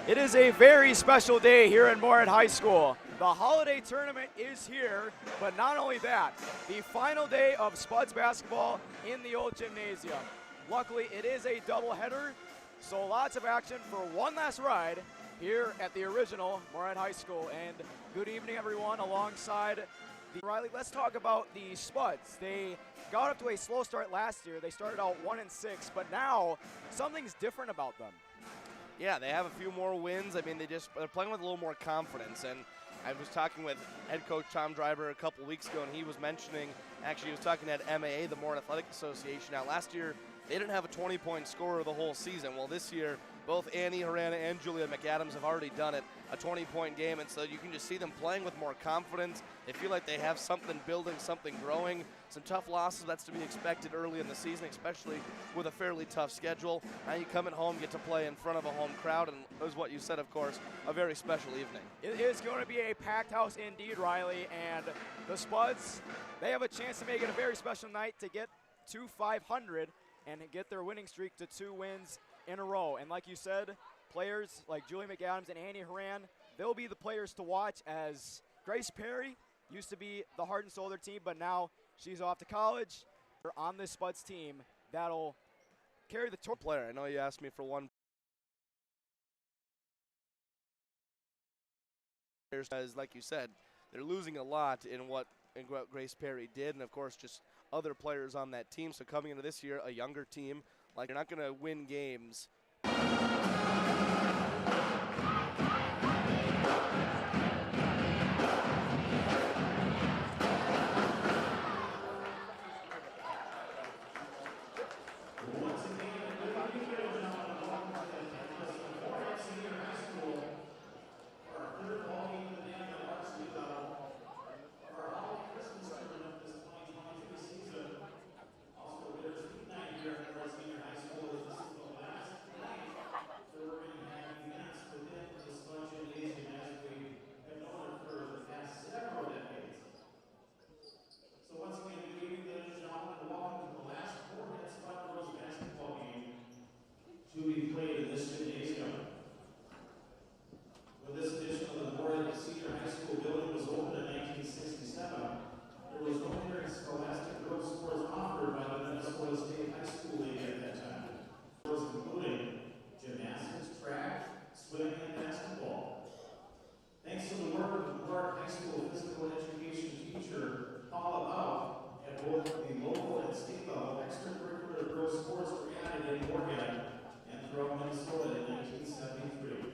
It is a very special day here in Moorhead High School. The holiday tournament is here, but not only that, the final day of Spuds basketball in the old gymnasium. Luckily, it is a doubleheader, so lots of action for one last ride here at the original Moorhead High School. And good evening, everyone, alongside Riley. Let's talk about the Spuds. They got up to a slow start last year. They started out 1-6, but now something's different about them. Yeah, they have a few more wins. I mean, they're playing with a little more confidence. And I was talking with head coach Tom Driver a couple weeks ago, and he was mentioning, actually he was talking at MAA, the Moorhead Athletic Association. Now, last year, they didn't have a 20-point scorer the whole season. Well, this year, both Annie Harana and Julia McAdams have already done it, a 20-point game, and so you can just see them playing with more confidence. They feel like they have something building, something growing. Some tough losses, that's to be expected early in the season, especially with a fairly tough schedule. Now you come at home, get to play in front of a home crowd, and as what you said, of course, a very special evening. It is going to be a packed house indeed, Riley, and the Spuds, they have a chance to make it a very special night to get to 500 and get their winning streak to 2 wins in a row. And like you said, players like Julie McAdams and Annie Haran, they'll be the players to watch, as Grace Perry used to be the heart and soul of their team, but now she's off to college. They're on this Spuds team that'll carry the torch. Player, I know you asked me for one. As like you said, they're losing a lot in what Grace Perry did, and of course just other players on that team. So coming into this year, a younger team, like, you're not going to win games. To be played in this gymnasium. When this edition of the Moorhead Senior High School building was opened in 1967, there was no interscholastic girls sports offered by the Minnesota State High School League at that time. Sports including gymnastics, track, swimming, and basketball. Thanks to the work of the Moorhead High School physical education teacher, Paula Bout, at both the local and state level, extracurricular girls sports were added in Moorhead throughout Minnesota in 1973.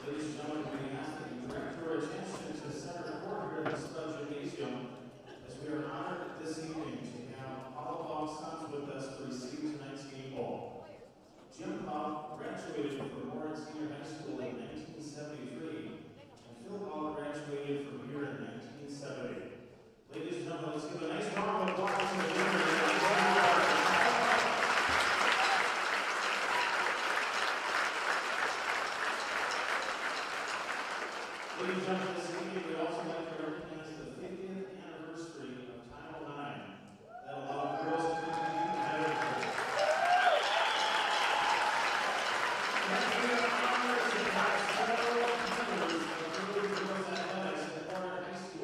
Ladies and gentlemen, we ask that you direct your attention to center court here at the Spuds Gymnasium, as we are honored this evening to have Paula Bob's sons with us to receive tonight's game ball. Jim Bob graduated from Moorhead Senior High School in 1973, and Phil Bob graduated from here in 1970. Ladies and gentlemen, let's give a nice round of applause to the winners. Ladies and gentlemen, this evening we'd also like to recognize the 50th anniversary of Title IX that allowed girls to compete in higher education. We are honored to have several members of girls athletics at Moorhead High School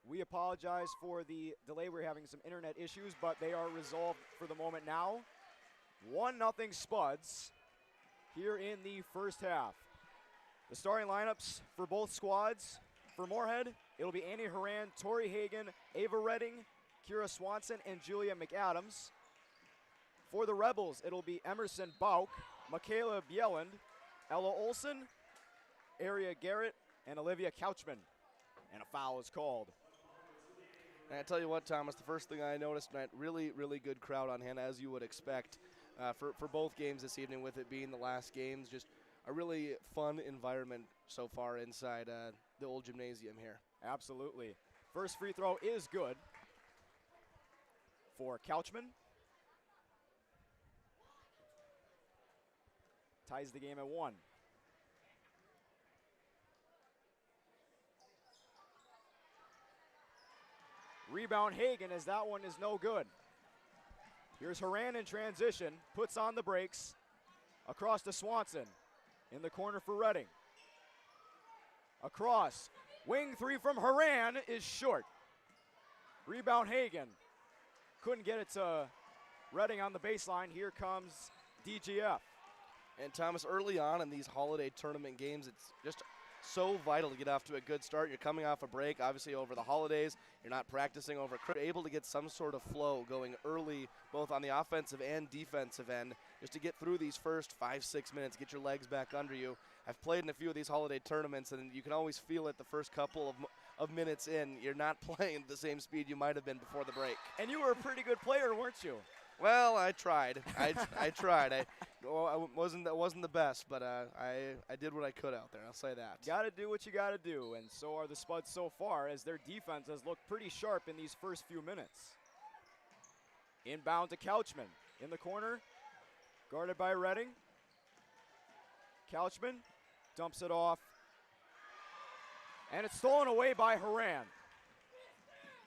We apologize for the delay. We're having some internet issues, but they are resolved for the moment now. 1-0 Spuds here in the first half. The starting lineups for both squads. For Moorhead, it'll be Annie Horan, Tori Hagan, Ava Redding, Kira Swanson, and Julia McAdams. For the Rebels, it'll be Emerson Bauk, Michaela Bieland, Ella Olson, Aria Garrett, and Olivia Couchman. And a foul is called. And I tell you what, Thomas, the first thing I noticed tonight, really, really good crowd on hand, as you would expect for both games this evening, with it being the last games. Just a really fun environment so far inside the old gymnasium here. Absolutely. First free throw is good for Couchman. Ties the game at 1. Rebound Hagan, as that one is no good. Here's Horan in transition, puts on the brakes, across to Swanson. In the corner for Redding. Across, wing three from Horan is short. Rebound Hagan. Couldn't get it to Redding on the baseline. Here comes DGF. And Thomas, early on in these holiday tournament games, it's just so vital to get off to a good start. You're coming off a break, obviously over the holidays. You're not practicing over Christmas. You're able to get some sort of flow going early, both on the offensive and defensive end, just to get through these first 5-6 minutes, get your legs back under you. I've played in a few of these holiday tournaments, and you can always feel it the first couple of minutes in. You're not playing at the same speed you might have been before the break. And you were a pretty good player, weren't you? Well, I tried. I tried. I wasn't the best, but I did what I could out there. I'll say that. Got to do what you got to do, and so are the Spuds so far, as their defense has looked pretty sharp in these first few minutes. Inbound to Couchman in the corner, guarded by Redding. Couchman dumps it off, and it's stolen away by Horan.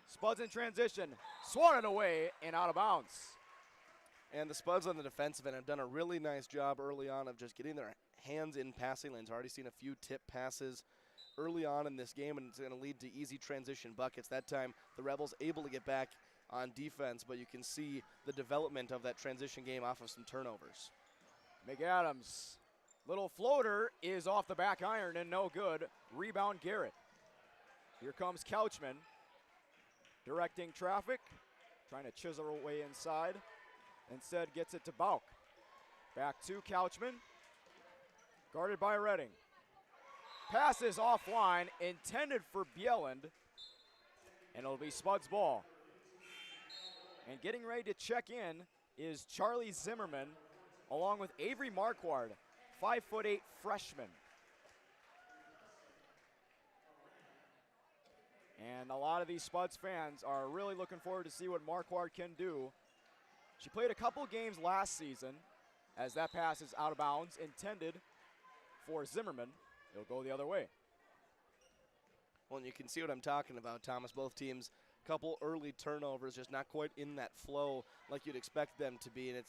Spuds in transition, swatted away and out of bounds. And the Spuds on the defensive end have done a really nice job early on of just getting their hands in passing lanes. Already seen a few tip passes early on in this game, and it's going to lead to easy transition buckets. That time, the Rebels able to get back on defense, but you can see the development of that transition game off of some turnovers. McAdams, little floater is off the back iron and no good. Rebound Garrett. Here comes Couchman, directing traffic, trying to chisel away inside. Instead gets it to Bauk. Back to Couchman, guarded by Redding. Passes offline, intended for Bieland, and it'll be Spuds' ball. And getting ready to check in is Charlie Zimmerman, along with Avery Marquard, 5'8" freshman. And a lot of these Spuds fans are really looking forward to see what Marquard can do. She played a couple games last season, as that pass is out of bounds, intended for Zimmerman. It'll go the other way. Well, and you can see what I'm talking about, Thomas. Both teams, a couple early turnovers, just not quite in that flow like you'd expect them to be. And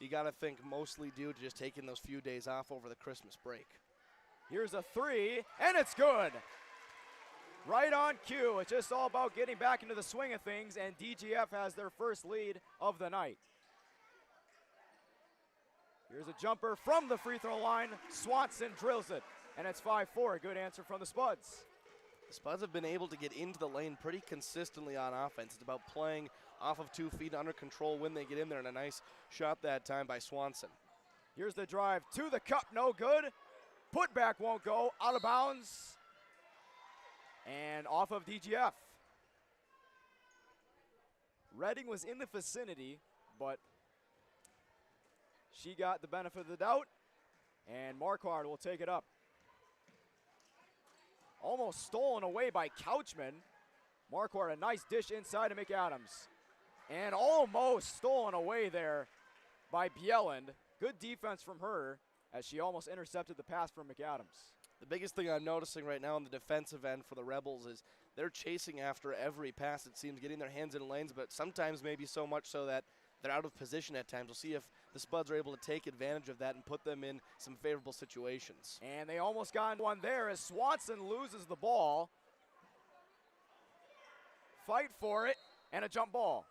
you got to think mostly due to just taking those few days off over the Christmas break. Here's a three, and it's good. Right on cue. It's just all about getting back into the swing of things, and DGF has their first lead of the night. Here's a jumper from the free throw line. Swanson drills it, and it's 5-4. A good answer from the Spuds. The Spuds have been able to get into the lane pretty consistently on offense. It's about playing off of 2 feet under control when they get in there, and a nice shot that time by Swanson. Here's the drive to the cup, no good. Putback won't go, out of bounds. And off of DGF. Redding was in the vicinity, but she got the benefit of the doubt, and Marquard will take it up. Almost stolen away by Couchman. Marquard, a nice dish inside to McAdams. And almost stolen away there by Bieland. Good defense from her, as she almost intercepted the pass from McAdams. The biggest thing I'm noticing right now on the defensive end for the Rebels is they're chasing after every pass, it seems, getting their hands in lanes, but sometimes maybe so much so that they're out of position at times. We'll see if the Spuds are able to take advantage of that and put them in some favorable situations. And they almost got one there as Swanson loses the ball. fight for it, and a jump ball.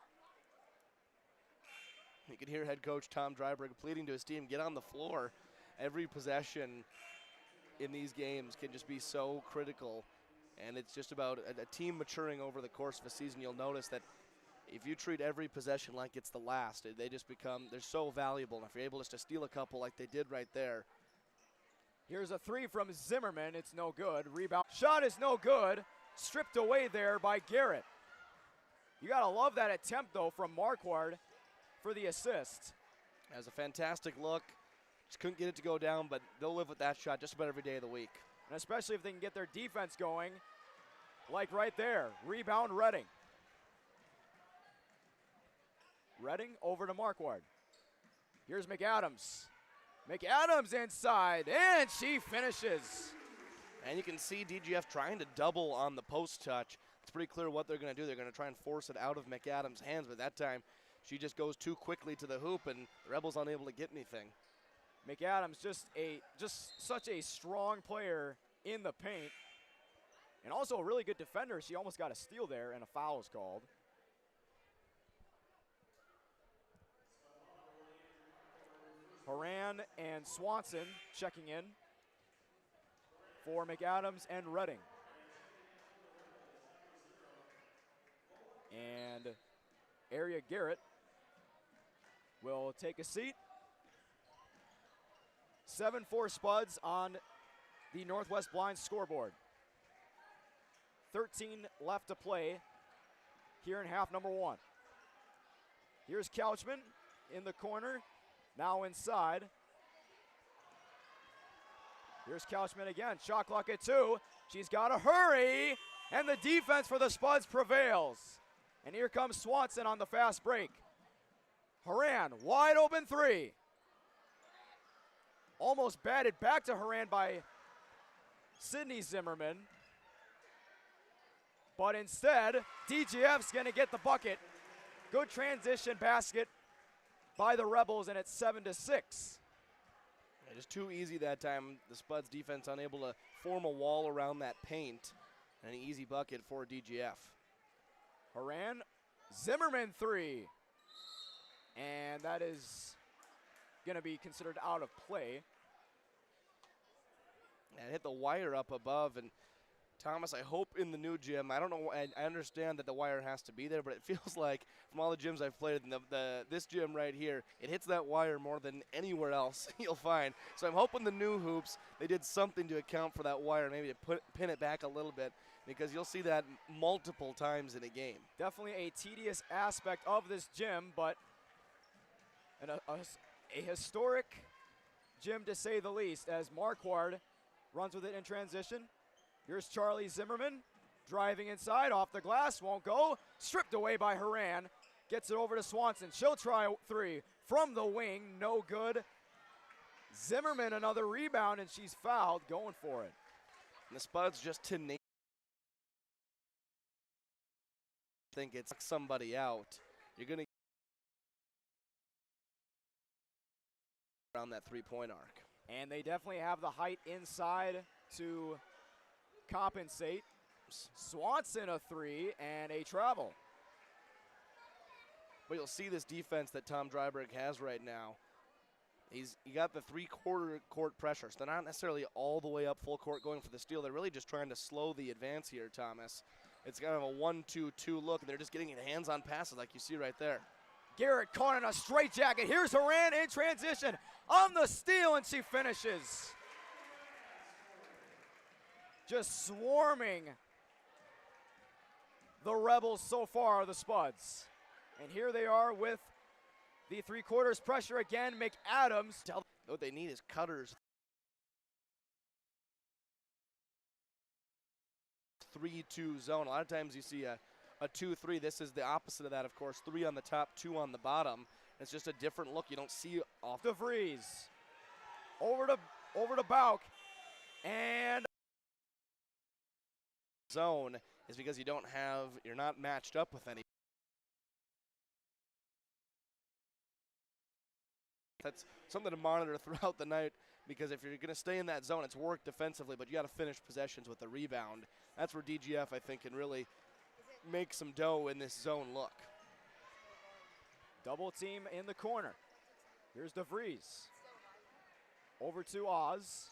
You can hear head coach Tom Dryberg pleading to his team, get on the floor. Every possession in these games can just be so critical, and it's just about a team maturing over the course of a season. You'll notice that if you treat every possession like it's the last, they just become, they're so valuable. And if you're able just to steal a couple like they did right there. Here's a three from Zimmerman. It's no good. Rebound. Shot is no good. Stripped away there by Garrett. You got to love that attempt, though, from Marquardt for the assist. That was a fantastic look. Just couldn't get it to go down, but they'll live with that shot just about every day of the week. And especially if they can get their defense going, like right there. Rebound, Redding. Redding over to Marquardt. Here's McAdams. McAdams inside, and she finishes. And you can see DGF trying to double on the post touch. It's pretty clear what they're going to do. They're going to try and force it out of McAdams' hands, but that time she just goes too quickly to the hoop, and the Rebels unable to get anything. McAdams just such a strong player in the paint, and also a really good defender. She almost got a steal there, and a foul is called. Horan and Swanson checking in for McAdams and Redding. And Area Garrett will take a seat. 7-4 Spuds on the Northwest Blinds scoreboard. 13 left to play here in half number one. Here's Couchman in the corner. Now inside. Here's Couchman again. Shot clock at 2. She's got to hurry. And the defense for the Spuds prevails. And here comes Swanson on the fast break. Horan, wide open three. Almost batted back to Horan by Sydney Zimmerman. But instead, DGF's going to get the bucket. Good transition basket by the Rebels, and it's 7-6. Yeah, just too easy that time. The Spuds defense unable to form a wall around that paint. And an easy bucket for DGF. Horan, Zimmerman three. And that is going to be considered out of play. And hit the wire up above. And Thomas, I hope in the new gym, I don't know, I understand that the wire has to be there, but it feels like from all the gyms I've played in this gym right here, it hits that wire more than anywhere else you'll find. So I'm hoping the new hoops, they did something to account for that wire, maybe to pin it back a little bit, because you'll see that multiple times in a game. Definitely a tedious aspect of this gym, but a historic gym to say the least, as Marquardt runs with it in transition. Here's Charlie Zimmerman driving inside, off the glass, won't go. Stripped away by Horan. Gets it over to Swanson. She'll try three from the wing, no good. Zimmerman another rebound, and she's fouled, going for it. And the Spuds just tenacious. Think it's somebody out. You're going to around that three-point arc. And they definitely have the height inside to compensate. Swanson a three and a travel. But you'll see this defense that Tom Dryberg has right now. You got the three-quarter court pressure, so they're not necessarily all the way up full court going for the steal. They're really just trying to slow the advance here, Thomas. It's kind of a 1-2-2 look, and they're just getting hands-on passes like you see right there. Garrett caught in a straitjacket. Here's Horan in transition on the steal, and she finishes. Just swarming the Rebels so far, the Spuds. And here they are with the three-quarters pressure again. McAdams. What they need is cutters. 3-2 zone. A lot of times you see a 2-3. This is the opposite of that, of course. 3 on the top, 2 on the bottom. It's just a different look. You don't see off. DeVries over to Bauk, and zone is because you're not matched up with any. That's something to monitor throughout the night, because if you're going to stay in that zone, it's work defensively, but you got to finish possessions with the rebound. That's where DGF, I think, can really make some dough in this zone look. Double team in the corner. Here's DeVries. Over to Oz.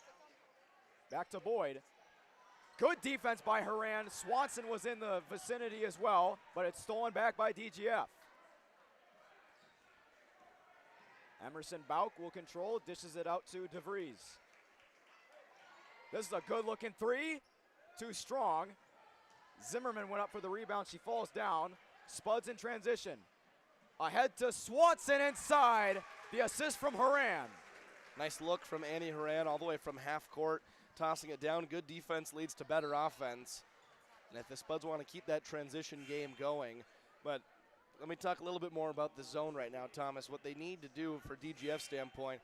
Back to Boyd. Good defense by Horan. Swanson was in the vicinity as well, but it's stolen back by DGF. Emerson Bauk will control, dishes it out to DeVries. This is a good looking three, too strong. Zimmerman went up for the rebound, she falls down. Spuds in transition. Ahead to Swanson inside, the assist from Horan. Nice look from Annie Horan all the way from half court, tossing it down. Good defense leads to better offense. And if the Spuds want to keep that transition game going, but let me talk a little bit more about the zone right now, Thomas. What they need to do for DGF's standpoint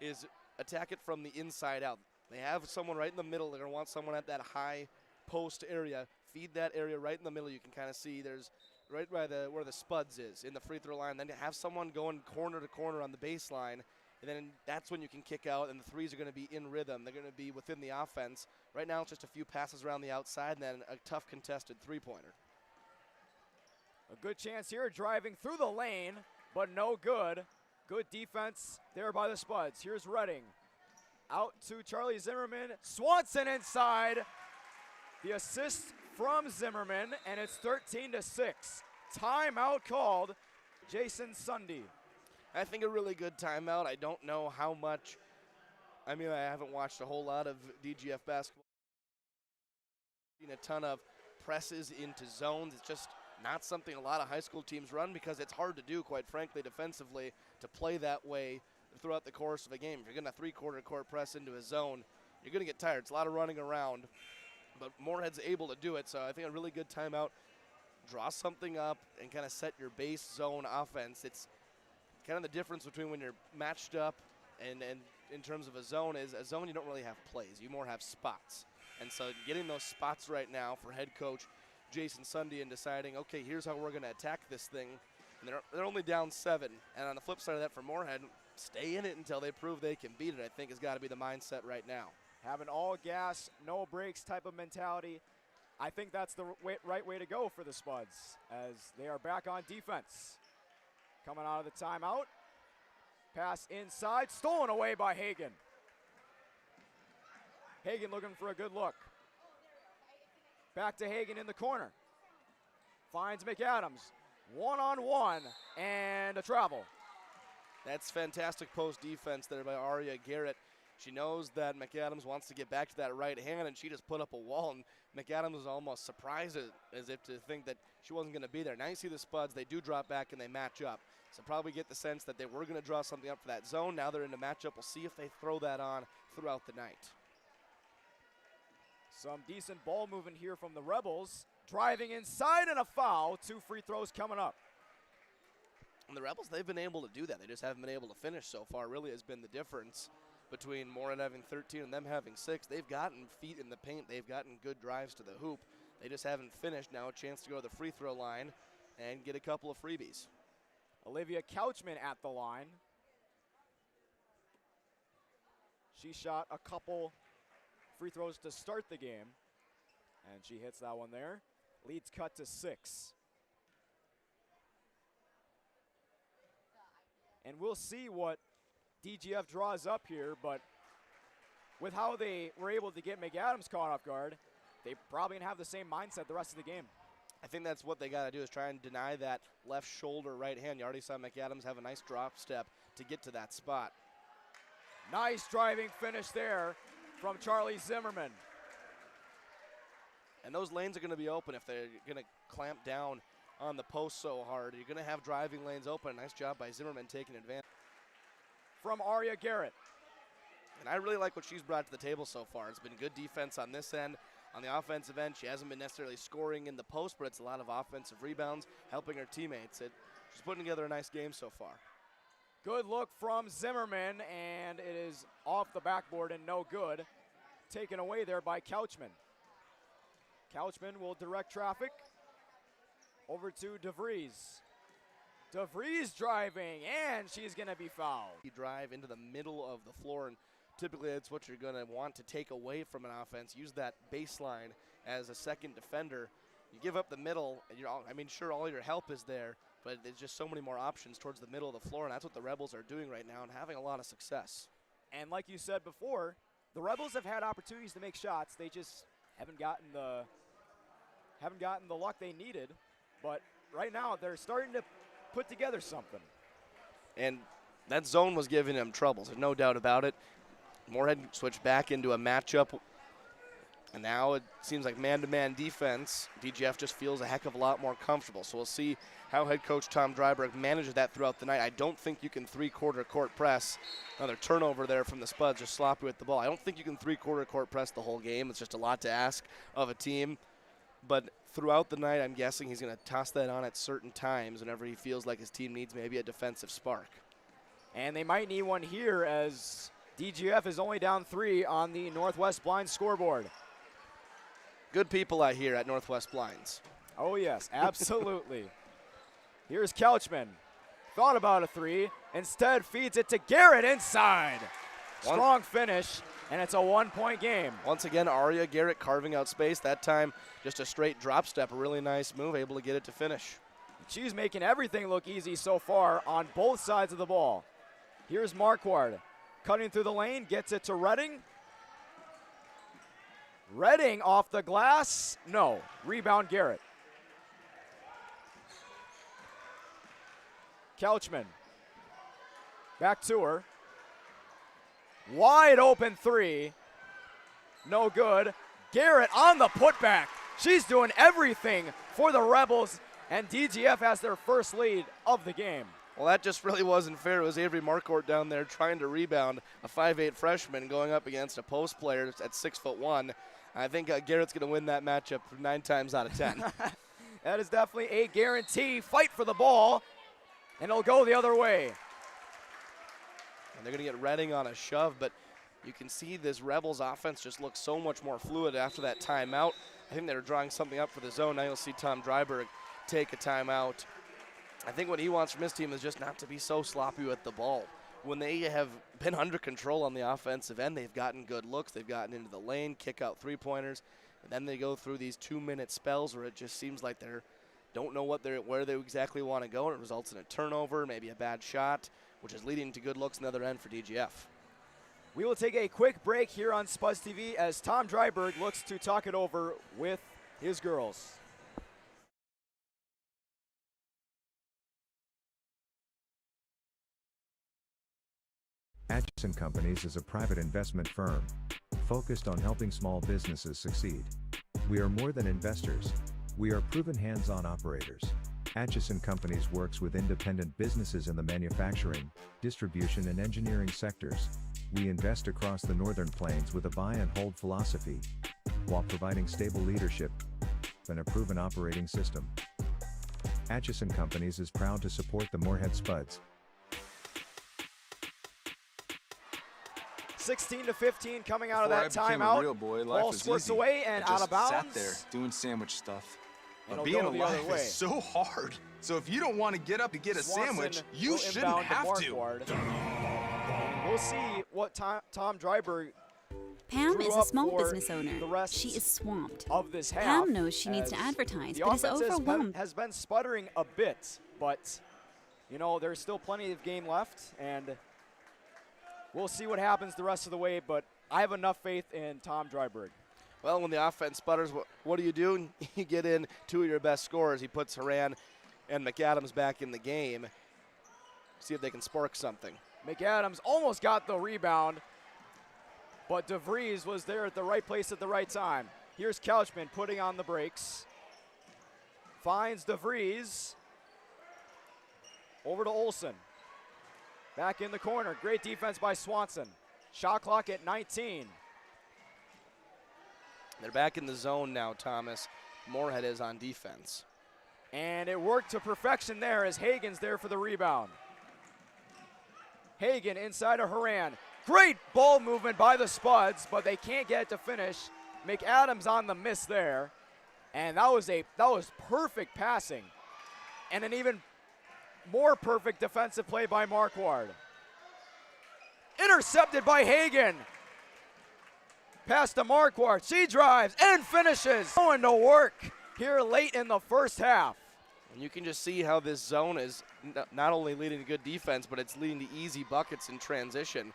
is attack it from the inside out. They have someone right in the middle. They're going to want someone at that high post area. Feed that area right in the middle. You can kind of see there's right by where the Spuds is in the free throw line. Then to have someone going corner to corner on the baseline, and then that's when you can kick out, and the threes are going to be in rhythm. They're going to be within the offense. Right now it's just a few passes around the outside and then a tough contested three-pointer. A good chance here, driving through the lane, but no good. Good defense there by the Spuds. Here's Redding. Out to Charlie Zimmerman. Swanson inside. The assist from Zimmerman, and it's 13-6. Timeout called. Jason Sunday. I think a really good timeout. I don't know how much. I mean, I haven't watched a whole lot of DGF basketball. Seen a ton of presses into zones. It's just not something a lot of high school teams run because it's hard to do, quite frankly, defensively, to play that way throughout the course of a game. If you're going to three-quarter court press into a zone, you're going to get tired. It's a lot of running around, but Moorhead's able to do it, so I think a really good timeout. Draw something up and kind of set your base zone offense. It's kind of the difference between when you're matched up and in terms of a zone is a zone you don't really have plays. You more have spots. And so getting those spots right now for head coach Jason Sunday and deciding, okay, here's how we're going to attack this thing. And they're only down 7. And on the flip side of that for Moorhead, stay in it until they prove they can beat it, I think has got to be the mindset right now. Have an all gas, no breaks type of mentality. I think that's the right way to go for the Spuds as they are back on defense. Coming out of the timeout. Pass inside, stolen away by Hagan. Hagan looking for a good look. Back to Hagan in the corner. Finds McAdams. One-on-one and a travel. That's fantastic post defense there by Aria Garrett. She knows that McAdams wants to get back to that right hand, and she just put up a wall, and McAdams was almost surprised as if to think that she wasn't going to be there. Now you see the Spuds, they do drop back and they match up. So probably get the sense that they were going to draw something up for that zone. Now they're in a matchup. We'll see if they throw that on throughout the night. Some decent ball movement here from the Rebels. Driving inside and a foul. 2 free throws coming up. And the Rebels, they've been able to do that. They just haven't been able to finish so far, really has been the difference between Moorhead having 13 and them having 6. They've gotten feet in the paint. They've gotten good drives to the hoop. They just haven't finished. Now a chance to go to the free throw line and get a couple of freebies. Olivia Couchman at the line. She shot a couple free throws to start the game, and she hits that one there. Leads cut to 6. And we'll see what DGF draws up here, but with how they were able to get McAdams caught off guard, they probably gonna have the same mindset the rest of the game. I think that's what they got to do is try and deny that left shoulder right hand. You already saw McAdams have a nice drop step to get to that spot. Nice driving finish there from Charlie Zimmerman. And those lanes are going to be open if they're going to clamp down on the post so hard. You're going to have driving lanes open. Nice job by Zimmerman taking advantage. From Aria Garrett. And I really like what she's brought to the table so far. It's been good defense on this end. On the offensive end, she hasn't been necessarily scoring in the post, but it's a lot of offensive rebounds, helping her teammates. She's putting together a nice game so far. Good look from Zimmerman, and it is off the backboard and no good. Taken away there by Couchman. Couchman will direct traffic over to DeVries. DeVries driving, and she's going to be fouled. You drive into the middle of the floor, and typically that's what you're going to want to take away from an offense. Use that baseline as a second defender. You give up the middle, and sure, all your help is there, but there's just so many more options towards the middle of the floor, and that's what the Rebels are doing right now and having a lot of success. And like you said before, the Rebels have had opportunities to make shots. They just haven't gotten the luck they needed. But right now, they're starting to put together something. And that zone was giving them troubles, there's no doubt about it. Moorhead switched back into a matchup, and now it seems like man-to-man defense. DGF just feels a heck of a lot more comfortable. So we'll see how head coach Tom Dryberg manages that throughout the night. I don't think you can three-quarter court press. Another turnover there from the Spuds, just sloppy with the ball. I don't think you can three-quarter court press the whole game. It's just a lot to ask of a team. But throughout the night, I'm guessing he's going to toss that on at certain times whenever he feels like his team needs maybe a defensive spark. And they might need one here as DGF is only down 3 on the Northwest Blinds scoreboard. Good people out here at Northwest Blinds. Oh, yes, absolutely. Here's Couchman. Thought about a 3. Instead, feeds it to Garrett inside. Strong finish, and it's a 1-point game. Once again, Arya Garrett carving out space. That time, just a straight drop step, a really nice move, able to get it to finish. She's making everything look easy so far on both sides of the ball. Here's Marquardt. Cutting through the lane, gets it to Redding. Redding off the glass. No. Rebound Garrett. Couchman. Back to her. Wide open 3. No good. Garrett on the putback. She's doing everything for the Rebels, and DGF has their first lead of the game. Well, that just really wasn't fair. It was Avery Marquardt down there trying to rebound a 5'8" freshman going up against a post player at 6'1". I think Garrett's going to win that matchup 9 times out of 10. That is definitely a guarantee. Fight for the ball, and it'll go the other way. And they're going to get Redding on a shove, but you can see this Rebels offense just looks so much more fluid after that timeout. I think they were drawing something up for the zone. Now you'll see Tom Dryberg take a timeout. I think what he wants from his team is just not to be so sloppy with the ball. When they have been under control on the offensive end, they've gotten good looks. They've gotten into the lane, kick out three-pointers, and then they go through these 2-minute spells where it just seems like they don't know where they exactly want to go, and it results in a turnover, maybe a bad shot, which is leading to good looks on the other end for DGF. We will take a quick break here on Spuds TV as Tom Dryberg looks to talk it over with his girls. Atchison Companies is a private investment firm focused on helping small businesses succeed. We are more than investors. We are proven hands-on operators. Atchison Companies works with independent businesses in the manufacturing, distribution and engineering sectors. We invest across the Northern Plains with a buy and hold philosophy, while providing stable leadership and a proven operating system. Atchison Companies is proud to support the Moorhead Spuds. 16-15 coming out Before of that I became timeout. a real boy, life Ball was squirts easy. away and I out of just bounds. sat there doing sandwich stuff. And But it'll being go the other alive way. is so hard. So if you don't want to get up to get a Swanson sandwich, you will shouldn't inbound have to. Marquardt. And we'll see what Tom Dryberg Pam drew is a up small for business the owner. rest She is swamped. of this half. Pam knows she needs to as advertise, the but is offense overwhelmed. has been sputtering a bit, but you know there's still plenty of game left, and we'll see what happens the rest of the way. But I have enough faith in Tom Dryberg. Well, when the offense sputters, what do? You get in 2 of your best scorers. He puts Haran and McAdams back in the game. See if they can spark something. McAdams almost got the rebound, but DeVries was there at the right place at the right time. Here's Couchman putting on the brakes. Finds DeVries. Over to Olsen. Back in the corner. Great defense by Swanson. Shot clock at 19. They're back in the zone now, Thomas. Moorhead is on defense. And it worked to perfection there as Hagen's there for the rebound. Hagen inside of Haran. Great ball movement by the Spuds, but they can't get it to finish. McAdams on the miss there. And that was perfect passing. And an even more perfect defensive play by Marquardt. Intercepted by Hagen. Pass to Marquardt. She drives and finishes. Going to work here late in the first half. And you can just see how this zone is not only leading to good defense, but it's leading to easy buckets in transition.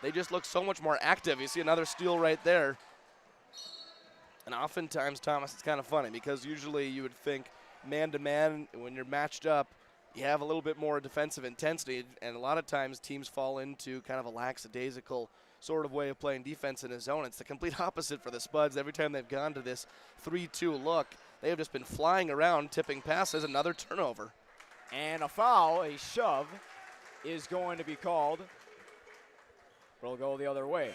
They just look so much more active. You see another steal right there. And oftentimes, Thomas, it's kind of funny because usually you would think man-to-man, when you're matched up, you have a little bit more defensive intensity, and a lot of times teams fall into kind of a lackadaisical sort of way of playing defense in a zone. It's the complete opposite for the Spuds. Every time they've gone to this 3-2 look, they have just been flying around, tipping passes, another turnover. And a foul, a shove, is going to be called. It'll go the other way.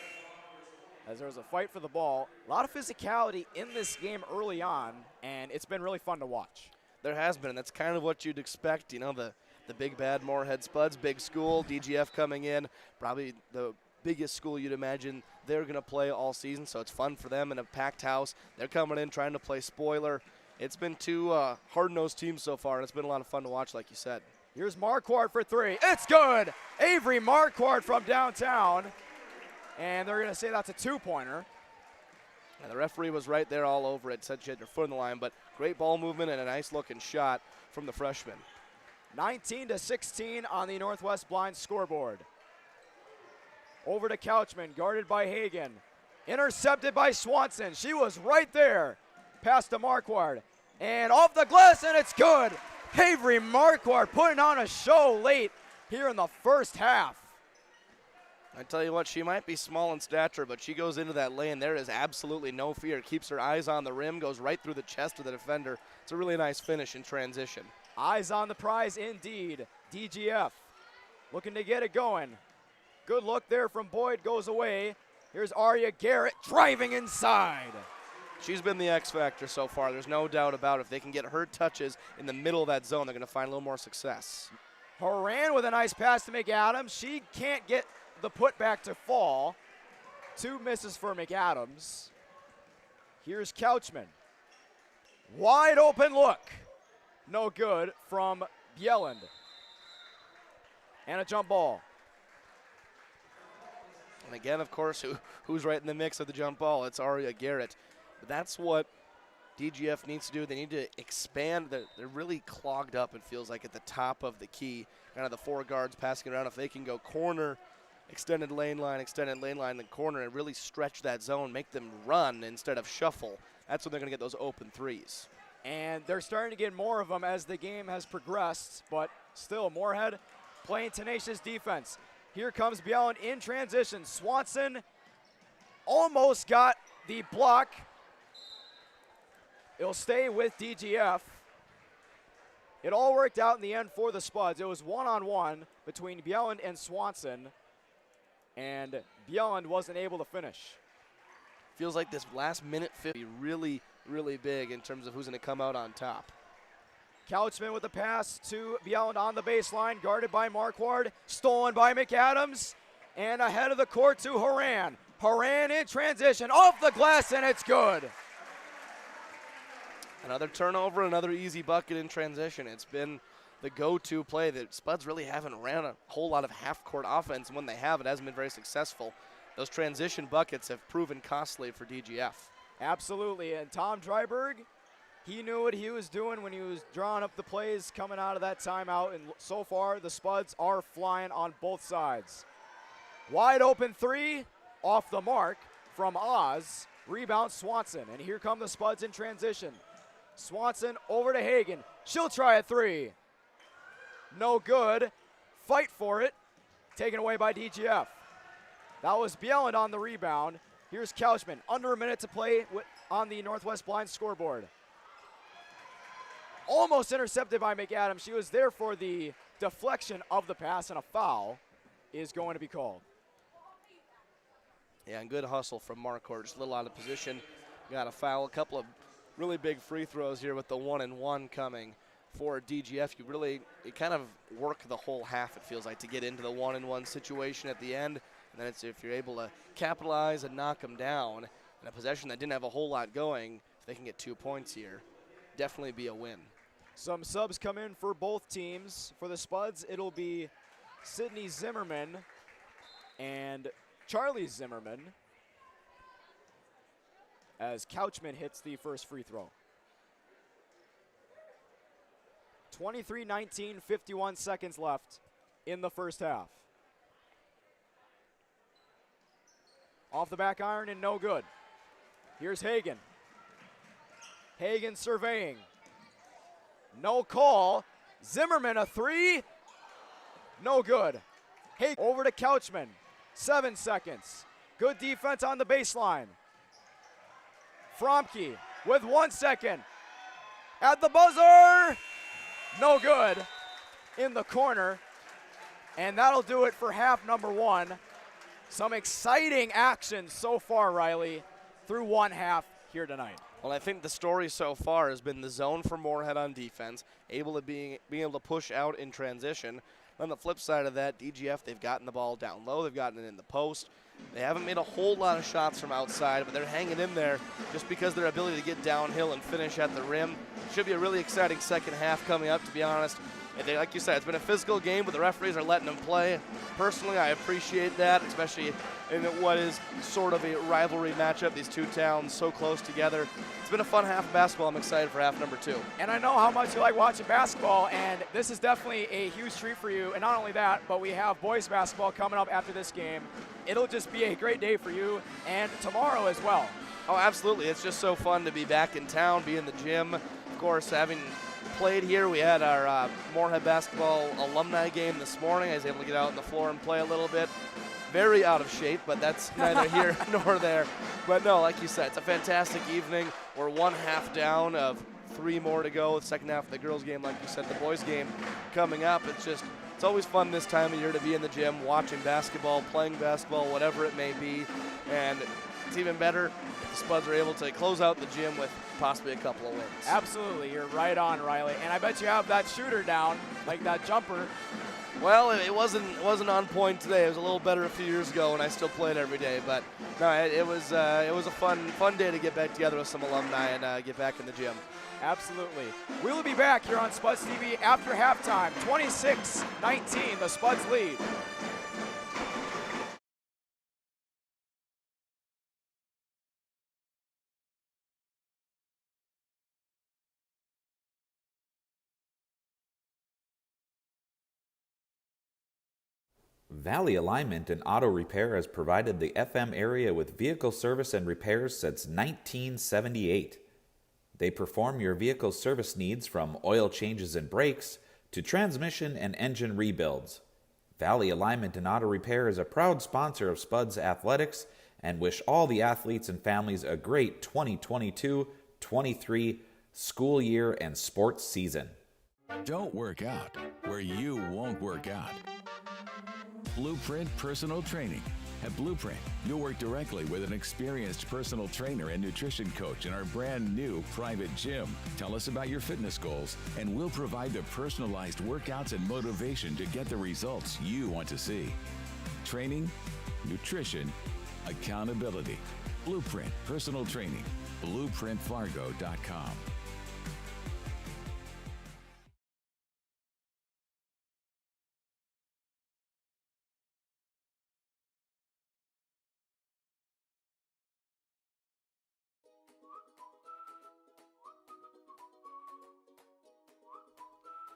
As there's a fight for the ball. A lot of physicality in this game early on, and it's been really fun to watch. There has been, and that's kind of what you'd expect. You know, the big bad Moorhead Spuds, big school, DGF coming in, probably the biggest school you'd imagine they're going to play all season, so it's fun for them in a packed house. They're coming in trying to play spoiler. It's been two hard-nosed teams so far, and it's been a lot of fun to watch, like you said. Here's Marquardt for three. It's good! Avery Marquardt from downtown. And they're going to say that's a two-pointer. And the referee was right there all over it, said she had her foot in the line, but great ball movement and a nice-looking shot from the freshman. 19-16 on the Northwest Blind scoreboard. Over to Couchman, guarded by Hagan. Intercepted by Swanson. She was right there. Pass to Marquardt. And off the glass, and it's good. Avery Marquardt putting on a show late here in the first half. I tell you what, she might be small in stature, but she goes into that lane. There is absolutely no fear. Keeps her eyes on the rim, goes right through the chest of the defender. It's a really nice finish in transition. Eyes on the prize indeed. DGF looking to get it going. Good look there from Boyd, goes away. Here's Aria Garrett driving inside. She's been the X factor so far. There's no doubt about it. If they can get her touches in the middle of that zone, they're going to find a little more success. Horan with a nice pass to McAdams. She can't get the putback to fall. Two misses for McAdams. Here's Couchman. Wide open look. No good from Bjelland. And a jump ball. And again, of course, who's right in the mix of the jump ball? It's Aria Garrett. But that's what DGF needs to do. They need to expand. They're really clogged up, it feels like, at the top of the key. Kind of the four guards passing around. If they can go corner, extended lane line, then corner, and really stretch that zone, make them run instead of shuffle, that's when they're going to get those open threes. And they're starting to get more of them as the game has progressed, but still, Moorhead playing tenacious defense. Here comes Bjelland in transition. Swanson almost got the block. It'll stay with DGF. It all worked out in the end for the Spuds. It was one-on-one between Bjelland and Swanson, and Bjelland wasn't able to finish. Feels like this last minute 50 really, really big in terms of who's going to come out on top. Couchman with the pass to Bjelland on the baseline, guarded by Marquardt, stolen by McAdams, and ahead of the court to Horan. Horan in transition, off the glass, and it's good. Another turnover, another easy bucket in transition. It's been the go-to play that Spuds really haven't ran a whole lot of half-court offense, and when they have, it hasn't been very successful. Those transition buckets have proven costly for DGF. Absolutely, and Tom Dryberg, he knew what he was doing when he was drawing up the plays coming out of that timeout, and so far the Spuds are flying on both sides. Wide open three, off the mark from Oz. Rebound Swanson, and here come the Spuds in transition. Swanson over to Hagan. She'll try a three. No good. Fight for it. Taken away by DGF. That was Bjelland on the rebound. Here's Couchman. Under a minute to play on the Northwest Blind scoreboard. Almost intercepted by McAdams. She was there for the deflection of the pass, and a foul is going to be called. Yeah, and good hustle from Marquardt. Just a little out of position. Got a foul. A couple of really big free throws here with the 1-and-1 coming for DGF. You kind of work the whole half, it feels like, to get into the 1-and-1 situation at the end. And then it's if you're able to capitalize and knock them down in a possession that didn't have a whole lot going, if they can get 2 points here, definitely be a win. Some subs come in for both teams. For the Spuds, it'll be Sydney Zimmerman and Charlie Zimmerman as Couchman hits the first free throw. 23-19, 51 seconds left in the first half. Off the back iron and no good. Here's Hagan. Hagan surveying. No call. Zimmerman a three. No good. Hagan over to Couchman. 7 seconds. Good defense on the baseline. Fromke with 1 second. At the buzzer. No good in the corner. And that'll do it for half number one. Some exciting action so far, Riley, through one half here tonight. Well, I think the story so far has been the zone for Moorhead on defense, being able to push out in transition. On the flip side of that, DGF, they've gotten the ball down low, they've gotten it in the post. They haven't made a whole lot of shots from outside, but they're hanging in there just because their ability to get downhill and finish at the rim. Should be a really exciting second half coming up, to be honest. And like you said, it's been a physical game, but the referees are letting them play. Personally, I appreciate that, especially in what is sort of a rivalry matchup. These two towns so close together. It's been a fun half of basketball. I'm excited for half number two. And I know how much you like watching basketball, and this is definitely a huge treat for you. And not only that, but we have boys basketball coming up after this game. It'll just be a great day for you, and tomorrow as well. Oh, absolutely. It's just so fun to be back in town, be in the gym. Of course, having played here, we had our Moorhead basketball alumni game this morning. I was able to get out on the floor and play a little bit. Very out of shape, but that's neither here nor there. But no, like you said, it's a fantastic evening. We're one half down of 3 more to go. The second half of the girls' game, like you said, the boys' game coming up. It's always fun this time of year to be in the gym, watching basketball, playing basketball, whatever it may be. And it's even better if the Spuds are able to close out the gym with possibly a couple of wins. Absolutely, you're right on, Riley. And I bet you have that shooter down, like that jumper. Well, it wasn't on point today. It was a little better a few years ago when I still played every day. But no, it was a fun day to get back together with some alumni and get back in the gym. Absolutely. We will be back here on Spuds TV after halftime. 26-19, the Spuds lead. Valley Alignment and Auto Repair has provided the FM area with vehicle service and repairs since 1978. They perform your vehicle service needs from oil changes and brakes to transmission and engine rebuilds. Valley Alignment and Auto Repair is a proud sponsor of Spuds Athletics and wish all the athletes and families a great 2022-23 school year and sports season. Don't work out where you won't work out. Blueprint Personal Training. At Blueprint, you'll work directly with an experienced personal trainer and nutrition coach in our brand new private gym. Tell us about your fitness goals, and we'll provide the personalized workouts and motivation to get the results you want to see. Training, nutrition, accountability. Blueprint Personal Training. BlueprintFargo.com.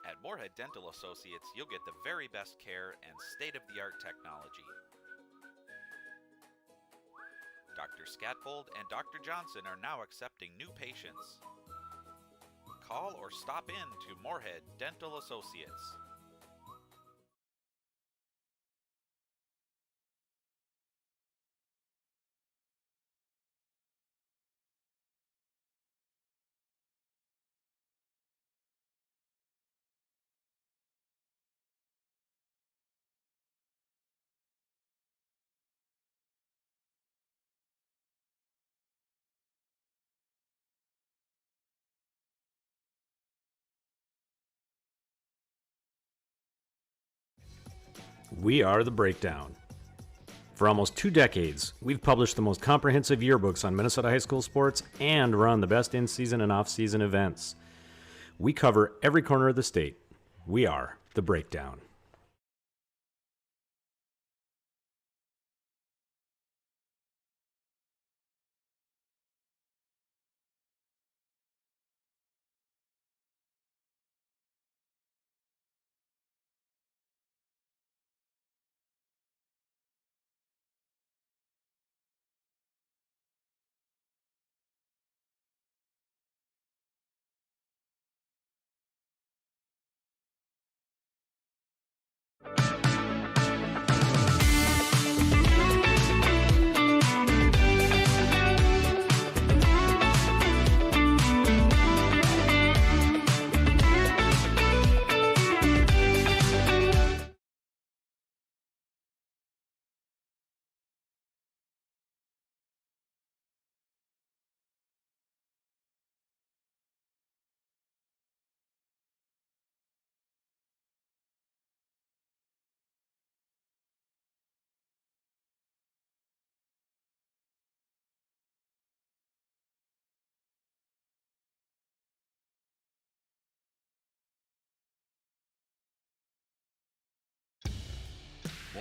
At Moorhead Dental Associates, you'll get the very best care and state-of-the-art technology. Dr. Scatfold and Dr. Johnson are now accepting new patients. Call or stop in to Moorhead Dental Associates. We are The Breakdown. For almost 2 decades, we've published the most comprehensive yearbooks on Minnesota high school sports and run the best in-season and off-season events. We cover every corner of the state. We are The Breakdown.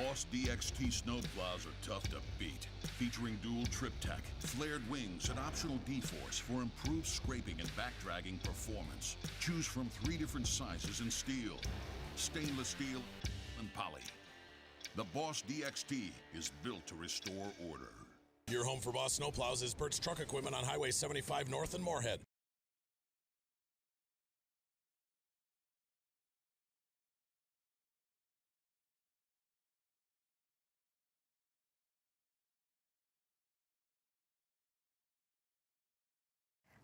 Boss DXT snowplows are tough to beat. Featuring dual trip tech, flared wings, and optional D-force for improved scraping and backdragging performance. Choose from 3 different sizes in steel, stainless steel, and poly. The Boss DXT is built to restore order. Your home for Boss snowplows is Bert's Truck Equipment on Highway 75 North in Moorhead.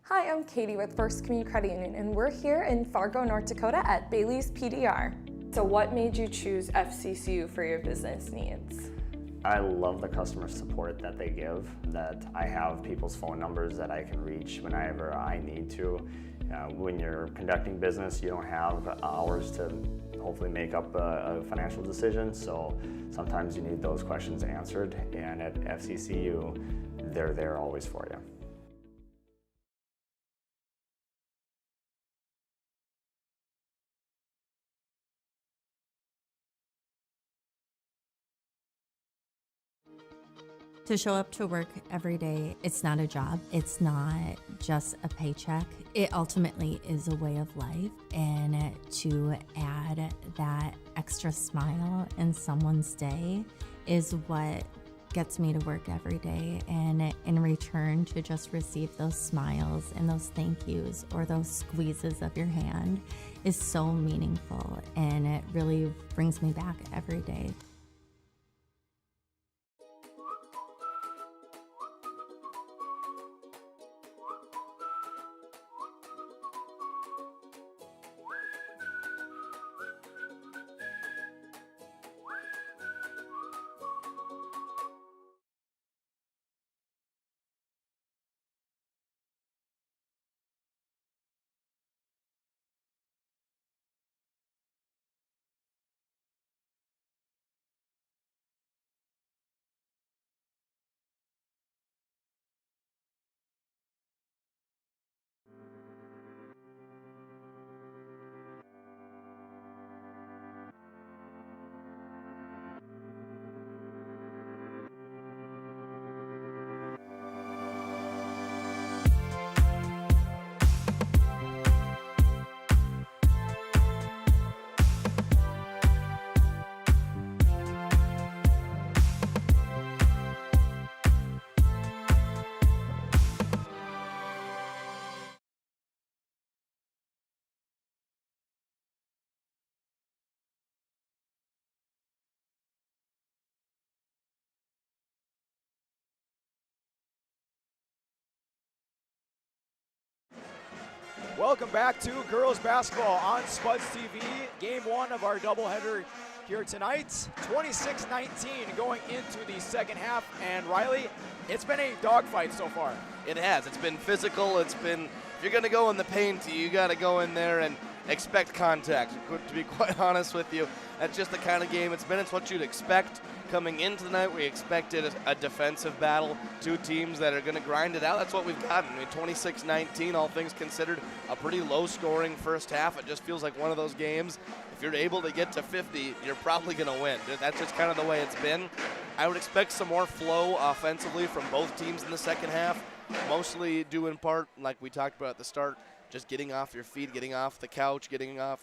Hi, I'm Katie with First Community Credit Union, and we're here in Fargo, North Dakota at Bailey's PDR. So what made you choose FCCU for your business needs? I love the customer support that they give, that I have people's phone numbers that I can reach whenever I need to. When you're conducting business, you don't have hours to hopefully make up a financial decision, so sometimes you need those questions answered, and at FCCU, they're there always for you. To show up to work every day, it's not a job. It's not just a paycheck. It ultimately is a way of life. And to add that extra smile in someone's day is what gets me to work every day. And in return, to just receive those smiles and those thank yous or those squeezes of your hand is so meaningful. And it really brings me back every day. Welcome back to girls basketball on Spuds TV. Game 1 of our doubleheader here tonight. 26-19 going into the second half. And Riley, it's been a dogfight so far. It has. It's been physical. It's been, if you're going to go in the paint, you got to go in there and expect contact. To be quite honest with you, that's just the kind of game it's been. It's what you'd expect. Coming into the night, we expected a defensive battle, 2 teams that are going to grind it out. That's what we've gotten. I mean, 26-19, all things considered, a pretty low-scoring first half. It just feels like one of those games. If you're able to get to 50, you're probably going to win. That's just kind of the way it's been. I would expect some more flow offensively from both teams in the second half, mostly due in part, like we talked about at the start, just getting off your feet, getting off the couch, getting off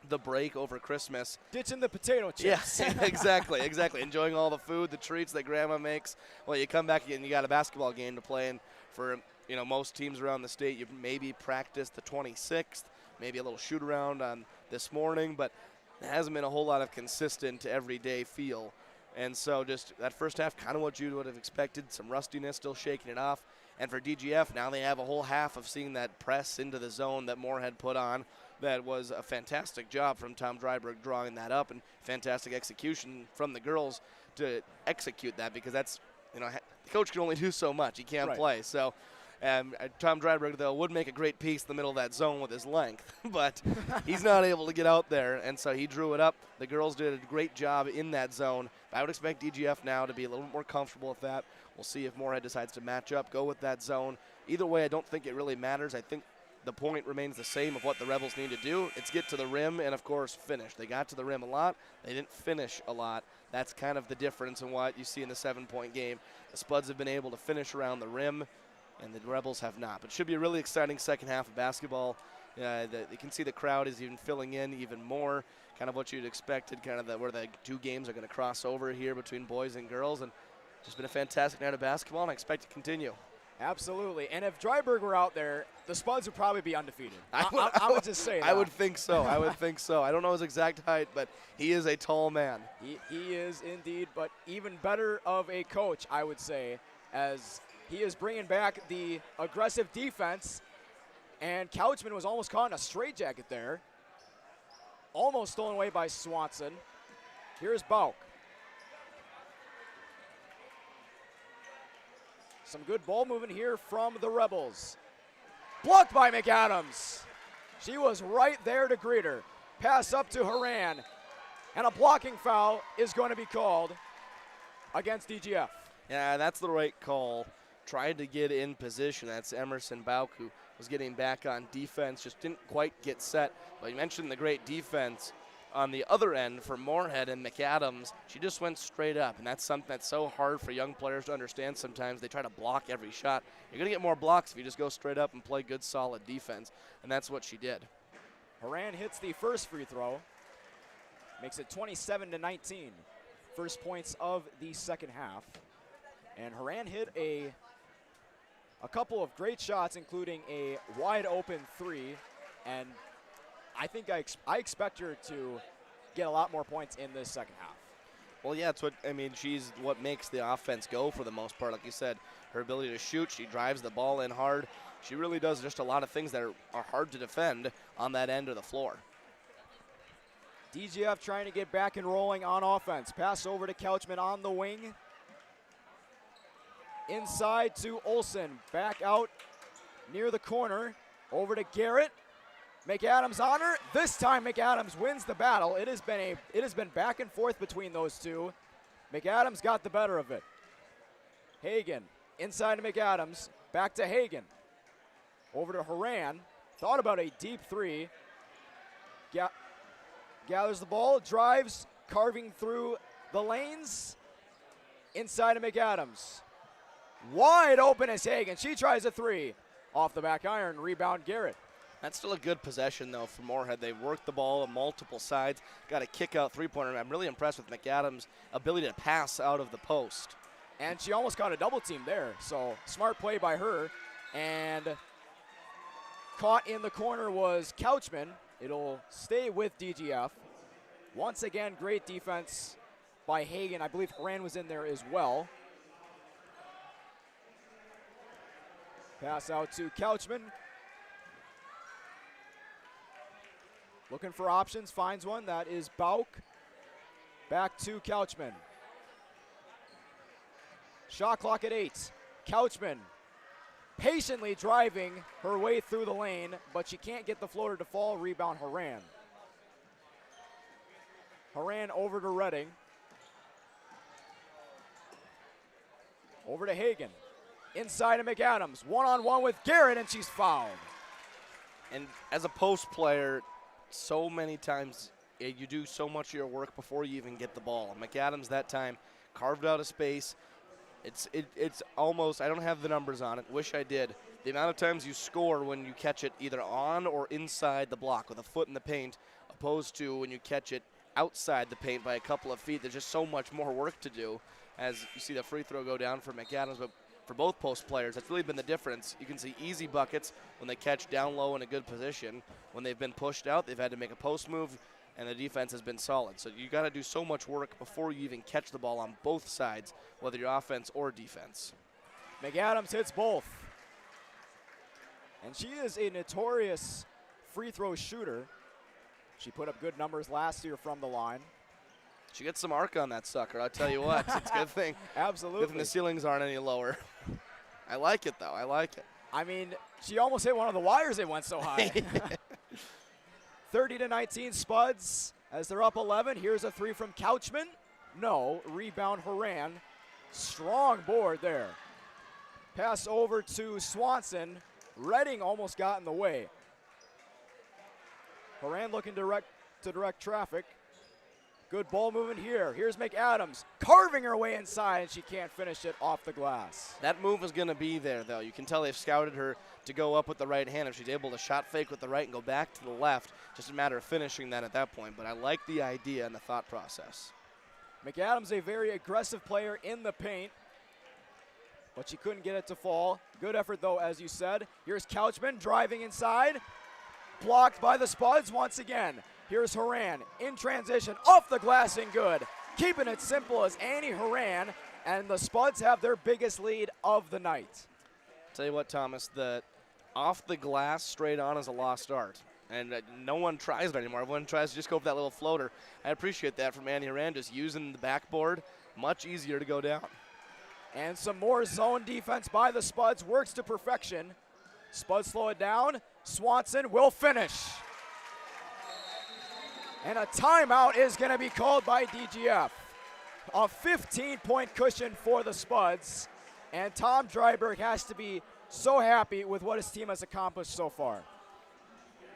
the break over Christmas. Ditching the potato chips. Yes, exactly. Enjoying all the food, the treats that Grandma makes. Well, you come back and you got a basketball game to play, and for most teams around the state, you maybe practice the 26th, maybe a little shoot around on this morning, but it hasn't been a whole lot of consistent everyday feel. And so just that first half, kind of what you would have expected, some rustiness, still shaking it off. And for DGF, now they have a whole half of seeing that press into the zone that Moorhead put on. That was a fantastic job from Tom Dryberg drawing that up, and fantastic execution from the girls to execute that, because that's, the coach can only do so much. He can't play. So Tom Dryberg, though, would make a great piece in the middle of that zone with his length, but he's not able to get out there, and so he drew it up. The girls did a great job in that zone. I would expect DGF now to be a little more comfortable with that. We'll see if Moorhead decides to match up, go with that zone. Either way, I don't think it really matters. I think the point remains the same of what the Rebels need to do. It's get to the rim and, of course, finish. They got to the rim a lot. They didn't finish a lot. That's kind of the difference in what you see in the 7-point game. The Spuds have been able to finish around the rim, and the Rebels have not. But it should be a really exciting second half of basketball. You can see the crowd is even filling in even more, kind of what you'd expected, kind of where the two games are going to cross over here between boys and girls. And just been a fantastic night of basketball, and I expect to continue. Absolutely. And if Dryburgh were out there, the Spuds would probably be undefeated. I would just say that. I would think so. I would think so. I don't know his exact height, but he is a tall man. He is indeed, but even better of a coach, I would say, as he is bringing back the aggressive defense. And Couchman was almost caught in a straitjacket there. Almost stolen away by Swanson. Here's Bauk. Some good ball movement here from the Rebels. Blocked by McAdams. She was right there to greet her. Pass up to Haran. And a blocking foul is going to be called against DGF. Yeah, that's the right call. Tried to get in position. That's Emerson Bauk, who was getting back on defense. Just didn't quite get set. But you mentioned the great defense on the other end for Moorhead and McAdams. She just went straight up, and that's something that's so hard for young players to understand sometimes. They try to block every shot. You're going to get more blocks if you just go straight up and play good, solid defense, and that's what she did. Haran hits the first free throw. Makes it 27-19. First points of the second half. And Haran hit a couple of great shots, including a wide open three, and I think I expect her to get a lot more points in this second half. Well, yeah, she's what makes the offense go for the most part. Like you said, her ability to shoot, she drives the ball in hard. She really does just a lot of things that are hard to defend on that end of the floor. DGF trying to get back and rolling on offense. Pass over to Couchman on the wing. Inside to Olsen. Back out near the corner. Over to Garrett. McAdams on her. This time McAdams wins the battle. It has been back and forth between those two. McAdams got the better of it. Hagan inside to McAdams. Back to Hagan. Over to Haran. Thought about a deep three. Gathers the ball. Drives. Carving through the lanes. Inside to McAdams. Wide open is Hagan. She tries a three. Off the back iron. Rebound Garrett. That's still a good possession, though, for Moorhead. They've worked the ball on multiple sides. Got a kick-out three-pointer. I'm really impressed with McAdams' ability to pass out of the post. And she almost caught a double team there. So smart play by her. And caught in the corner was Couchman. It'll stay with DGF. Once again, great defense by Hagan. I believe Haran was in there as well. Pass out to Couchman. Looking for options, finds one. That is Bauk. Back to Couchman. Shot clock at 8. Couchman patiently driving her way through the lane, but she can't get the floater to fall. Rebound Haran. Haran over to Redding. Over to Hagan. Inside to McAdams. One-on-one with Garrett, and she's fouled. And as a post player, so many times you do so much of your work before you even get the ball. McAdams that time carved out a space. It's almost, I don't have the numbers on it, wish I did. The amount of times you score when you catch it either on or inside the block with a foot in the paint, opposed to when you catch it outside the paint by a couple of feet. There's just so much more work to do as you see the free throw go down for McAdams, but for both post players, that's really been the difference. You can see easy buckets when they catch down low in a good position. When they've been pushed out, they've had to make a post move, and the defense has been solid. So you got to do so much work before you even catch the ball on both sides, whether you're offense or defense. McAdams hits both. And she is a notorious free throw shooter. She put up good numbers last year from the line. She gets some arc on that sucker, I'll tell you what. It's a good thing. Absolutely. Good thing the ceilings aren't any lower. I like it, though. I like it. I mean, she almost hit one of the wires. It went so high. 30-19 Spuds as they're up 11. Here's a three from Couchman. No. Rebound Haran. Strong board there. Pass over to Swanson. Redding almost got in the way. Horan looking to direct traffic. Good ball movement here. Here's McAdams carving her way inside, and she can't finish it off the glass. That move is going to be there, though. You can tell they've scouted her to go up with the right hand. If she's able to shot fake with the right and go back to the left, just a matter of finishing that at that point. But I like the idea and the thought process. McAdams, a very aggressive player in the paint, but she couldn't get it to fall. Good effort, though, as you said. Here's Couchman driving inside. Blocked by the Spuds once again. Here's Horan in transition, off the glass and good. Keeping it simple as Annie Horan, and the Spuds have their biggest lead of the night. Tell you what, Thomas, the off the glass straight on is a lost art. And no one tries it anymore. Everyone tries to just go for that little floater. I appreciate that from Annie Horan, just using the backboard. Much easier to go down. And some more zone defense by the Spuds, works to perfection. Spuds slow it down. Swanson will finish. And a timeout is going to be called by DGF. A 15-point cushion for the Spuds. And Tom Dryberg has to be so happy with what his team has accomplished so far.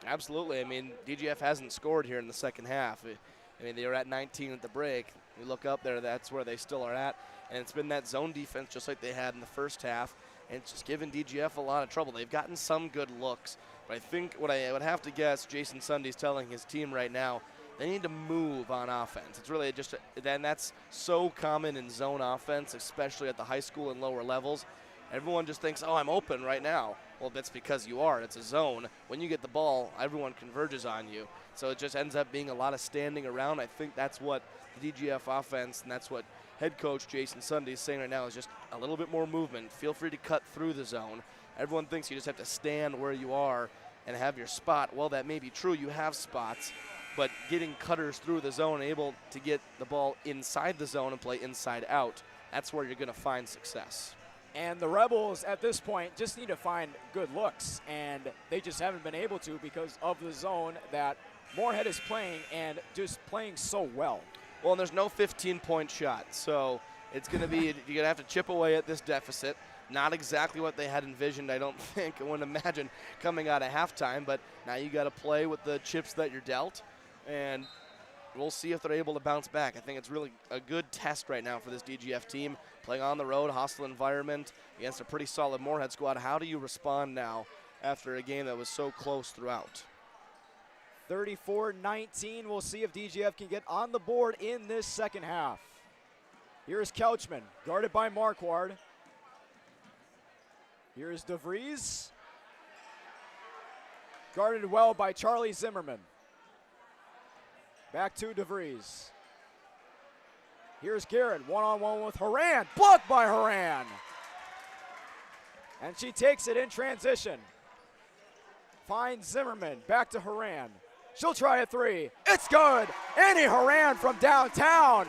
Absolutely. I mean, DGF hasn't scored here in the second half. I mean, they were at 19 at the break. You look up there, that's where they still are at. And it's been that zone defense just like they had in the first half. And it's just given DGF a lot of trouble. They've gotten some good looks. But I think what I would have to guess Jason Sunday's telling his team right now, they need to move on offense. It's really just, then that's so common in zone offense, especially at the high school and lower levels. Everyone just thinks, oh, I'm open right now. Well, that's because you are. It's a zone. When you get the ball, everyone converges on you. So it just ends up being a lot of standing around. I think that's what the DGF offense, and that's what head coach Jason Sunday is saying right now, is just a little bit more movement. Feel free to cut through the zone. Everyone thinks you just have to stand where you are and have your spot. Well, that may be true. You have spots. But getting cutters through the zone, able to get the ball inside the zone and play inside out, that's where you're going to find success. And the Rebels at this point just need to find good looks, and they just haven't been able to because of the zone that Moorhead is playing, and just playing so well. Well, and there's no 15-point shot, so it's going to be, you're going to have to chip away at this deficit. Not exactly what they had envisioned, I don't think. I wouldn't imagine coming out of halftime, but now you got to play with the chips that you're dealt. And we'll see if they're able to bounce back. I think it's really a good test right now for this DGF team, playing on the road, hostile environment, against a pretty solid Moorhead squad. How do you respond now after a game that was so close throughout? 34-19. We'll see if DGF can get on the board in this second half. Here's Couchman, guarded by Marquardt. Here's DeVries, guarded well by Charlie Zimmerman. Back to DeVries. Here's Garrett, one-on-one with Horan, blocked by Horan. And she takes it in transition. Finds Zimmerman, back to Horan. She'll try a three. It's good. Annie Horan from downtown.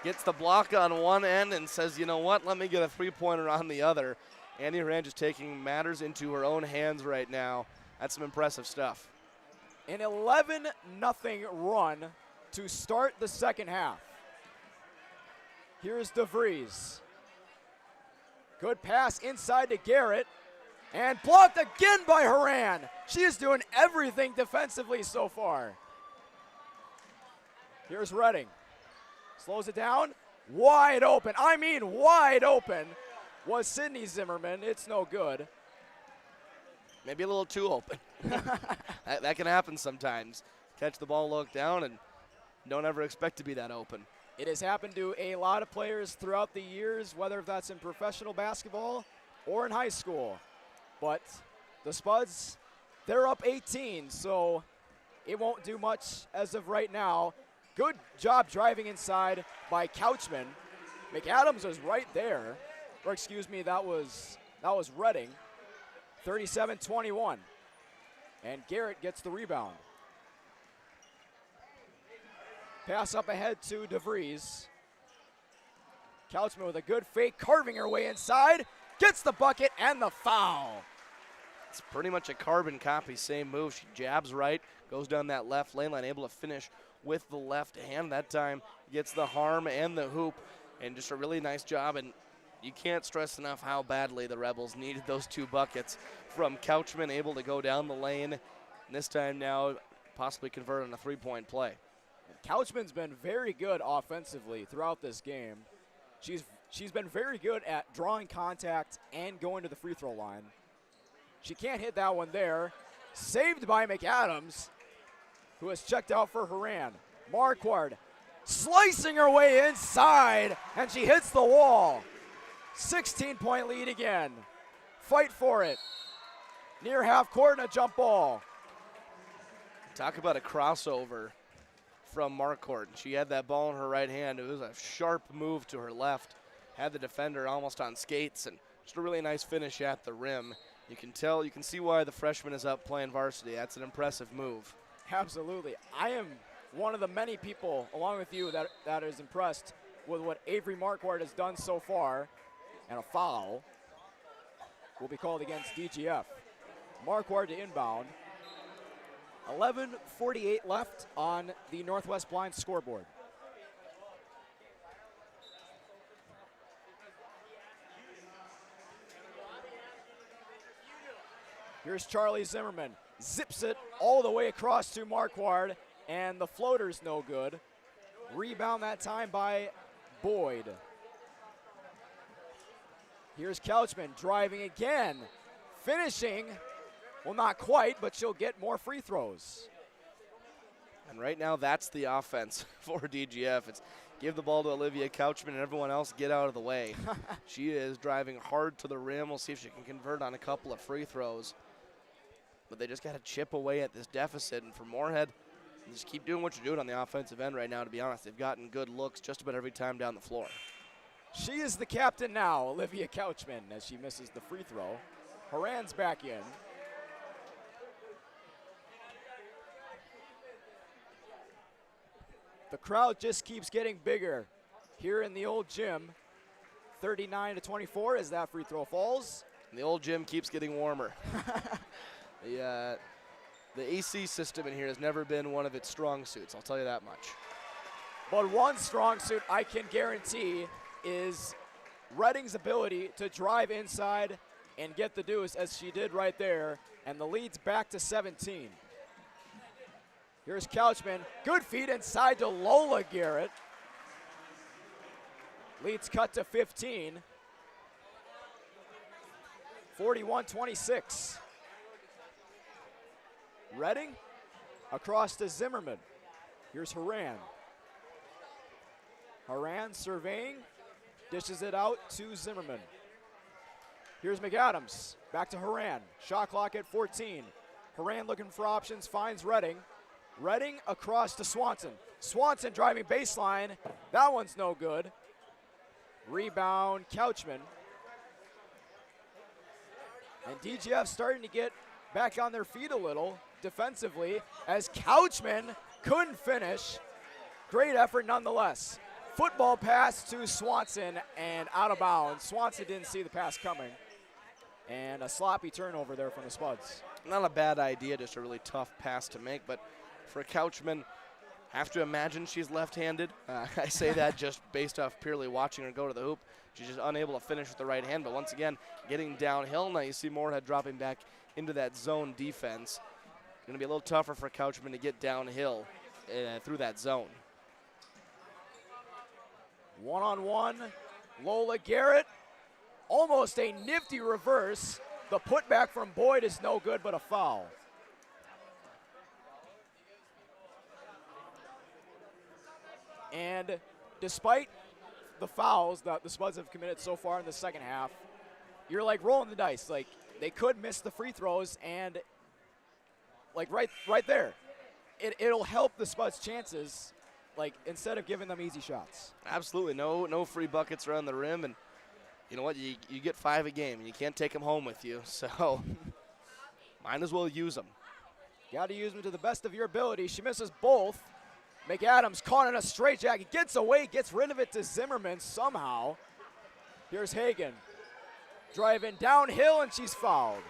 Gets the block on one end and says, you know what, let me get a three-pointer on the other. Annie Horan just taking matters into her own hands right now. That's some impressive stuff. An 11-0 run to start the second half. Here's DeVries. Good pass inside to Garrett. And blocked again by Horan. She is doing everything defensively so far. Here's Redding. Slows it down. Wide open. I mean wide open was Sydney Zimmerman. It's no good. Maybe a little too open. that can happen sometimes. Catch the ball, look down, and don't ever expect to be that open. It has happened to a lot of players throughout the years, whether that's in professional basketball or in high school. But the Spuds, they're up 18, so it won't do much as of right now. Good job driving inside by Couchman. McAdams was right there. Or excuse me, that was Redding. 37-21. And Garrett gets the rebound. Pass up ahead to DeVries. Couchman with a good fake, carving her way inside. Gets the bucket and the foul. It's pretty much a carbon copy, same move. She jabs right, goes down that left lane line, able to finish with the left hand. That time gets the harm and the hoop, and just a really nice job. And you can't stress enough how badly the Rebels needed those 2 buckets from Couchman, able to go down the lane, and this time now possibly convert on a 3-point play. Couchman's been very good offensively throughout this game. She's been very good at drawing contact and going to the free throw line. She can't hit that one there. Saved by McAdams, who has checked out for Haran. Marquardt slicing her way inside, and she hits the wall. 16-point lead again. Fight for it. Near half court and a jump ball. Talk about a crossover from Marquardt. She had that ball in her right hand. It was a sharp move to her left. Had the defender almost on skates, and just a really nice finish at the rim. You can see why the freshman is up playing varsity. That's an impressive move. Absolutely. I am one of the many people, along with you, that is impressed with what Avery Marquardt has done so far. And a foul will be called against DGF. Marquardt to inbound. 11:48 left on the Northwest Blind scoreboard. Here's Charlie Zimmerman. Zips it all the way across to Marquardt, and the floater's no good. Rebound that time by Boyd. Here's Couchman driving again. Finishing, well, not quite, but she'll get more free throws. And right now, that's the offense for DGF. It's give the ball to Olivia Couchman and everyone else get out of the way. She is driving hard to the rim. We'll see if she can convert on a couple of free throws. But they just got to chip away at this deficit. And for Moorhead, just keep doing what you're doing on the offensive end right now, to be honest. They've gotten good looks just about every time down the floor. She is the captain now, Olivia Couchman, as she misses the free throw. Haran's back in. The crowd just keeps getting bigger here in the old gym. 39-24 as that free throw falls. And the old gym keeps getting warmer. The AC system in here has never been one of its strong suits, I'll tell you that much. But one strong suit I can guarantee is Redding's ability to drive inside and get the deuce, as she did right there, and the lead's back to 17. Here's Couchman, good feed inside to Lola Garrett. Lead's cut to 15. 41-26. Redding across to Zimmerman. Here's Haran. Haran surveying, dishes it out to Zimmerman. Here's McAdams, back to Haran. Shot clock at 14. Haran looking for options, finds Redding. Redding across to Swanson. Swanson driving baseline. That one's no good. Rebound, Couchman. And DGF starting to get back on their feet a little defensively as Couchman couldn't finish. Great effort nonetheless. Football pass to Swanson and out of bounds. Swanson didn't see the pass coming. And a sloppy turnover there from the Spuds. Not a bad idea, just a really tough pass to make, but for Couchman, have to imagine she's left-handed. I say that just based off purely watching her go to the hoop. She's just unable to finish with the right hand, but once again, getting downhill. Now you see Moorhead dropping back into that zone defense. It's going to be a little tougher for Couchman to get downhill through that zone. One-on-one, Lola Garrett. Almost a nifty reverse. The putback from Boyd is no good, but a foul. And despite the fouls that the Spuds have committed so far in the second half, you're like rolling the dice. Like, they could miss the free throws, and like right there, it'll help the Spuds' chances, like, instead of giving them easy shots. Absolutely, no free buckets around the rim, and you know what, you get 5 a game, and you can't take them home with you, so might as well use them. Got to use them to the best of your ability. She misses both. McAdams caught in a straitjacket, gets away, gets rid of it to Zimmerman somehow. Here's Hagan. Driving downhill, and she's fouled.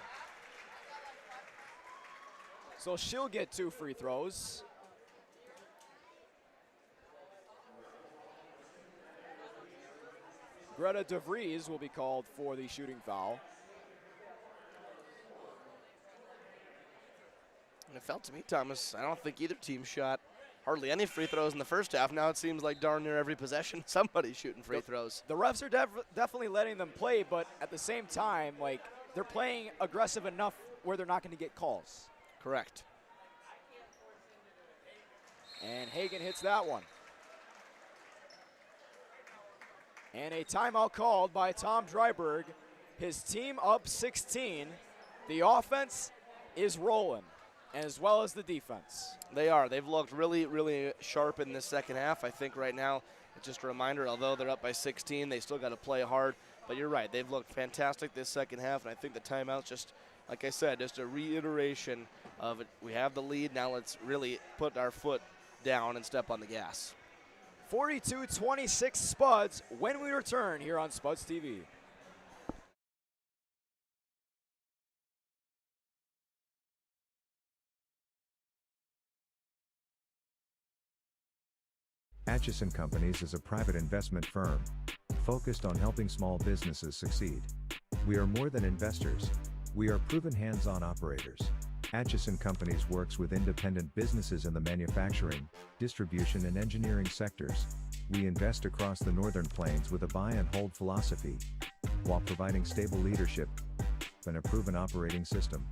So she'll get 2 free throws. Greta DeVries will be called for the shooting foul. And it felt to me, Thomas, I don't think either team shot hardly any free throws in the first half. Now it seems like darn near every possession somebody's shooting free throws. The refs are definitely letting them play, but at the same time, like, they're playing aggressive enough where they're not going to get calls. Correct. And Hagan hits that one. And a timeout called by Tom Dryberg. His team up 16. The offense is rolling, as well as the defense. They are. They've looked really, really sharp in this second half. I think right now, it's just a reminder, although they're up by 16, they still got to play hard. But you're right. They've looked fantastic this second half, and I think the timeout's just, like I said, just a reiteration of it. We have the lead. Now let's really put our foot down and step on the gas. 42-26 Spuds when we return here on Spuds TV. Atchison Companies is a private investment firm focused on helping small businesses succeed. We are more than investors. We are proven hands-on operators. Atchison Companies works with independent businesses in the manufacturing, distribution and engineering sectors. We invest across the Northern Plains with a buy and hold philosophy, while providing stable leadership and a proven operating system.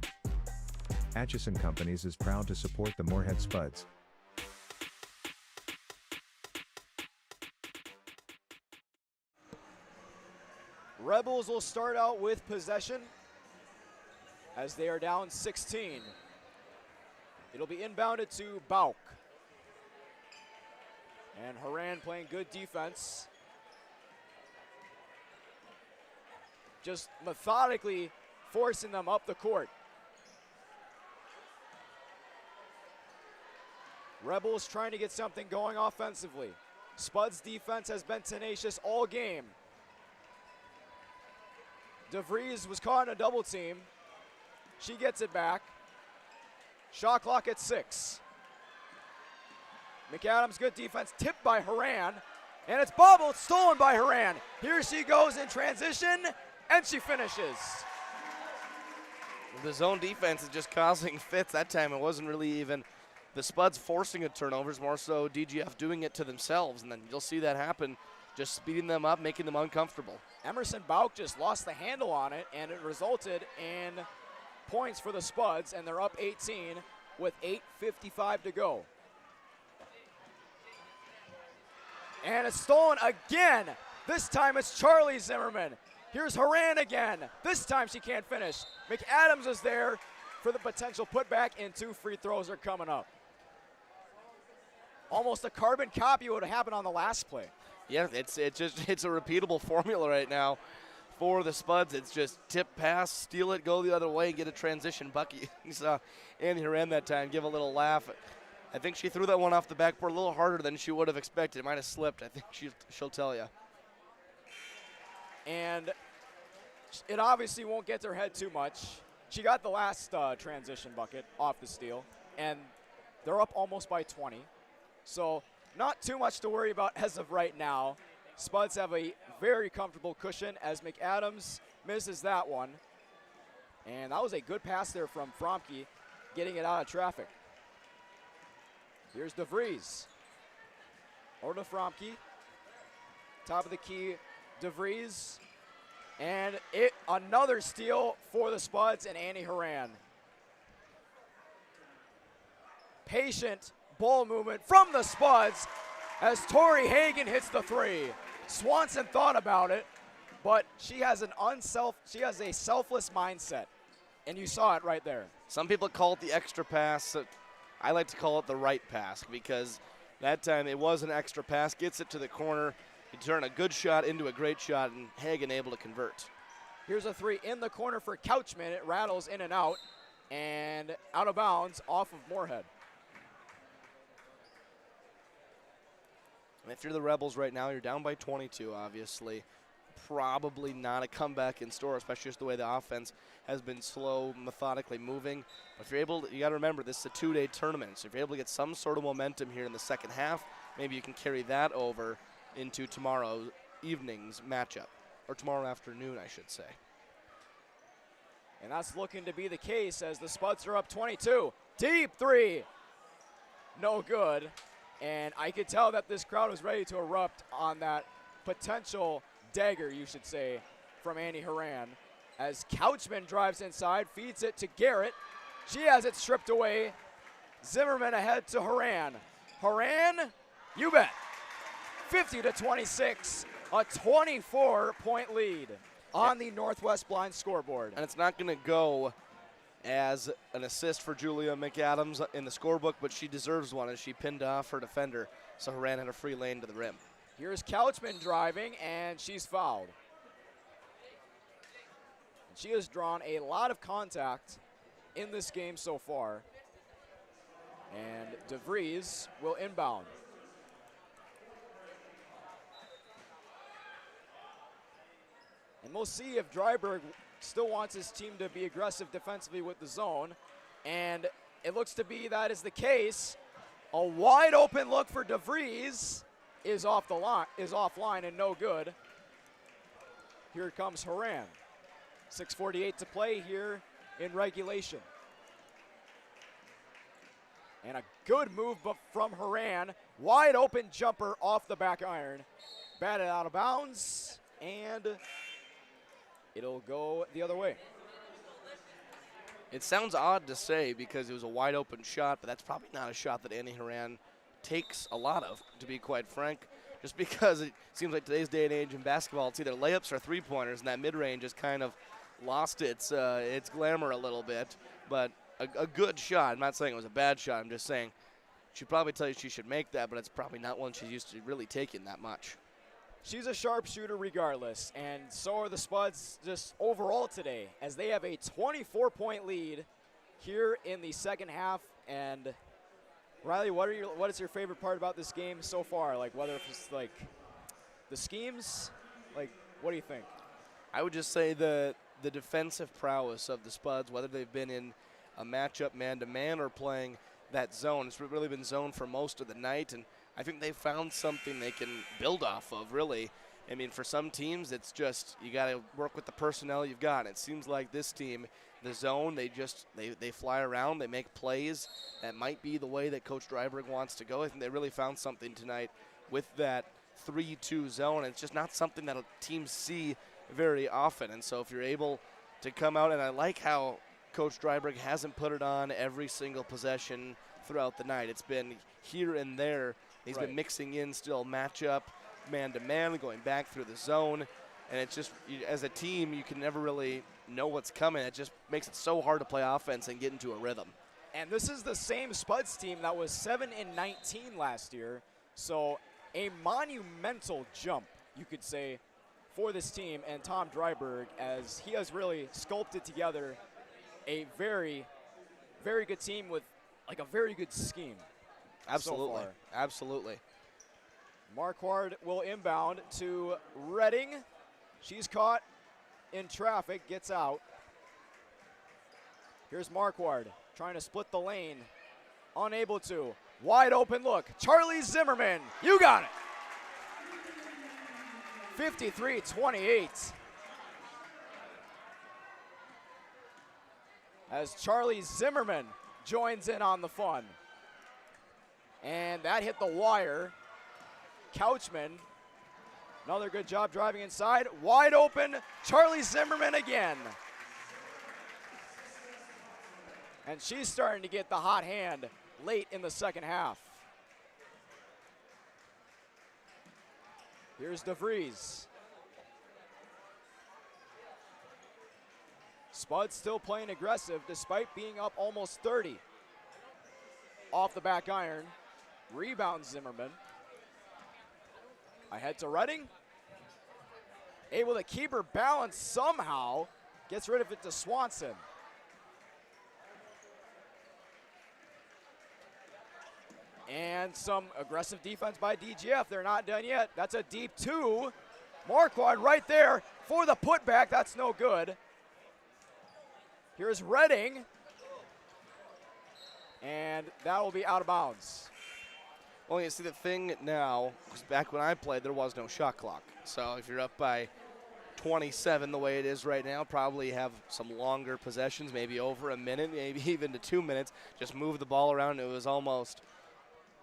Atchison Companies is proud to support the Moorhead Spuds. Rebels will start out with possession as they are down 16. It'll be inbounded to Bauk. And Haran playing good defense. Just methodically forcing them up the court. Rebels trying to get something going offensively. Spud's defense has been tenacious all game. DeVries was caught in a double team. She gets it back. Shot clock at 6. McAdams, good defense, tipped by Haran. And it's bobbled, stolen by Haran. Here she goes in transition, and she finishes. The zone defense is just causing fits. That time it wasn't really even the Spuds forcing a turnovers, more so DGF doing it to themselves. And then you'll see that happen, just speeding them up, making them uncomfortable. Emerson Bauk just lost the handle on it, and it resulted in points for the Spuds, and they're up 18 with 8:55 to go. And it's stolen again. This time it's Charlie Zimmerman. Here's Haran again. This time she can't finish. McAdams is there for the potential putback, and 2 free throws are coming up. Almost a carbon copy of what happened on the last play. Yeah, it's a repeatable formula right now for the Spuds. It's just tip, pass, steal it, go the other way, get a transition bucket. You saw Andy Haran that time give a little laugh. I think she threw that one off the backboard a little harder than she would have expected. It might have slipped. I think she'll tell you. And it obviously won't get to her head too much. She got the last transition bucket off the steal, and they're up almost by 20. So not too much to worry about as of right now. Spuds have a very comfortable cushion as McAdams misses that one. And that was a good pass there from Fromke, getting it out of traffic. Here's DeVries. Over to Fromke. Top of the key, DeVries. And another steal for the Spuds and Annie Haran. Patient ball movement from the Spuds as Tori Hagan hits the 3. Swanson thought about it, but she has a selfless mindset, and you saw it right there. Some people call it the extra pass. I like to call it the right pass because that time it was an extra pass, gets it to the corner. You turn a good shot into a great shot, and Hagan able to convert. Here's a 3 in the corner for Couchman. It rattles in and out of bounds off of Moorhead. And if you're the Rebels right now, you're down by 22, obviously. Probably not a comeback in store, especially just the way the offense has been slow, methodically moving. But if you're able to, you got to remember, this is a 2-day tournament. So if you're able to get some sort of momentum here in the second half, maybe you can carry that over into tomorrow evening's matchup, or tomorrow afternoon, I should say. And that's looking to be the case as the Spuds are up 22. Deep three. No good. And I could tell that this crowd was ready to erupt on that potential dagger, you should say, from Annie Horan. As Couchman drives inside, feeds it to Garrett. She has it stripped away. Zimmerman ahead to Horan. Horan, you bet. 50-26, a 24-point lead on the Northwest Blind scoreboard. And it's not going to go as an assist for Julia McAdams in the scorebook, but she deserves one as she pinned off her defender. So Horan had a free lane to the rim. Here's Couchman driving, and she's fouled. She has drawn a lot of contact in this game so far. And DeVries will inbound. And we'll see if Dryburgh still wants his team to be aggressive defensively with the zone. And it looks to be that is the case. A wide open look for DeVries is offline and no good. Here comes Horan. 6:48 to play here in regulation. And a good move from Horan. Wide open jumper off the back iron. Batted out of bounds, and it'll go the other way. It sounds odd to say because it was a wide open shot, but that's probably not a shot that Annie Horan takes a lot of, to be quite frank. Just because it seems like today's day and age in basketball, it's either layups or three-pointers, and that mid-range has kind of lost its glamour a little bit. But a good shot. I'm not saying it was a bad shot. I'm just saying she'd probably tell you she should make that, but it's probably not one she's used to really taking that much. She's a sharpshooter regardless, and so are the Spuds just overall today, as they have a 24-point lead here in the second half. And Riley, what is your favorite part about this game so far? Like, whether it's like the schemes, like, what do you think? I would just say the defensive prowess of the Spuds, whether they've been in a matchup man-to-man or playing that zone. It's really been zone for most of the night, and I think they've found something they can build off of, really. I mean, for some teams, it's just you got to work with the personnel you've got. It seems like this team, the zone, they fly around, they make plays. That might be the way that Coach Dryburgh wants to go. I think they really found something tonight with that 3-2 zone. It's just not something that teams see very often. And so if you're able to come out, and I like how Coach Dryburgh hasn't put it on every single possession throughout the night. It's been here and there. He's been mixing in still matchup, man-to-man, going back through the zone. And it's just, as a team, you can never really know what's coming. It just makes it so hard to play offense and get into a rhythm. And this is the same Spuds team that was 7-19 last year. So a monumental jump, you could say, for this team and Tom Dryburgh, as he has really sculpted together a very, very good team with like a very good scheme. Absolutely. So Absolutely. Marquardt will inbound to Redding. She's caught in traffic, gets out. Here's Marquardt trying to split the lane. Unable to. Wide open look. Charlie Zimmerman, you got it. 53-28. As Charlie Zimmerman joins in on the fun. And that hit the wire. Couchman, another good job driving inside. Wide open, Charlie Zimmerman again. And she's starting to get the hot hand late in the second half. Here's DeVries. Spud still playing aggressive despite being up almost 30. Off the back iron. Rebound Zimmerman. Ahead to Redding. Able to keep her balance somehow. Gets rid of it to Swanson. And some aggressive defense by DGF. They're not done yet. That's a deep two. Marquardt right there for the putback. That's no good. Here's Redding. And that will be out of bounds. Well, you see the thing now, 'cause back when I played, there was no shot clock. So if you're up by 27 the way it is right now, probably have some longer possessions, maybe over a minute, maybe even to 2 minutes. Just move the ball around. It was almost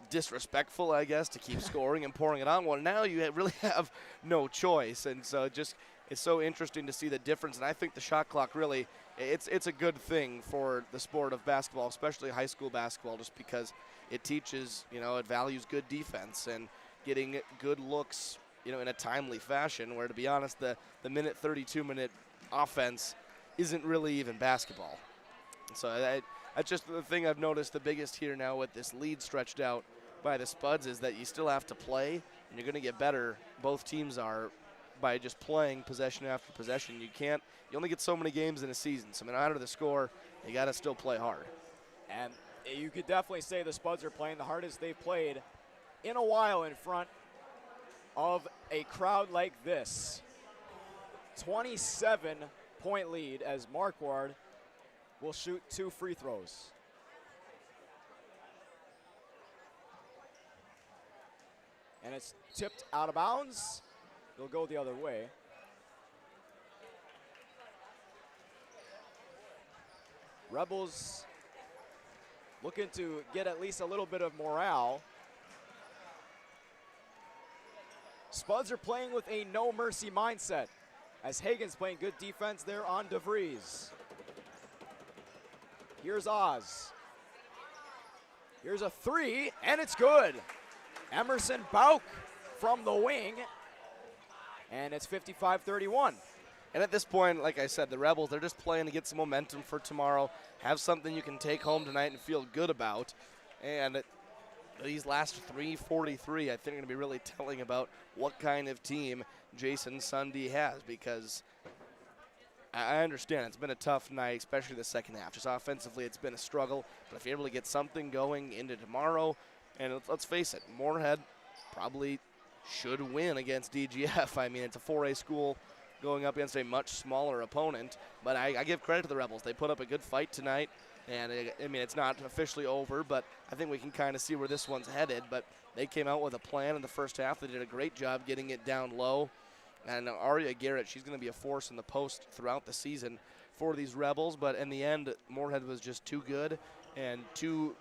disrespectful, I guess, to keep scoring and pouring it on. Well, now you really have no choice, and so it's so interesting to see the difference. And I think the shot clock really, it's a good thing for the sport of basketball, especially high school basketball, just because it teaches, it values good defense and getting good looks, in a timely fashion. Where, to be honest, the minute 32-minute offense isn't really even basketball. So that's just the thing I've noticed the biggest here now with this lead stretched out by the Spuds is that you still have to play, and you're going to get better. Both teams are by just playing possession after possession. You only get so many games in a season. So no matter the score, you got to still play hard. And you could definitely say the Spuds are playing the hardest they've played in a while in front of a crowd like this. 27-point lead as Marquard will shoot 2 free throws. And it's tipped out of bounds. It'll go the other way. Rebels looking to get at least a little bit of morale. Spuds are playing with a no mercy mindset as Hagen's playing good defense there on DeVries. Here's Oz. Here's a 3, and it's good. Emerson Bauk from the wing, and it's 55-31. And at this point, like I said, the Rebels, they're just playing to get some momentum for tomorrow, have something you can take home tonight and feel good about. And these last 3:43, I think, are going to be really telling about what kind of team Jason Sunday has, because I understand it's been a tough night, especially the second half. Just offensively, it's been a struggle. But if you're able to get something going into tomorrow, and let's face it, Moorhead probably should win against DGF. I mean, it's a 4A school going up against a much smaller opponent. But I give credit to the Rebels. They put up a good fight tonight. And, it's not officially over, but I think we can kind of see where this one's headed. But they came out with a plan in the first half. They did a great job getting it down low. And Aria Garrett, she's going to be a force in the post throughout the season for these Rebels. But in the end, Moorhead was just too good and too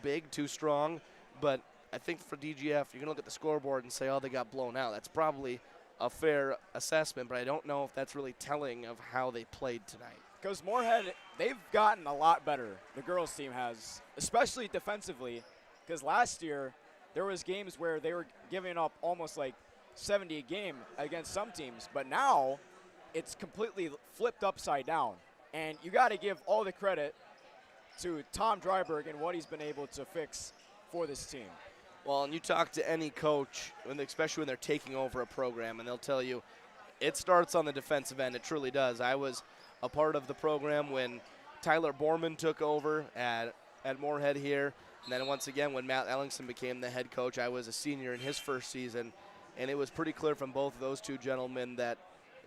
big, too strong. But I think for DGF, you're going to look at the scoreboard and say, oh, they got blown out. That's probably a fair assessment, but I don't know if that's really telling of how they played tonight. Because Moorhead, they've gotten a lot better, the girls team has, especially defensively, because last year there was games where they were giving up almost like 70 a game against some teams, but now it's completely flipped upside down. And you got to give all the credit to Tom Dryberg and what he's been able to fix for this team. Well, and you talk to any coach, especially when they're taking over a program, and they'll tell you it starts on the defensive end. It truly does. I was a part of the program when Tyler Borman took over at Moorhead here. And then once again, when Matt Ellingson became the head coach, I was a senior in his first season. And it was pretty clear from both of those two gentlemen that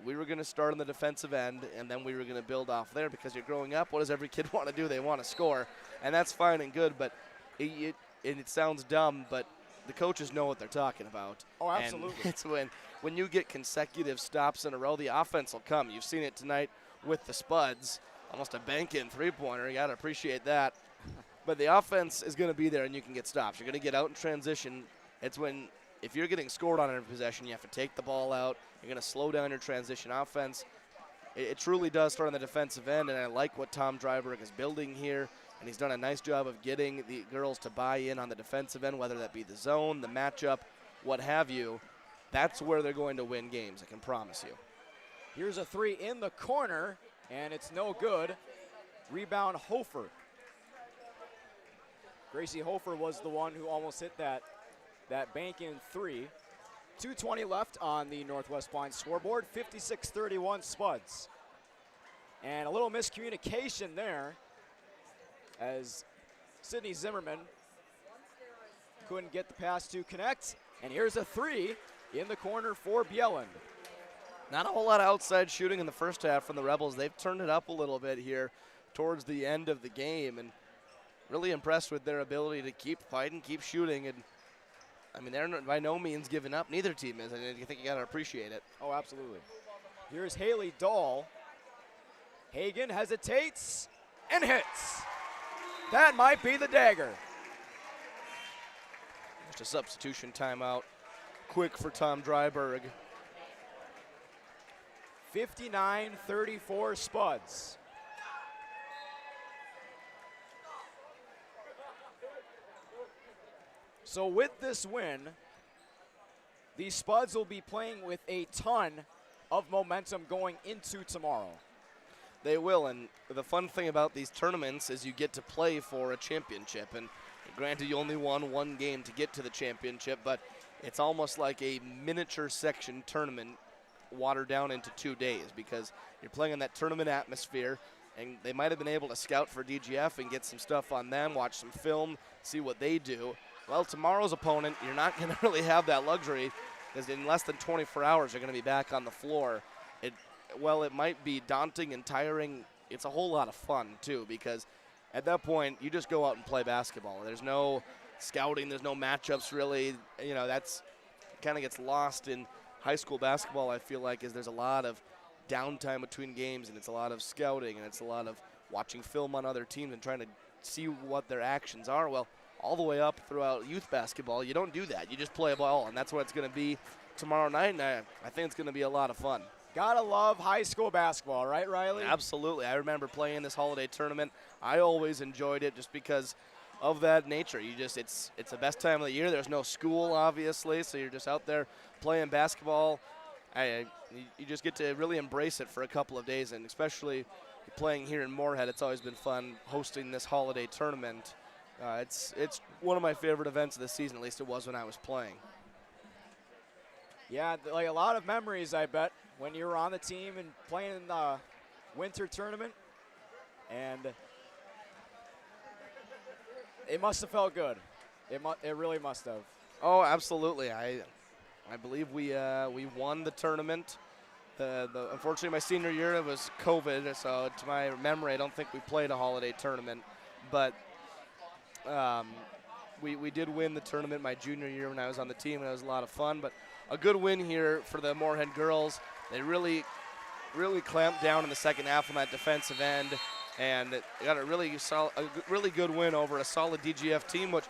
we were going to start on the defensive end, and then we were going to build off there, because you're growing up, what does every kid want to do? They want to score. And that's fine and good, but it sounds dumb, but the coaches know what they're talking about. Oh, absolutely. And it's when you get consecutive stops in a row, the offense will come. You've seen it tonight with the Spuds, almost a bank-in three-pointer. You got to appreciate that. But the offense is going to be there, and you can get stops. You're going to get out in transition. It's when, if you're getting scored on in possession, you have to take the ball out. You're going to slow down your transition offense. It truly does start on the defensive end, and I like what Tom Dryberg is building here. And he's done a nice job of getting the girls to buy in on the defensive end, whether that be the zone, the matchup, what have you. That's where they're going to win games, I can promise you. Here's a 3 in the corner, and it's no good. Rebound, Hofer. Gracie Hofer was the one who almost hit that bank-in 3. 2:20 left on the Northwest Pines scoreboard, 56-31 Spuds. And a little miscommunication there, as Sydney Zimmerman couldn't get the pass to connect. And here's a 3 in the corner for Bjelland. Not a whole lot of outside shooting in the first half from the Rebels. They've turned it up a little bit here towards the end of the game, and really impressed with their ability to keep fighting, keep shooting. And I mean, they're by no means giving up. Neither team is. I think you got to appreciate it. Oh, absolutely. Here's Haley Dahl. Hagen hesitates and hits. That might be the dagger. Just a substitution timeout. Quick for Tom Dryberg. 59-34 Spuds. So with this win, the Spuds will be playing with a ton of momentum going into tomorrow. They will, and the fun thing about these tournaments is you get to play for a championship. And granted, you only won one game to get to the championship, but it's almost like a miniature section tournament watered down into 2 days because you're playing in that tournament atmosphere, and they might have been able to scout for DGF and get some stuff on them, watch some film, see what they do. Well, tomorrow's opponent, you're not going to really have that luxury because in less than 24 hours, they're going to be back on the floor. Well, it might be daunting and tiring. It's a whole lot of fun, too, because at that point, you just go out and play basketball. There's no scouting. There's no matchups, really. You know, that's kind of gets lost in high school basketball, I feel like, is there's a lot of downtime between games, and it's a lot of scouting, and it's a lot of watching film on other teams and trying to see what their actions are. Well, all the way up throughout youth basketball, you don't do that. You just play a ball, and that's what it's going to be tomorrow night, and I think it's going to be a lot of fun. Gotta love high school basketball, right, Riley? Absolutely. I remember playing this holiday tournament. I always enjoyed it just because of that nature. It's the best time of the year. There's no school, obviously, so you're just out there playing basketball. You just get to really embrace it for a couple of days, and especially playing here in Moorhead, it's always been fun hosting this holiday tournament. It's one of my favorite events of the season, at least it was when I was playing. Yeah, like a lot of memories, I bet, when you were on the team and playing in the winter tournament. And it must have felt good. It really must have. Oh, absolutely. I believe we won the tournament. Unfortunately, my senior year, it was COVID, so to my memory, I don't think we played a holiday tournament. But we did win the tournament my junior year when I was on the team, and it was a lot of fun. But a good win here for the Moorhead girls. They really clamped down in the second half on that defensive end, and got a really good win over a solid DGF team, which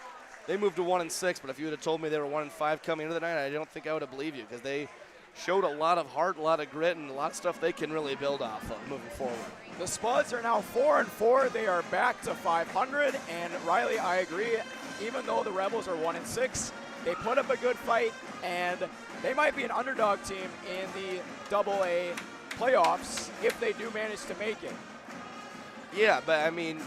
they moved to 1-6. But if you would have told me they were 1-5 coming into the night, I don't think I would have believed you, because they showed a lot of heart, a lot of grit, and a lot of stuff they can really build off of moving forward. The Spuds are now 4-4. They are back to 500. And Riley, I agree. Even though the Rebels are 1-6, they put up a good fight, and they might be an underdog team in the AA playoffs if they do manage to make it. Yeah, but I mean,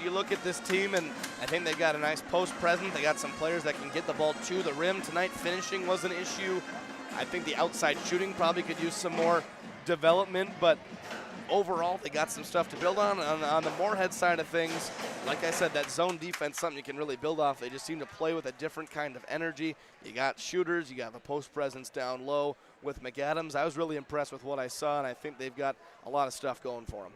you look at this team, and I think they got a nice post presence. They got some players that can get the ball to the rim tonight. Finishing was an issue. I think the outside shooting probably could use some more development, but overall, they got some stuff to build on. On the Moorhead side of things, like I said, that zone defense, something you can really build off. They just seem to play with a different kind of energy. You got shooters, you got the post presence down low with McAdams. I was really impressed with what I saw, and I think they've got a lot of stuff going for them.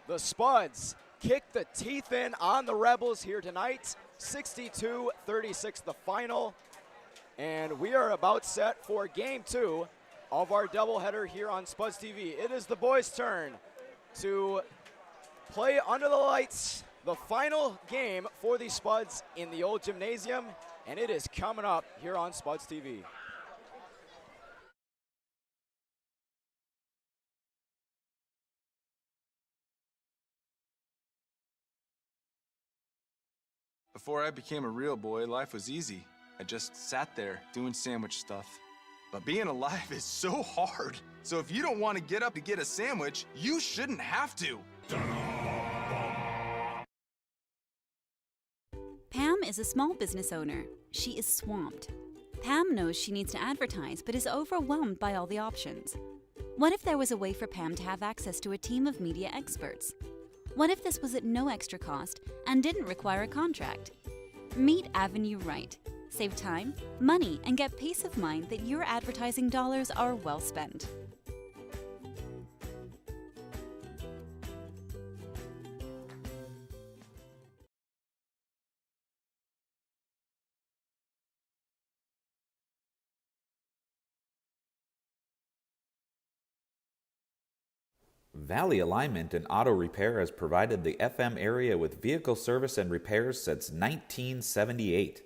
The Spuds kick the teeth in on the Rebels here tonight. 62-36 the final. And we are about set for game 2 of our doubleheader here on Spuds TV. It is the boys' turn to play under the lights, the final game for the Spuds in the old gymnasium, and it is coming up here on Spuds TV. Before I became a real boy, life was easy. I just sat there doing sandwich stuff. But being alive is so hard. So if you don't want to get up to get a sandwich, you shouldn't have to. Pam is a small business owner. She is swamped. Pam knows she needs to advertise, but is overwhelmed by all the options. What if there was a way for Pam to have access to a team of media experts? What if this was at no extra cost and didn't require a contract? Meet Avenue Right. Save time, money, and get peace of mind that your advertising dollars are well spent. Valley Alignment and Auto Repair has provided the FM area with vehicle service and repairs since 1978.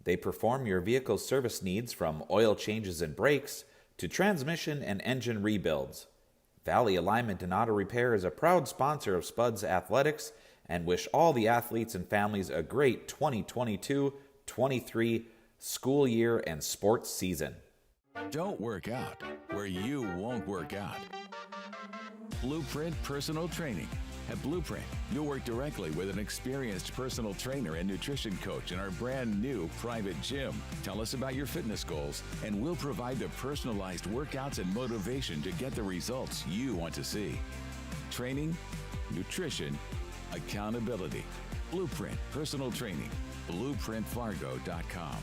They perform your vehicle service needs from oil changes and brakes to transmission and engine rebuilds. Valley Alignment and Auto Repair is a proud sponsor of Spuds Athletics and wish all the athletes and families a great 2022-23 school year and sports season. Don't work out where you won't work out. Blueprint Personal Training. At Blueprint, you'll work directly with an experienced personal trainer and nutrition coach in our brand new private gym. Tell us about your fitness goals, and we'll provide the personalized workouts and motivation to get the results you want to see. Training, nutrition, accountability. Blueprint Personal Training. BlueprintFargo.com.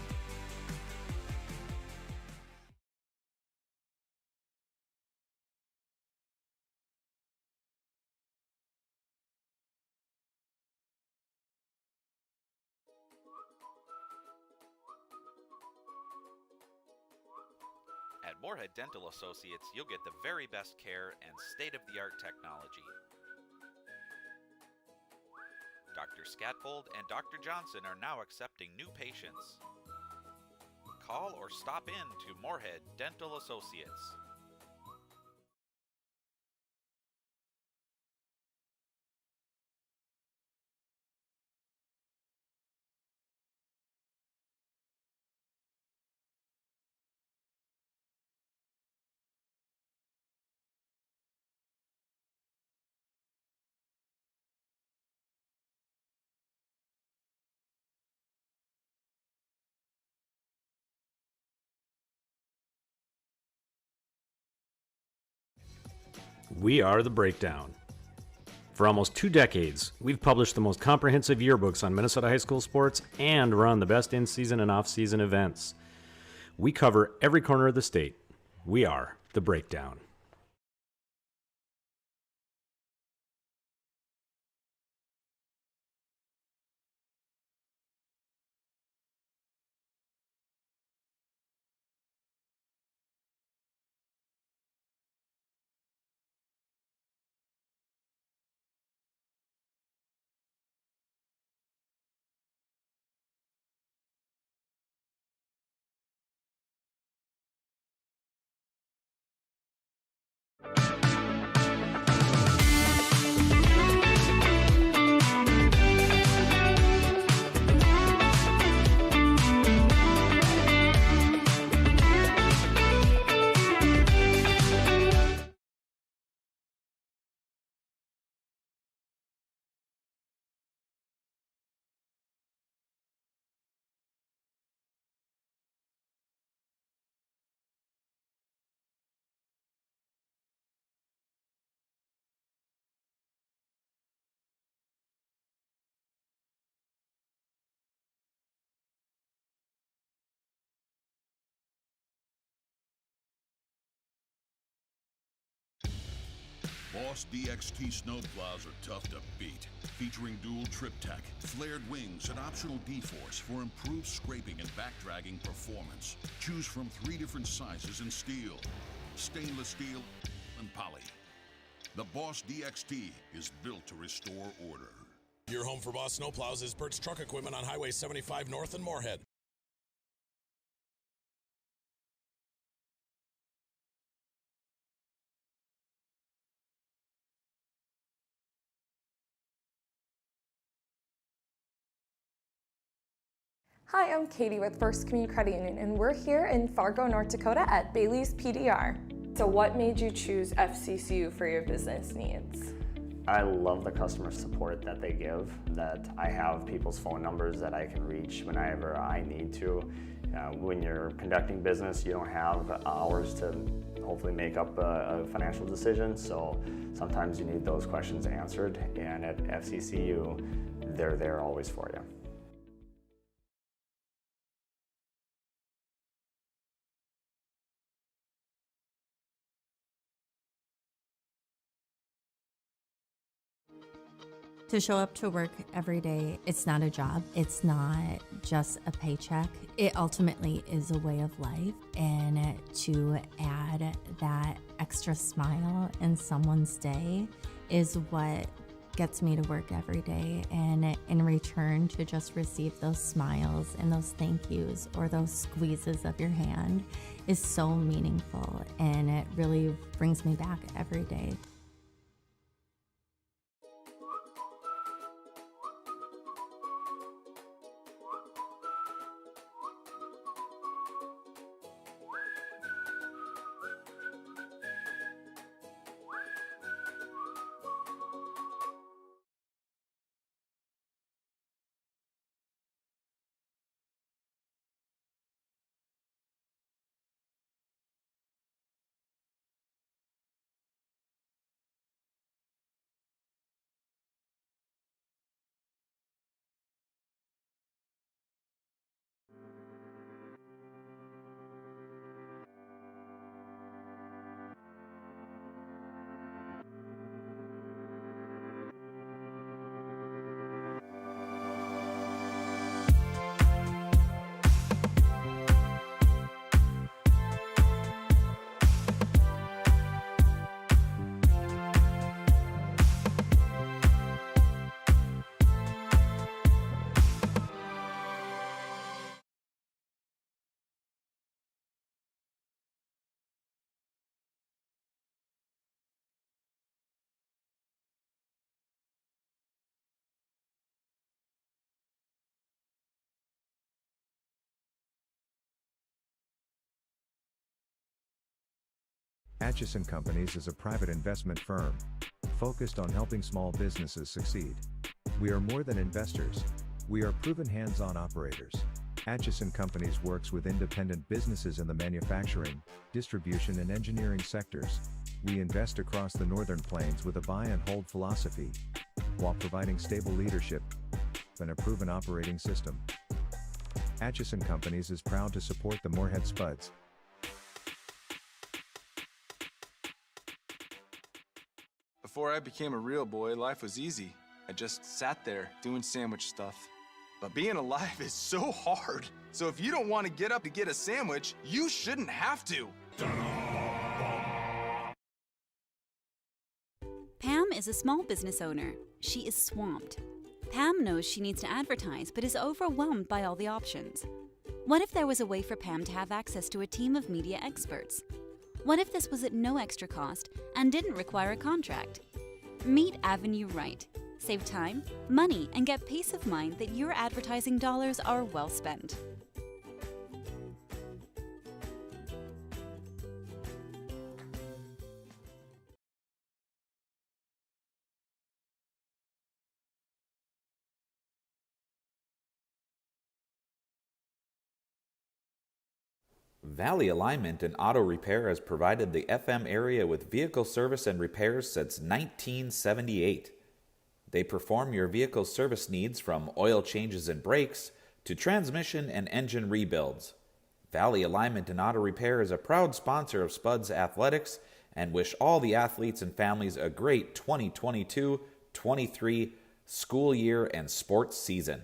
At Moorhead Dental Associates, you'll get the very best care and state-of-the-art technology. Dr. Scatfold and Dr. Johnson are now accepting new patients. Call or stop in to Moorhead Dental Associates. We are The Breakdown. For almost 2 decades, we've published the most comprehensive yearbooks on Minnesota high school sports and run the best in-season and off-season events. We cover every corner of the state. We are The Breakdown. Boss DXT snowplows are tough to beat. Featuring dual trip tech, flared wings, and optional D-force for improved scraping and back-dragging performance. Choose from 3 different sizes in steel, stainless steel, and poly. The Boss DXT is built to restore order. Your home for Boss snowplows is Bert's Truck Equipment on Highway 75 North in Moorhead. Hi, I'm Katie with First Community Credit Union, and we're here in Fargo, North Dakota at Bailey's PDR. So what made you choose FCCU for your business needs? I love the customer support that they give, that I have people's phone numbers that I can reach whenever I need to. When you're conducting business, you don't have hours to hopefully make up a financial decision, so sometimes you need those questions answered, and at FCCU, they're there always for you. To show up to work every day, it's not a job. It's not just a paycheck. It ultimately is a way of life. And to add that extra smile in someone's day is what gets me to work every day. And in return, to just receive those smiles and those thank yous or those squeezes of your hand is so meaningful, and it really brings me back every day. Atchison Companies is a private investment firm focused on helping small businesses succeed. We are more than investors. We are proven hands-on operators. Atchison Companies works with independent businesses in the manufacturing, distribution and engineering sectors. We invest across the Northern Plains with a buy and hold philosophy, while providing stable leadership and a proven operating system. Atchison Companies is proud to support the Moorhead Spuds. Before I became a real boy, life was easy. I just sat there doing sandwich stuff. But being alive is so hard. So if you don't want to get up to get a sandwich, you shouldn't have to. Pam is a small business owner. She is swamped. Pam knows she needs to advertise, but is overwhelmed by all the options. What if there was a way for Pam to have access to a team of media experts? What if this was at no extra cost and didn't require a contract? Meet Avenue Right. Save time, money, and get peace of mind that your advertising dollars are well spent. Valley Alignment and Auto Repair has provided the FM area with vehicle service and repairs since 1978. They perform your vehicle service needs from oil changes and brakes to transmission and engine rebuilds. Valley Alignment and Auto Repair is a proud sponsor of Spuds Athletics and wish all the athletes and families a great 2022-23 school year and sports season.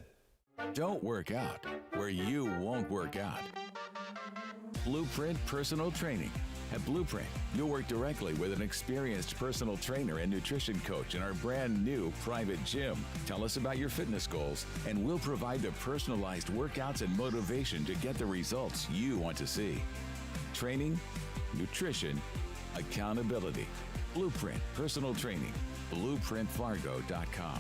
Don't work out where you won't work out. Blueprint Personal Training. At Blueprint, you'll work directly with an experienced personal trainer and nutrition coach in our brand new private gym. Tell us about your fitness goals, and we'll provide the personalized workouts and motivation to get the results you want to see. Training, nutrition, accountability. Blueprint Personal Training. BlueprintFargo.com.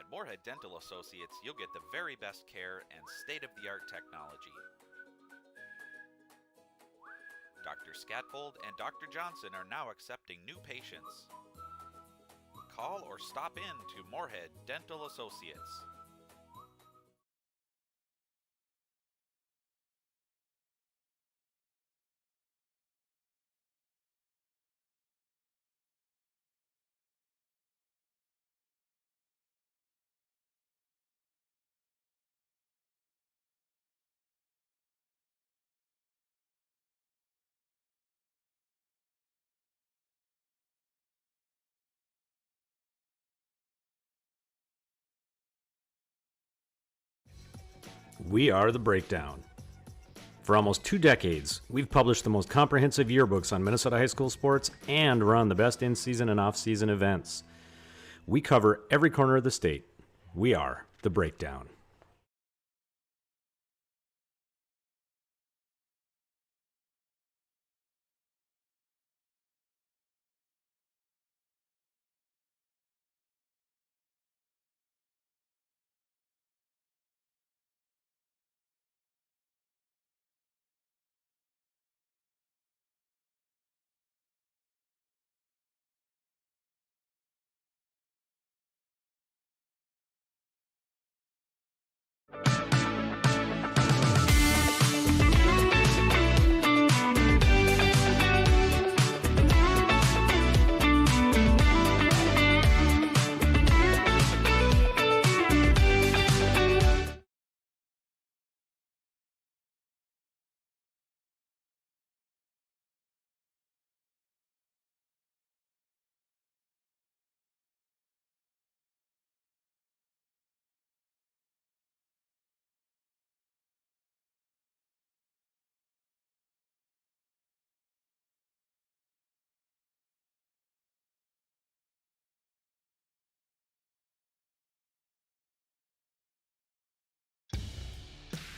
At Moorhead Dental Associates, you'll get the very best care and state-of-the-art technology. Dr. Scatfold and Dr. Johnson are now accepting new patients. Call or stop in to Moorhead Dental Associates. We are The Breakdown. For almost 2 decades, we've published the most comprehensive yearbooks on Minnesota high school sports and run the best in-season and off-season events. We cover every corner of the state. We are The Breakdown.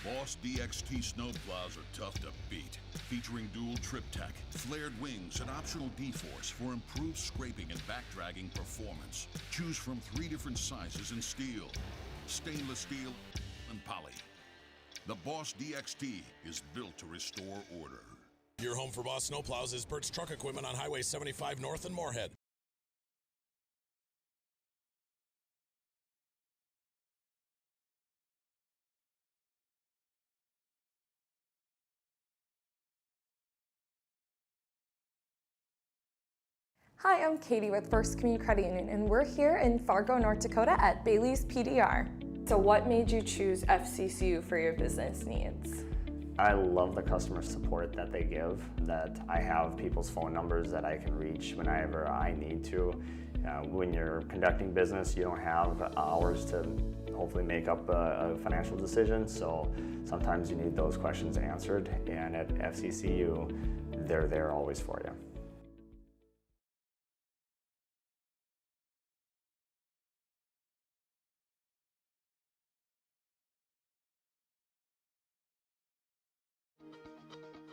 Boss DXT snowplows are tough to beat. Featuring dual trip tech, flared wings, and optional D-force for improved scraping and back-dragging performance. Choose from 3 different sizes in steel, stainless steel, and poly. The Boss DXT is built to restore order. Your home for Boss snowplows is Bert's Truck Equipment on Highway 75 North in Moorhead. Hi, I'm Katie with First Community Credit Union, and we're here in Fargo, North Dakota at Bailey's PDR. So what made you choose FCCU for your business needs? I love the customer support that they give, that I have people's phone numbers that I can reach whenever I need to. When you're conducting business, you don't have hours to hopefully make up a financial decision, so sometimes you need those questions answered, and at FCCU, they're there always for you.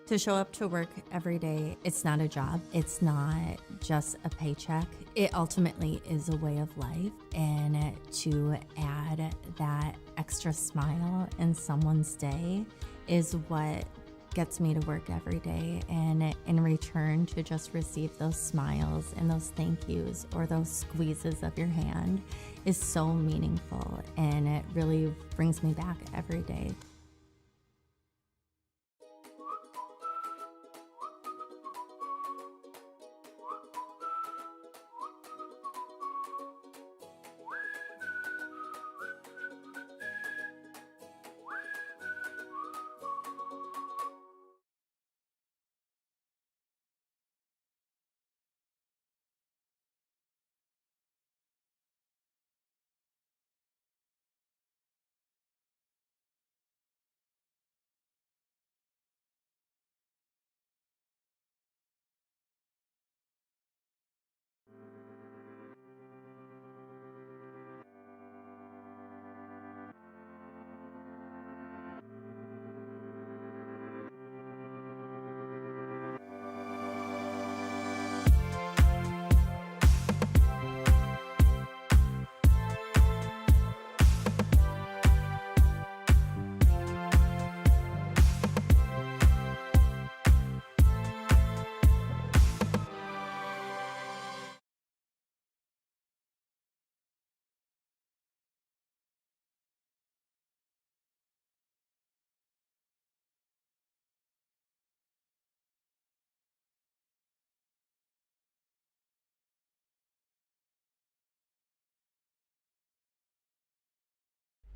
To show up to work every day, it's not a job. It's not just a paycheck. It ultimately is a way of life. And to add that extra smile in someone's day is what gets me to work every day. And in return, to just receive those smiles and those thank yous or those squeezes of your hand is so meaningful. And it really brings me back every day.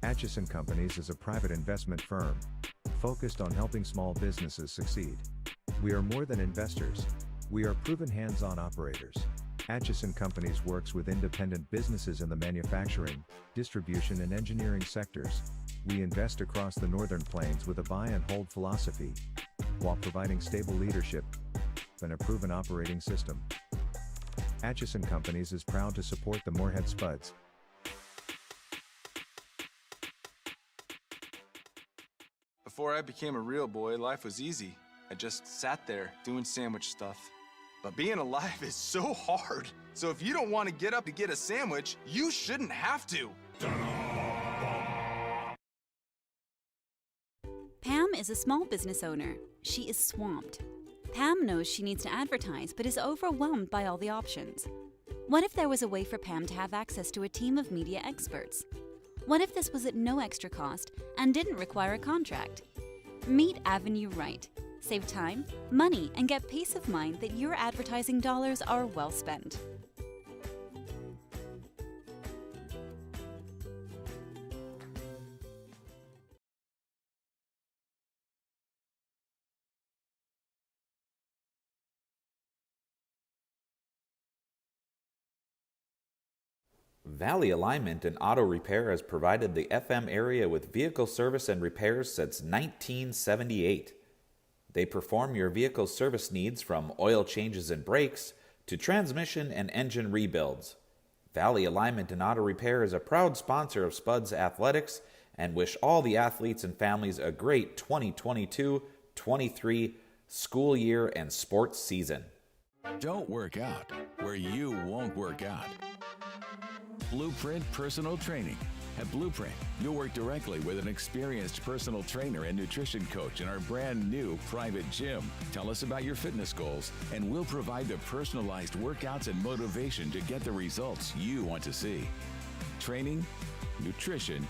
Atchison Companies is a private investment firm focused on helping small businesses succeed. We are more than investors. We are proven hands-on operators. Atchison Companies works with independent businesses in the manufacturing, distribution and engineering sectors. We invest across the Northern Plains with a buy and hold philosophy, while providing stable leadership and a proven operating system. Atchison Companies is proud to support the Moorhead Spuds. Before I became a real boy, life was easy. I just sat there doing sandwich stuff. But being alive is so hard. So if you don't want to get up to get a sandwich, you shouldn't have to. Pam is a small business owner. She is swamped. Pam knows she needs to advertise, but is overwhelmed by all the options. What if there was a way for Pam to have access to a team of media experts? What if this was at no extra cost and didn't require a contract? Meet Avenue Right. Save time, money, and get peace of mind that your advertising dollars are well spent. Valley Alignment and Auto Repair has provided the FM area with vehicle service and repairs since 1978. They perform your vehicle service needs from oil changes and brakes to transmission and engine rebuilds. Valley Alignment and Auto Repair is a proud sponsor of Spuds Athletics and wish all the athletes and families a great 2022-23 school year and sports season. Don't work out where you won't work out. Blueprint Personal Training. At Blueprint, you'll work directly with an experienced personal trainer and nutrition coach in our brand new private gym. Tell us about your fitness goals, and we'll provide the personalized workouts and motivation to get the results you want to see. Training, nutrition,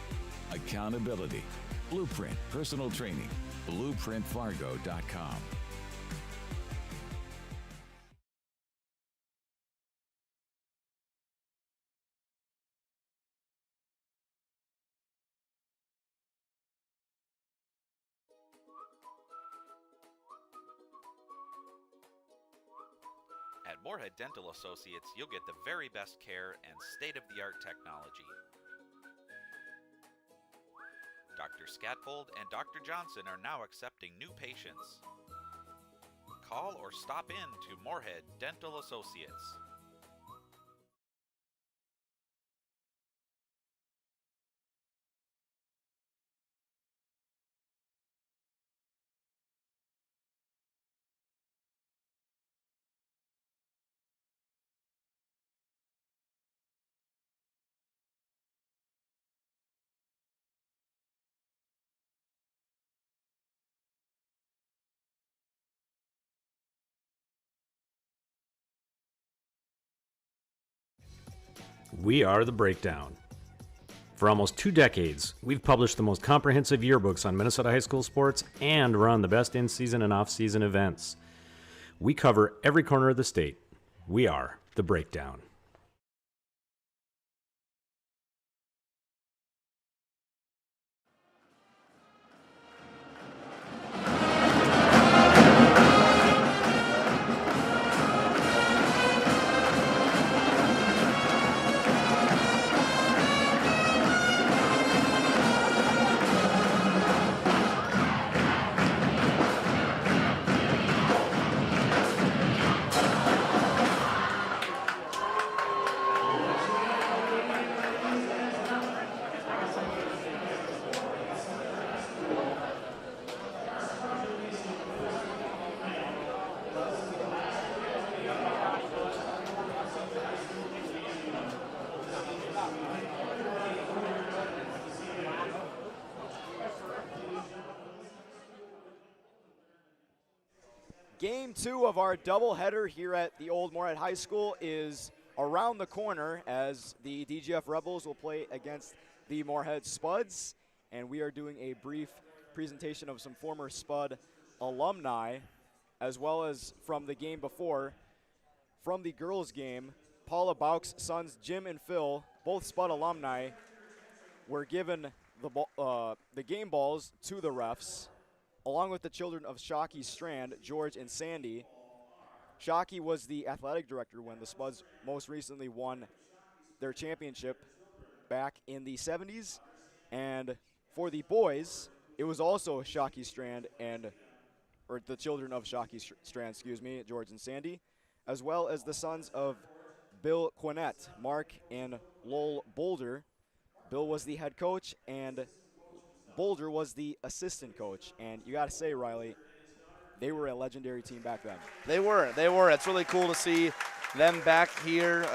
accountability. Blueprint Personal Training. BlueprintFargo.com. At Moorhead Dental Associates, you'll get the very best care and state-of-the-art technology. Dr. Scatfold and Dr. Johnson are now accepting new patients. Call or stop in to Moorhead Dental Associates. We are The Breakdown. For almost 2 decades, we've published the most comprehensive yearbooks on Minnesota high school sports and run the best in-season and off-season events. We cover every corner of the state. We are The Breakdown. Game 2 of our doubleheader here at the old Moorhead High School is around the corner as the DGF Rebels will play against the Moorhead Spuds. And we are doing a brief presentation of some former Spud alumni, as well as from the game before. From the girls' game, Paula Bauk's sons Jim and Phil, both Spud alumni, were given the game balls to the refs, along with the children of Shockey Strand, George and Sandy. Shockey was the athletic director when the Spuds most recently won their championship back in the 70s, and For the boys, it was also Shockey Strand or the children of Shockey Strand, George and Sandy, as well as the sons of Bill Quinnett, Mark and Lowell Boulder. Bill was the head coach, and Boulder was the assistant coach. And you got to say, Riley, they were a legendary team back then. They were. It's really cool to see them back here,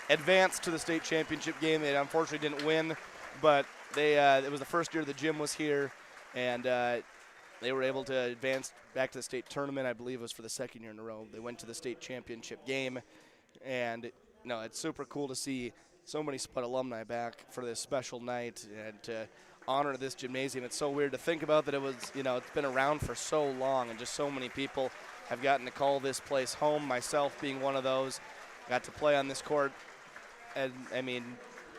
advance to the state championship game. They unfortunately didn't win, but it was the first year the gym was here, and they were able to advance back to the state tournament. I believe it was for the second year in a row. They went to the state championship game, and it's super cool to see so many Spud alumni back for this special night and to honor this gymnasium. It's so weird to think about that it was, it's been around for so long, and just so many people have gotten to call this place home, myself being one of those. Got to play on this court, and I mean,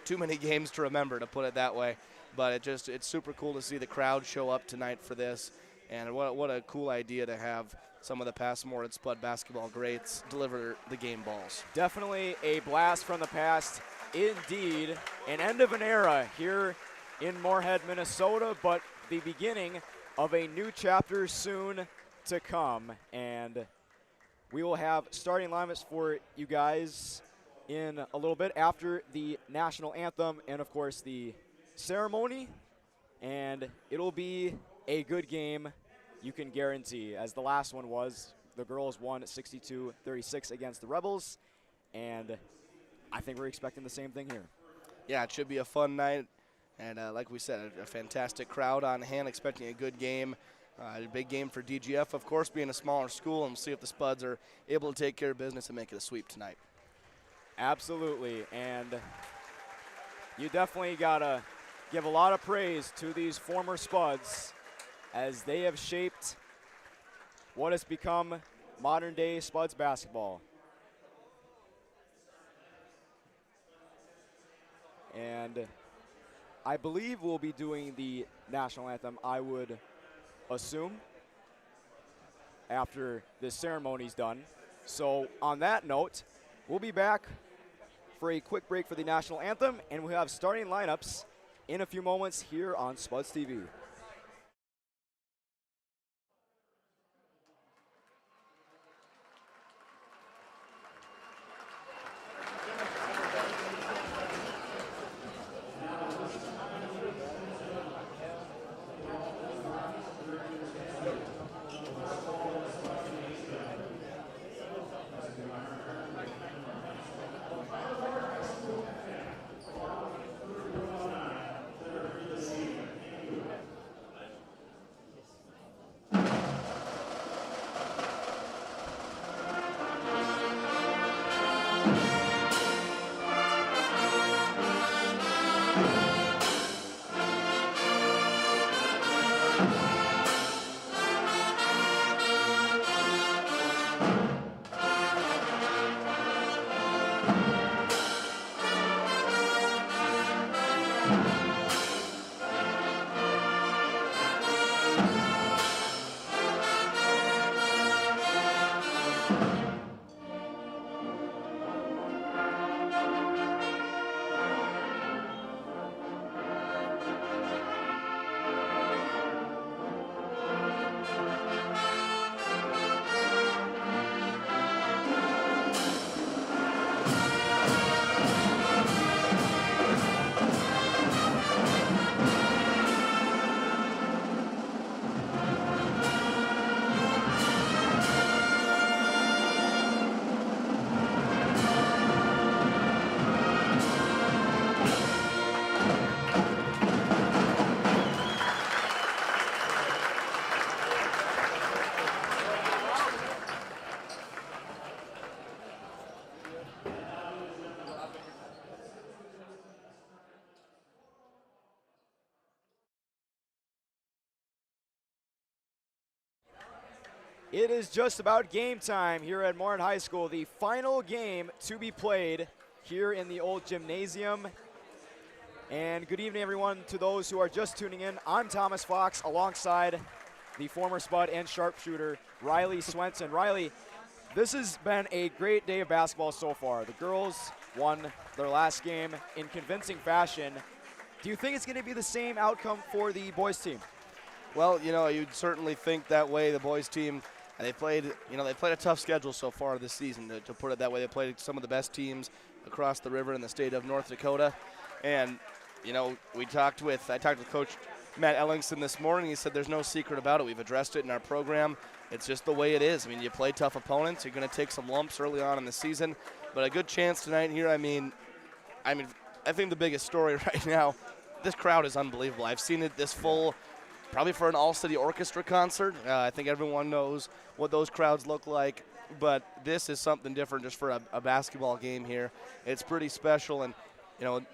too many games to remember, to put it that way. But it's super cool to see the crowd show up tonight for this, and what a cool idea to have some of the past Moorhead Spud basketball greats deliver the game balls. Definitely a blast from the past. Indeed, an end of an era here in Moorhead, Minnesota, but the beginning of a new chapter soon to come. And we will have starting lineups for you guys in a little bit after the national anthem and, of course, the ceremony. And it'll be a good game, you can guarantee, as the last one was. The girls won 62-36 against the Rebels, and I think we're expecting the same thing here. Yeah, it should be a fun night, and like we said, a fantastic crowd on hand, expecting a good game. A big game for DGF, of course, being a smaller school, and we'll see if the Spuds are able to take care of business and make it a sweep tonight. Absolutely, and you definitely got to give a lot of praise to these former Spuds as they have shaped what has become modern-day Spuds basketball. And I believe we'll be doing the national anthem, I would assume, after this ceremony's done. So on that note, we'll be back for a quick break for the national anthem, and we'll have starting lineups in a few moments here on Spuds TV. It is just about game time here at Moorhead High School. The final game to be played here in the old gymnasium. And good evening, everyone, to those who are just tuning in. I'm Thomas Fox alongside the former Spud and sharpshooter Riley Swenson. Riley, this has been a great day of basketball so far. The girls won their last game in convincing fashion. Do you think it's going to be the same outcome for the boys team? Well, you'd certainly think that way. The boys team, they played a tough schedule so far this season, to put it that way. They played some of the best teams across the river in the state of North Dakota. And, I talked with Coach Matt Ellingson this morning. He said there's no secret about it. We've addressed it in our program. It's just the way it is. I mean, you play tough opponents. You're going to take some lumps early on in the season. But a good chance tonight here. I think the biggest story right now, this crowd is unbelievable. I've seen it this full probably for an all-city orchestra concert. I think everyone knows what those crowds look like. But this is something different just for a basketball game here. It's pretty special. And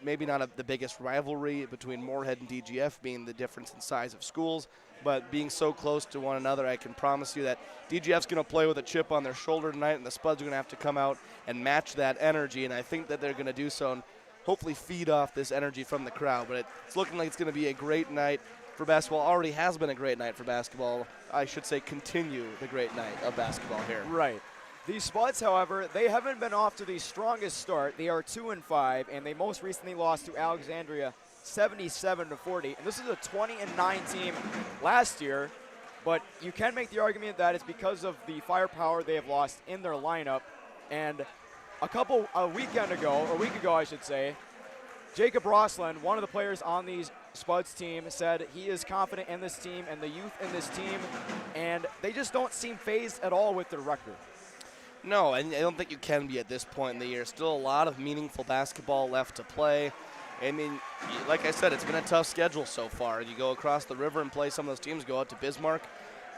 maybe not the biggest rivalry between Moorhead and DGF, being the difference in size of schools, but being so close to one another, I can promise you that DGF's going to play with a chip on their shoulder tonight, and the Spuds are going to have to come out and match that energy, and I think that they're going to do so and hopefully feed off this energy from the crowd. But it's looking like it's going to be a great night for basketball. Already has been a great night for basketball. I should say continue the great night of basketball here. Right. The Spuds, however, they haven't been off to the strongest start. They are 2-5, and they most recently lost to Alexandria 77-40. And this is a 20-9 team last year, but you can make the argument that it's because of the firepower they have lost in their lineup. And a week ago, I should say, Jacob Rossland, one of the players on the Spuds team, said he is confident in this team and the youth in this team, and they just don't seem phased at all with their record. No, and I don't think you can be at this point in the year. Still a lot of meaningful basketball left to play. I mean, like I said, it's been a tough schedule so far. You go across the river and play some of those teams, go out to Bismarck.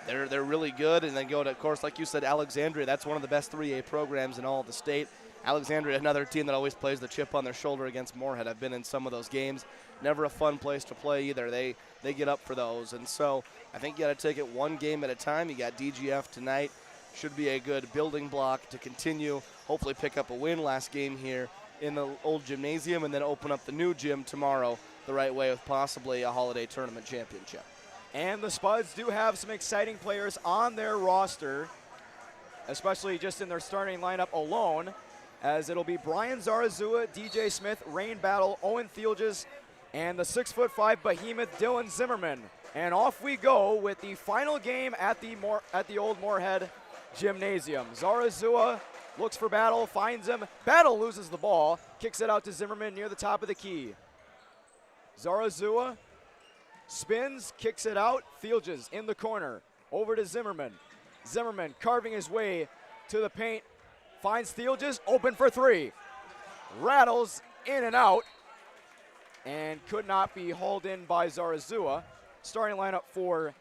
They're really good, and then go to, of course, like you said, Alexandria. That's one of the best 3A programs in all of the state. Alexandria, another team that always plays the chip on their shoulder against Moorhead. I've been in some of those games. Never a fun place to play either. They get up for those, and so I think you got to take it one game at a time. You got DGF tonight. Should be a good building block to continue, hopefully pick up a win last game here in the old gymnasium, and then open up the new gym tomorrow the right way with possibly a holiday tournament championship. And the Spuds do have some exciting players on their roster, especially just in their starting lineup alone, as it'll be Brian Zarazua, DJ Smith, Rain Battle, Owen Thielges, and the 6'5" behemoth Dylan Zimmerman. And off we go with the final game at the old Moorhead Gymnasium. Zarazua looks for Battle, finds him. Battle loses the ball, kicks it out to Zimmerman near the top of the key. Zarazua spins, kicks it out. Thielges in the corner, over to Zimmerman. Zimmerman carving his way to the paint, finds Thielges, open for three. Rattles in and out, and could not be hauled in by Zarazua. Starting lineup for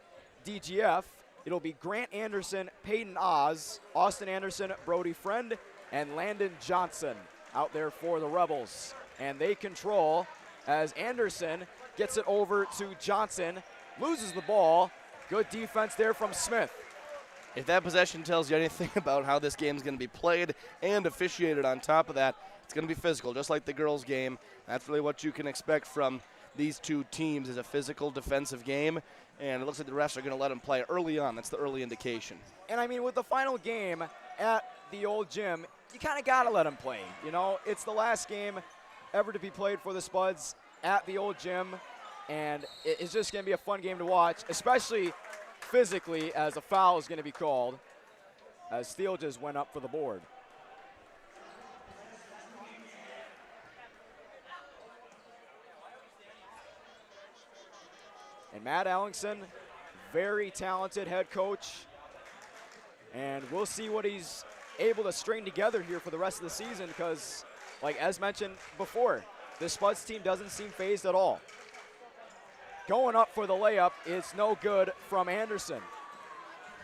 DGF. It'll be Grant Anderson, Peyton Oz, Austin Anderson, Brody Friend, and Landon Johnson out there for the Rebels. And they control as Anderson gets it over to Johnson, loses the ball. Good defense there from Smith. If that possession tells you anything about how this game is going to be played and officiated on top of that, it's going to be physical, just like the girls' game. That's really what you can expect from these two teams, is a physical defensive game. And it looks like the refs are going to let them play early on. That's the early indication. And, I mean, with the final game at the old gym, you kind of got to let them play. You know, it's the last game ever to be played for the Spuds at the old gym. And it's just going to be a fun game to watch, especially physically, as a foul is going to be called as Steele just went up for the board. And Matt Ellingson, very talented head coach. And we'll see what he's able to string together here for the rest of the season because, like as mentioned before, this Spuds team doesn't seem phased at all. Going up for the layup, it's no good from Anderson.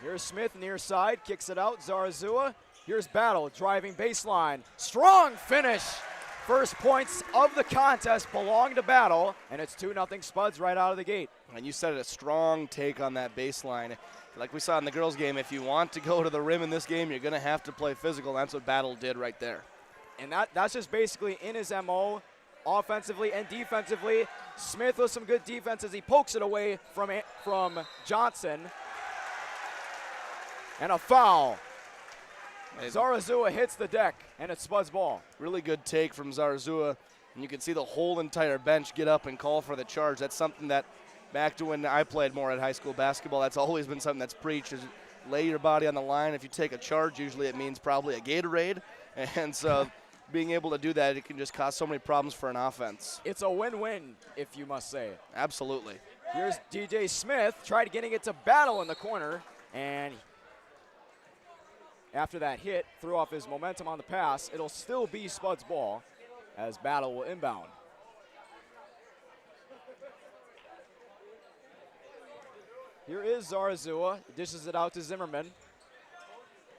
Here's Smith near side, kicks it out, Zarazua. Here's Battle, driving baseline. Strong finish. First points of the contest belong to Battle, and it's 2-0 Spuds right out of the gate. And you said it, a strong take on that baseline. Like we saw in the girls' game, if you want to go to the rim in this game, you're going to have to play physical. That's what Battle did right there. And that's just basically in his MO, offensively and defensively. Smith with some good defense as he pokes it away from Johnson. And a foul. Zarazua hits the deck, and it's Spuds ball. Really good take from Zarazua. And you can see the whole entire bench get up and call for the charge. That's something that back to when I played more at high school basketball, that's always been something that's preached, is lay your body on the line. If you take a charge, usually it means probably a Gatorade. And so being able to do that, it can just cause so many problems for an offense. It's a win-win, if you must say. Absolutely. Here's DJ Smith, tried getting it to Battle in the corner, and after that hit, threw off his momentum on the pass. It'll still be Spud's ball as Battle will inbound. Here is Zarazua, dishes it out to Zimmerman.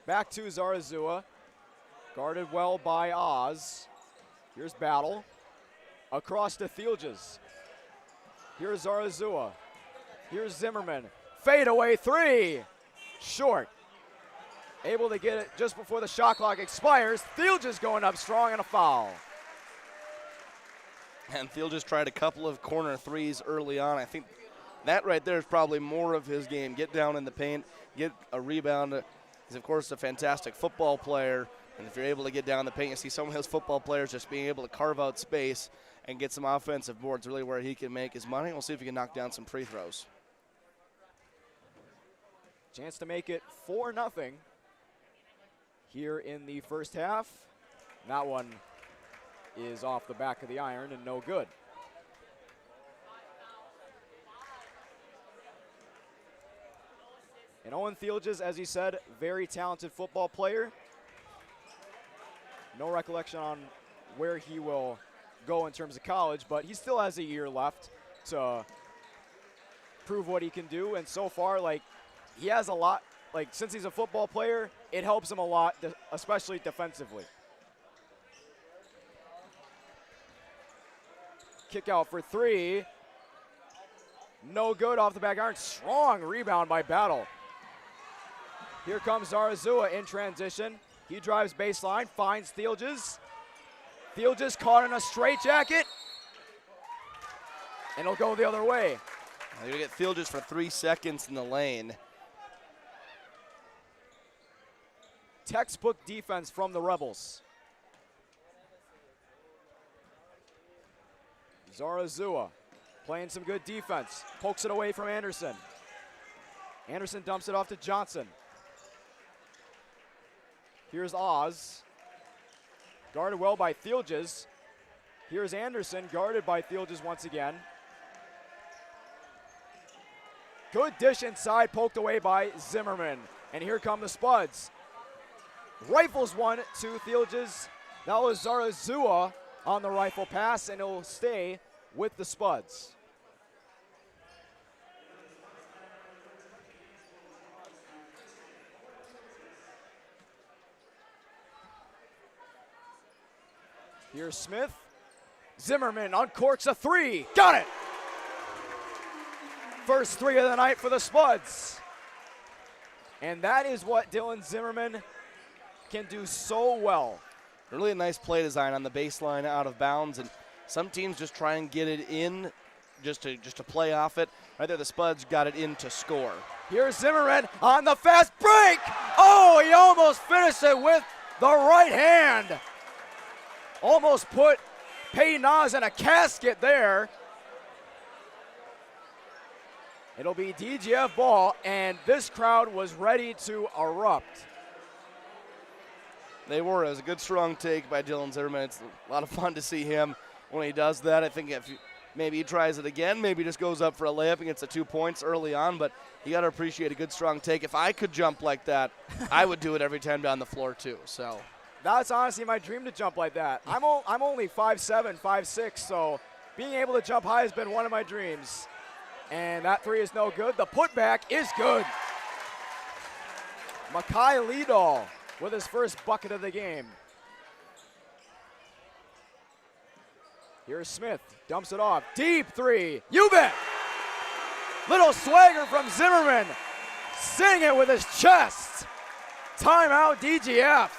Back to Zarazua, guarded well by Oz. Here's Battle, across to Thielges. Here's Zarazua, here's Zimmerman. Fadeaway three, short. Able to get it just before the shot clock expires. Thielges going up strong and a foul. And Thielges tried a couple of corner threes early on. I think that right there is probably more of his game. Get down in the paint, get a rebound. He's, of course, a fantastic football player. And if you're able to get down in the paint, you see some of his football players just being able to carve out space and get some offensive boards, really where he can make his money. We'll see if he can knock down some free throws. Chance to make it 4-0 here in the first half. That one is off the back of the iron and no good. And Owen Thielges, as he said, very talented football player. No recollection on where he will go in terms of college, but he still has a year left to prove what he can do. And so far, like, he has a lot, like, since he's a football player, it helps him a lot, especially defensively. Kick out for three. No good off the back iron. Strong rebound by Battle. Here comes Zarazua in transition. He drives baseline, finds Thielges. Thielges caught in a straitjacket. And he'll go the other way. They're going to get Thielges for 3 seconds in the lane. Textbook defense from the Rebels. Zarazua playing some good defense. Pokes it away from Anderson. Anderson dumps it off to Johnson. Here's Oz. Guarded well by Thielges. Here's Anderson, guarded by Thielges once again. Good dish inside, poked away by Zimmerman. And here come the Spuds. Rifles one to Thielges. That was Zarazua on the rifle pass, and he'll stay with the Spuds. Here's Smith. Zimmerman uncorks a three. Got it! First three of the night for the Spuds. And that is what Dylan Zimmerman can do so well. Really a nice play design on the baseline out of bounds, and some teams just try and get it in just to play off it. Right there, the Spuds got it in to score. Here's Zimmerman on the fast break. Oh, he almost finished it with the right hand. Almost put Peyton Oz in a casket there. It'll be DGF ball, and this crowd was ready to erupt. They were. It was a good, strong take by Dylan Zimmerman. It's a lot of fun to see him when he does that. I think if maybe he tries it again, maybe he just goes up for a layup and gets the 2 points early on, but you got to appreciate a good, strong take. If I could jump like that, I would do it every time down the floor too. So that's honestly my dream, to jump like that. I'm only 5'7", 5'6", so being able to jump high has been one of my dreams. And that three is no good. The putback is good. Makai Lidahl with his first bucket of the game. Here's Smith, dumps it off. Deep three, you bet! Little swagger from Zimmerman. Sitting it with his chest. Timeout DGF.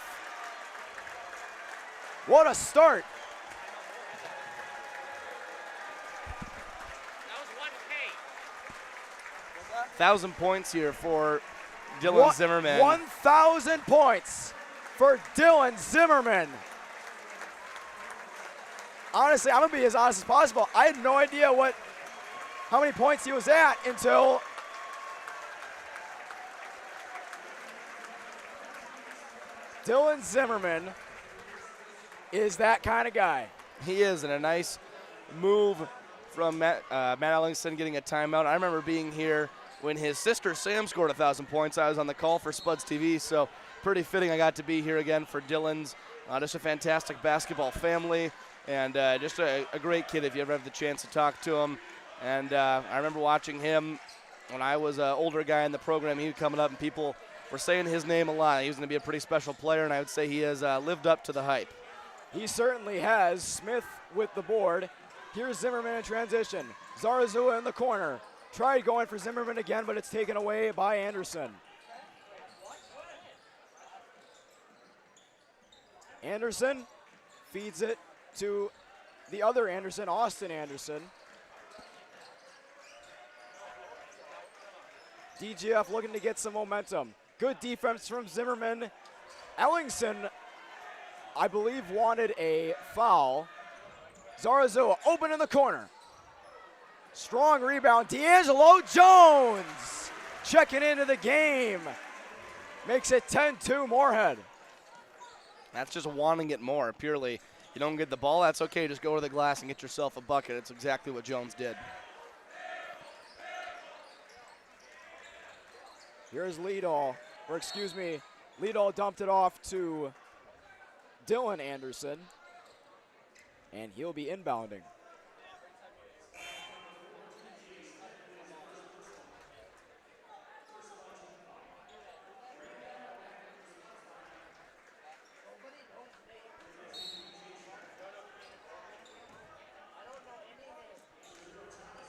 What a start. 1,000 points here for Dylan Zimmerman. 1,000 points for Dylan Zimmerman. honestly, I'm going to be as honest as possible. I had no idea how many points he was at until Dylan Zimmerman is that kind of guy. He is, and a nice move from Matt Ellingson getting a timeout. I remember being here when his sister Sam scored 1,000 points. I was on the call for Spuds TV, so pretty fitting I got to be here again for Dylan's. Just a fantastic basketball family, and just a great kid if you ever have the chance to talk to him. And I remember watching him when I was an older guy in the program. He was coming up, and people were saying his name a lot. He was going to be a pretty special player, and I would say he has lived up to the hype. He certainly has. Smith with the board. Here's Zimmerman in transition. Zarazua in the corner. Tried going for Zimmerman again, but it's taken away by Anderson. Anderson feeds it to the other Anderson, Austin Anderson. DGF looking to get some momentum. Good defense from Zimmerman. Ellingson, I believe, wanted a foul. Zarazua open in the corner. Strong rebound. D'Angelo Jones checking into the game. Makes it 10-2 Moorhead. That's just wanting it more, purely. You don't get the ball, that's okay. Just go to the glass and get yourself a bucket. It's exactly what Jones did. Here's Liedall, Liedall dumped it off to Dylan Anderson, and he'll be inbounding.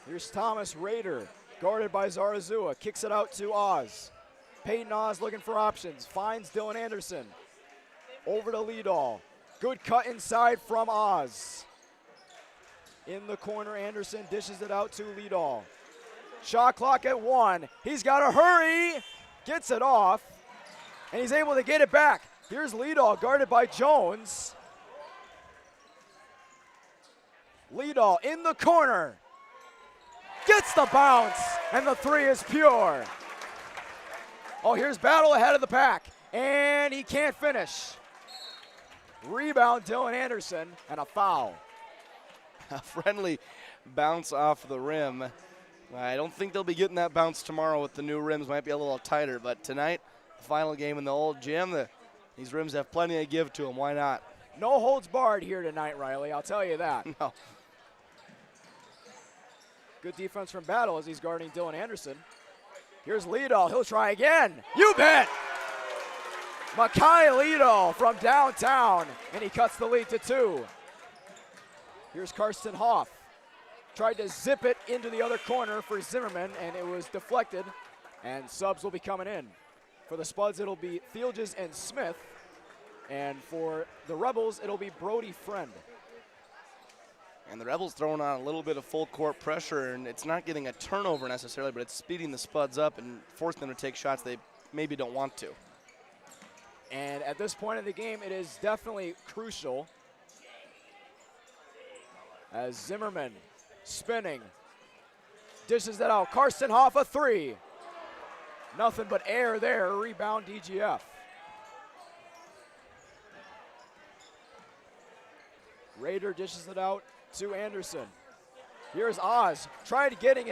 Here's Thomas Rader, guarded by Zarazua, kicks it out to Oz. Peyton Oz looking for options, finds Dylan Anderson. Over to Liedall. Good cut inside from Oz. In the corner, Anderson dishes it out to Liedall. Shot clock at 1. He's got to hurry. Gets it off, and he's able to get it back. Here's Liedall, guarded by Jones. Liedall in the corner. Gets the bounce, and the three is pure. Oh, here's Battle ahead of the pack, and he can't finish. Rebound, Dylan Anderson, and a foul. A friendly bounce off the rim. I don't think they'll be getting that bounce tomorrow with the new rims. Might be a little tighter, but tonight, the final game in the old gym, these rims have plenty of give to them. Why not? No holds barred here tonight, Riley. I'll tell you that. No. Good defense from Battle as he's guarding Dylan Anderson. Here's Liedall. He'll try again. You bet! Makai Liedall from downtown, and he cuts the lead to 2. Here's Karsten Hoff. Tried to zip it into the other corner for Zimmerman, and it was deflected, and subs will be coming in. For the Spuds, it'll be Thielges and Smith, and for the Rebels, it'll be Brody Friend. And the Rebels throwing on a little bit of full court pressure, and it's not getting a turnover necessarily, but it's speeding the Spuds up and forcing them to take shots they maybe don't want to. And at this point in the game, it is definitely crucial as Zimmerman spinning, dishes that out. Karsten Hoff, a 3. Nothing but air there, rebound DGF. Rader dishes it out to Anderson. Here's Oz, tried getting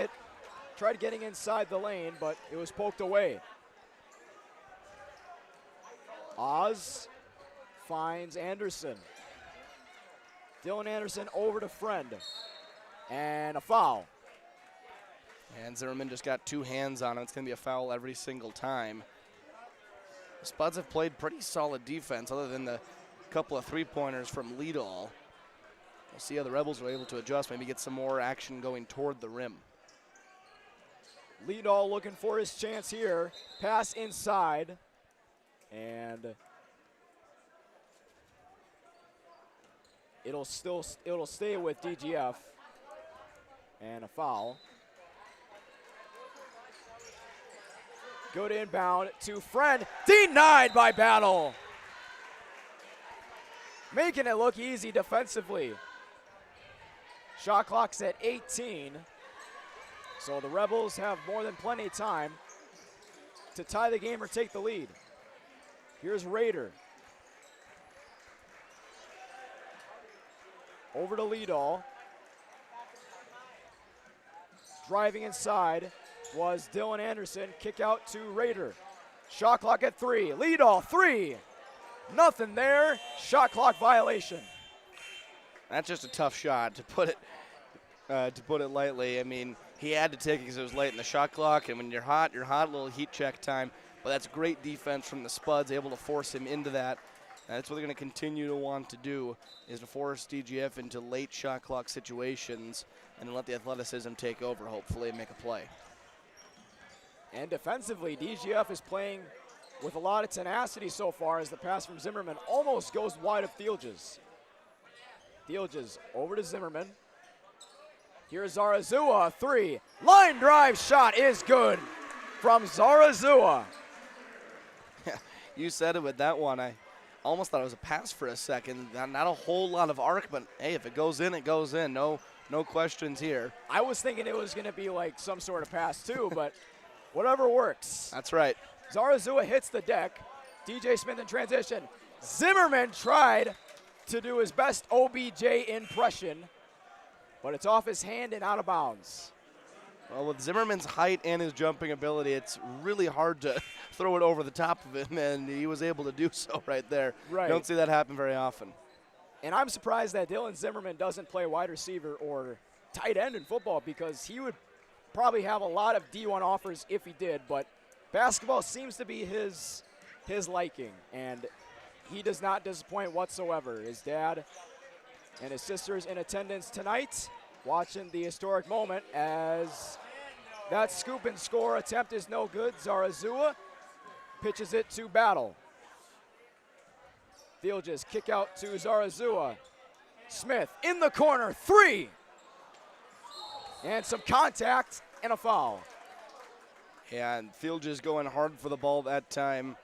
inside the lane, but it was poked away. Oz finds Anderson. Dylan Anderson over to Friend. And a foul. And Zimmerman just got 2 hands on him. It's going to be a foul every single time. The Spuds have played pretty solid defense other than the couple of three-pointers from Liedall. We'll see how the Rebels are able to adjust, maybe get some more action going toward the rim. Liedall looking for his chance here. Pass inside. And it'll stay with DGF. And a foul. Good inbound to Friend. Denied by Battle. Making it look easy defensively. Shot clock's at 18. So the Rebels have more than plenty of time to tie the game or take the lead. Here's Rader. Over to Liedall. Driving inside was Dylan Anderson. Kick out to Rader. Shot clock at 3. Liedall, 3. Nothing there. Shot clock violation. That's just a tough shot, to put it lightly. I mean, he had to take it because it was late in the shot clock, and when you're hot, a little heat check time. But that's great defense from the Spuds, able to force him into that. And that's what they're going to continue to want to do, is to force DGF into late shot clock situations and then let the athleticism take over, hopefully, and make a play. And defensively, DGF is playing with a lot of tenacity so far as the pass from Zimmerman almost goes wide of Thielges. Thielges over to Zimmerman. Here's Zarazua, 3. Line drive shot is good from Zarazua. You said it with that one. I almost thought it was a pass for a second. Not a whole lot of arc, but hey, if it goes in, it goes in. No questions here. I was thinking it was going to be like some sort of pass too, but whatever works. That's right. Zarazua hits the deck. DJ Smith in transition. Zimmerman tried to do his best OBJ impression, but it's off his hand and out of bounds. Well, with Zimmerman's height and his jumping ability, it's really hard to throw it over the top of him, and he was able to do so right there. Right. You don't see that happen very often. And I'm surprised that Dylan Zimmerman doesn't play wide receiver or tight end in football, because he would probably have a lot of D1 offers if he did, but basketball seems to be his liking, and he does not disappoint whatsoever. His dad and his sisters in attendance tonight, watching the historic moment as that scoop and score attempt is no good. Zarazua pitches it to Battle. Thielges kick out to Zarazua. Smith in the corner, 3. And some contact and a foul. Yeah, and Thielges going hard for the ball that time.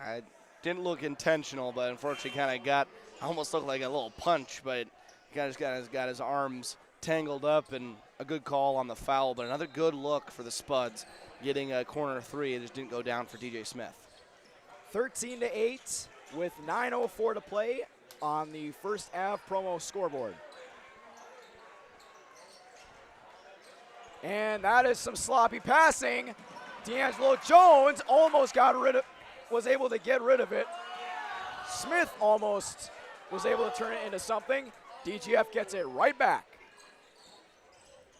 I didn't look intentional, but unfortunately almost looked like a little punch, but he kind of just got his arms tangled up, and a good call on the foul, but another good look for the Spuds, getting a corner 3. It just didn't go down for DJ Smith. 13-8 with 9:04 to play on the First Ave promo scoreboard. And that is some sloppy passing. D'Angelo Jones almost was able to get rid of it. Smith almost was able to turn it into something. DGF gets it right back.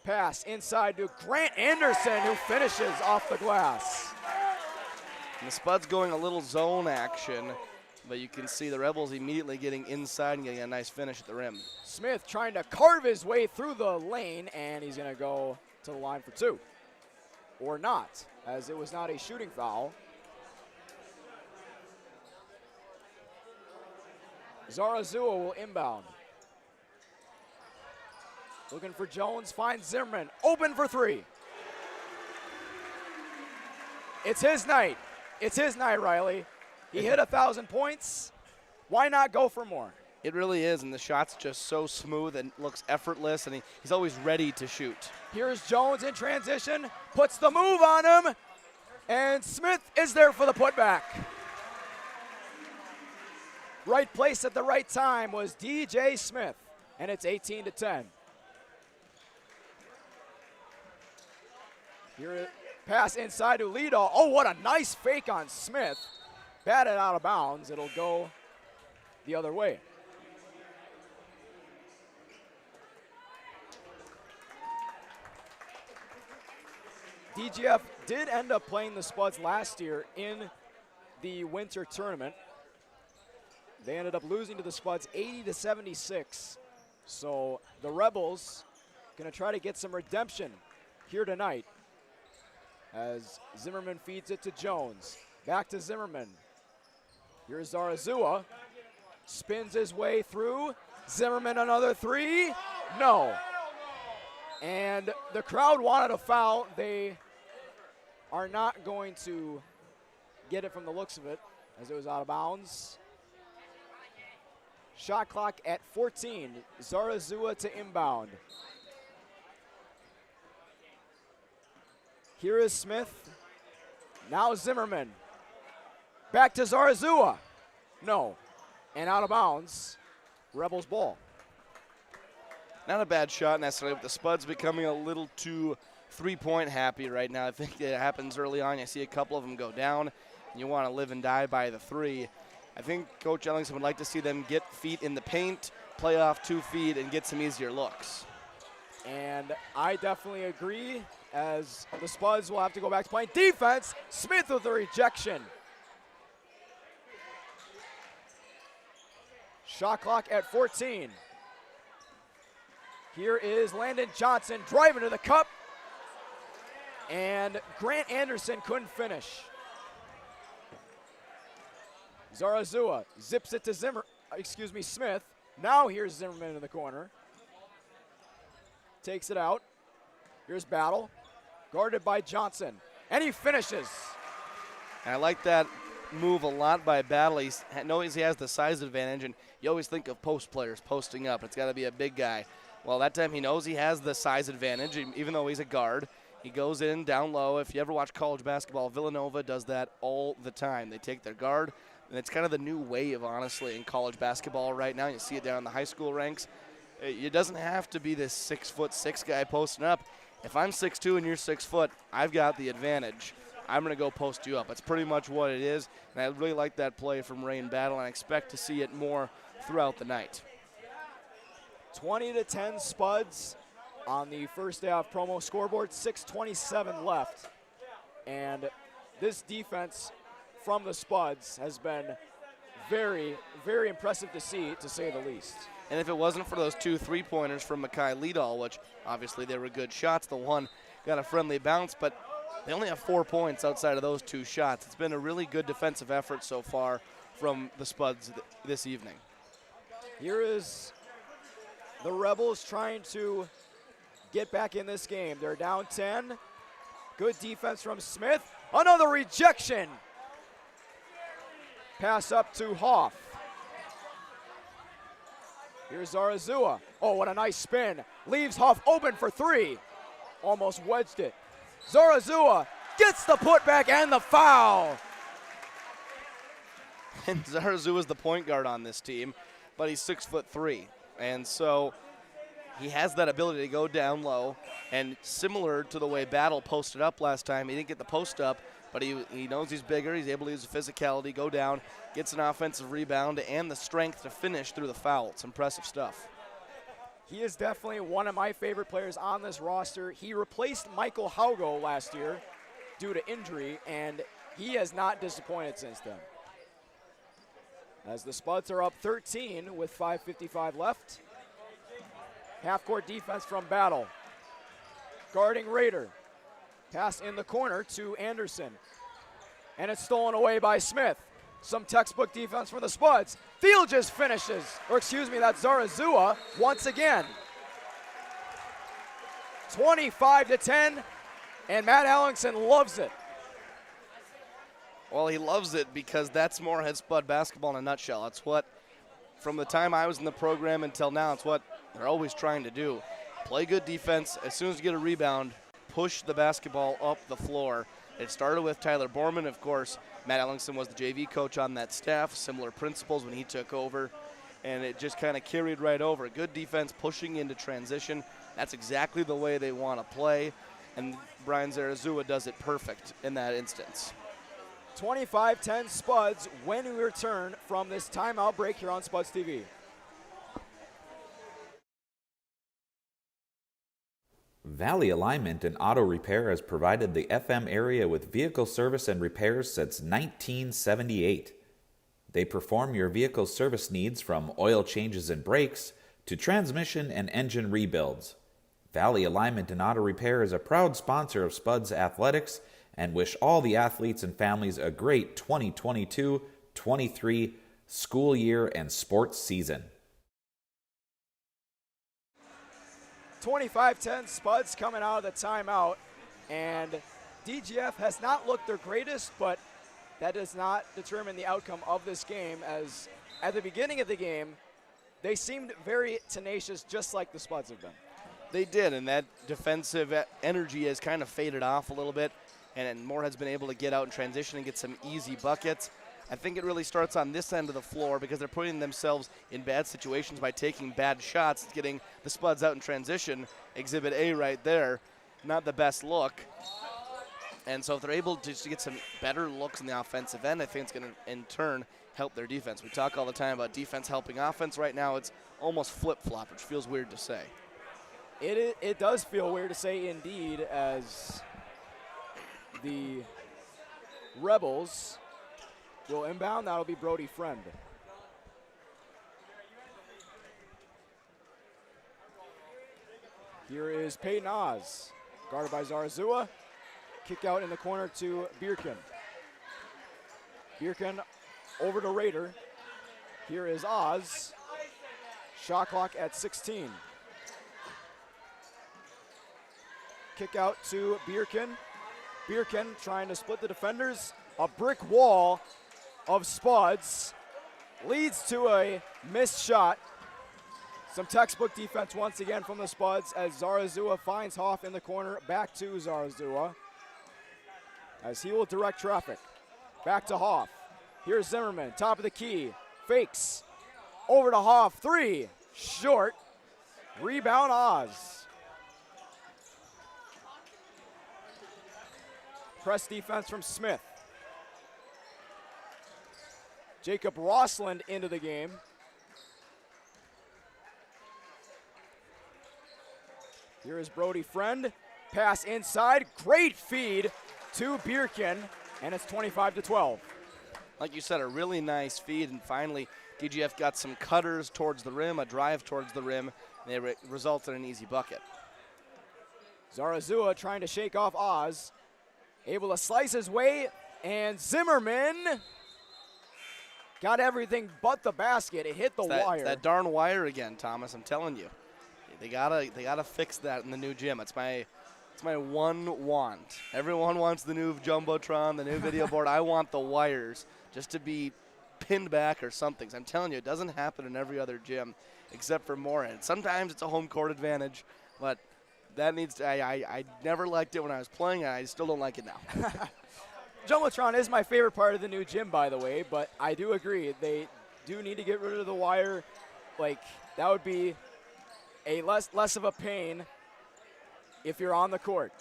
Pass inside to Grant Anderson, who finishes off the glass. And the Spuds going a little zone action, but you can see the Rebels immediately getting inside and getting a nice finish at the rim. Smith trying to carve his way through the lane, and he's going to go to the line for 2. Or not, as it was not a shooting foul. Zarazua will inbound. Looking for Jones, finds Zimmerman, open for 3. It's his night. It's his night, Riley. He hit 1,000 points. Why not go for more? It really is, and the shot's just so smooth and looks effortless, and he's always ready to shoot. Here's Jones in transition, puts the move on him, and Smith is there for the putback. Right place at the right time was DJ Smith, and it's 18-10. Here, pass inside to Liedall. Oh, what a nice fake on Smith. Batted out of bounds. It'll go the other way. DGF did end up playing the Spuds last year in the winter tournament. They ended up losing to the Spuds 80-76. So the Rebels gonna try to get some redemption here tonight as Zimmerman feeds it to Jones. Back to Zimmerman. Here's Zarazua. Spins his way through. Zimmerman another 3. No. And the crowd wanted a foul. They are not going to get it from the looks of it, as it was out of bounds. Shot clock at 14. Zarazua to inbound. Here is Smith. Now Zimmerman. Back to Zarazua. No. And out of bounds. Rebels ball. Not a bad shot necessarily, but the Spuds becoming a little too three-point happy right now. I think it happens early on. You see a couple of them go down, and you want to live and die by the three. I think Coach Ellingson would like to see them get feet in the paint, play off 2 feet, and get some easier looks. And I definitely agree, as the Spuds will have to go back to playing defense. Smith with a rejection. Shot clock at 14. Here is Landon Johnson driving to the cup. And Grant Anderson couldn't finish. Zarazua zips it to Smith. Now here's Zimmerman in the corner. Takes it out. Here's Battle. Guarded by Johnson. And he finishes. And I like that move a lot by Battle. He knows he has the size advantage, and you always think of post players posting up. It's got to be a big guy. Well, that time he knows he has the size advantage, even though he's a guard. He goes in down low. If you ever watch college basketball, Villanova does that all the time. They take their guard, and it's kind of the new wave, honestly, in college basketball right now. You see it down in the high school ranks. It doesn't have to be this 6'6" guy posting up. If I'm 6'2" and you're 6 foot, I've got the advantage. I'm going to go post you up. That's pretty much what it is, and I really like that play from Ray and Battle, and I expect to see it more throughout the night. 20-10 Spuds on the first half promo scoreboard. 6:27 left, and this defense from the Spuds has been very, very impressive to see, to say the least. And if it wasn't for those 2 3-pointers from Makai Liedall, which obviously they were good shots, the one got a friendly bounce, but they only have 4 points outside of those 2 shots. It's been a really good defensive effort so far from the Spuds this evening. Here is the Rebels trying to get back in this game. They're down 10. Good defense from Smith. Another rejection. Pass up to Hoff. Here's Zarazua. Oh, what a nice spin. Leaves Hoff open for 3. Almost wedged it. Zarazua gets the putback and the foul. And Zarazua is the point guard on this team, but he's 6'3". And so he has that ability to go down low. And similar to the way Battle posted up last time, he didn't get the post up, but he knows he's bigger. He's able to use the physicality, go down, gets an offensive rebound, and the strength to finish through the foul. It's impressive stuff. He is definitely one of my favorite players on this roster. He replaced Michael Haugo last year due to injury, and he has not disappointed since then. As the Spuds are up 13 with 5:55 left. Half-court defense from Battle. Guarding Raider. Pass in the corner to Anderson. And it's stolen away by Smith. Some textbook defense from the Spuds. Field just finishes. Or excuse me, that's Zarazua once again. 25-10, and Matt Ellingson loves it. Well, he loves it because that's Moorhead Spud basketball in a nutshell. It's what, from the time I was in the program until now, it's what they're always trying to do. Play good defense. As soon as you get a rebound, push the basketball up the floor. It started with Tyler Borman, of course. Matt Ellingson was the JV coach on that staff. Similar principles when he took over. And it just kind of carried right over. Good defense, pushing into transition. That's exactly the way they want to play. And Brian Zarazua does it perfect in that instance. 25-10 Spuds when we return from this timeout break here on Spuds TV. Valley Alignment and Auto Repair has provided the FM area with vehicle service and repairs since 1978. They perform your vehicle service needs from oil changes and brakes to transmission and engine rebuilds. Valley Alignment and Auto Repair is a proud sponsor of Spuds Athletics and wish all the athletes and families a great 2022-23 school year and sports season. 25-10 Spuds coming out of the timeout, and DGF has not looked their greatest, but that does not determine the outcome of this game, as at the beginning of the game, they seemed very tenacious, just like the Spuds have been. They did, and that defensive energy has kind of faded off a little bit, and Moorhead's been able to get out in transition and get some easy buckets. I think it really starts on this end of the floor because they're putting themselves in bad situations by taking bad shots, getting the Spuds out in transition. Exhibit A right there, not the best look. And so if they're able to get some better looks in the offensive end, I think it's going to, in turn, help their defense. We talk all the time about defense helping offense. Right now it's almost flip-flop, which feels weird to say. It does feel weird to say indeed, as the Rebels will inbound. That'll be Brody Friend. Here is Peyton Oz, guarded by Zarazua. Kick out in the corner to Bierken. Bierken over to Raider. Here is Oz. Shot clock at 16. Kick out to Bierken. Bierken trying to split the defenders. A brick wall of Spuds leads to a missed shot. Some textbook defense once again from the Spuds as Zarazua finds Hoff in the corner. Back to Zarazua as he will direct traffic. Back to Hoff. Here's Zimmerman, top of the key. Fakes. Over to Hoff. 3. Short. Rebound Oz. Press defense from Smith. Jacob Rossland into the game. Here is Brody Friend. Pass inside. Great feed to Bierken, and it's 25-12. Like you said, a really nice feed, and finally DGF got some cutters towards the rim, a drive towards the rim, and they resulted in an easy bucket. Zarazua trying to shake off Oz. Able to slice his way, and Zimmerman got everything but the basket. It hit the wire. It's that darn wire again, Thomas. I'm telling you, they gotta fix that in the new gym. It's my one want. Everyone wants the new jumbotron, the new video board. I want the wires just to be pinned back or something. So I'm telling you, it doesn't happen in every other gym except for Moorhead. Sometimes it's a home court advantage, but that needs to. I never liked it when I was playing, and I still don't like it now. Jumbotron is my favorite part of the new gym, by the way, but I do agree they do need to get rid of the wire. Like, that would be a less of a pain if you're on the court.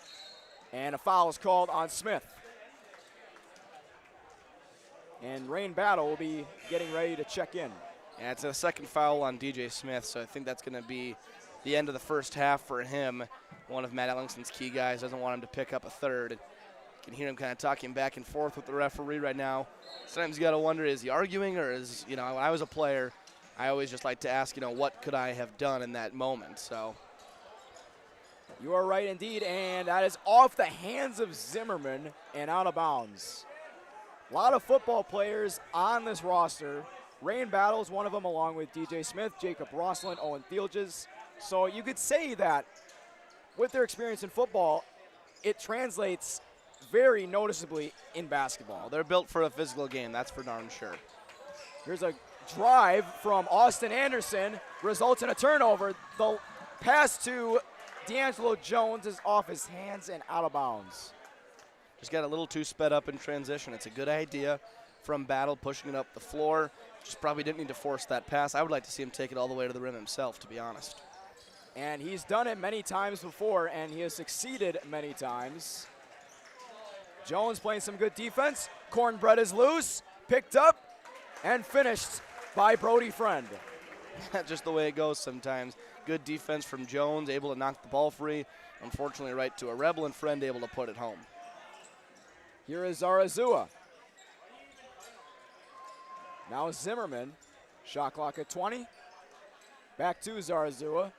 And a foul is called on Smith. And Rain Battle will be getting ready to check in. Yeah, it's a second foul on DJ Smith, so I think that's going to be the end of the first half for him. One of Matt Ellingson's key guys doesn't want him to pick up a third. You can hear him kind of talking back and forth with the referee right now. Sometimes you got to wonder, is he arguing, or is, when I was a player, I always just like to ask, what could I have done in that moment? So you are right indeed, and that is off the hands of Zimmerman and out of bounds. A lot of football players on this roster. Rain Battle is one of them, along with DJ Smith, Jacob Rossland, Owen Thielges. So you could say that with their experience in football, it translates very noticeably in basketball. Well, they're built for a physical game, that's for darn sure. Here's a drive from Austin Anderson, results in a turnover. The pass to D'Angelo Jones is off his hands and out of bounds. Just got a little too sped up in transition. It's a good idea from Battle, pushing it up the floor. Just probably didn't need to force that pass. I would like to see him take it all the way to the rim himself, to be honest. And he's done it many times before, and he has succeeded many times. Jones playing some good defense. Cornbread is loose, picked up, and finished by Brody Friend. Just the way it goes sometimes. Good defense from Jones, able to knock the ball free. Unfortunately, right to a Rebel, and Friend able to put it home. Here is Zarazua. Now Zimmerman. Shot clock at 20. Back to Zarazua.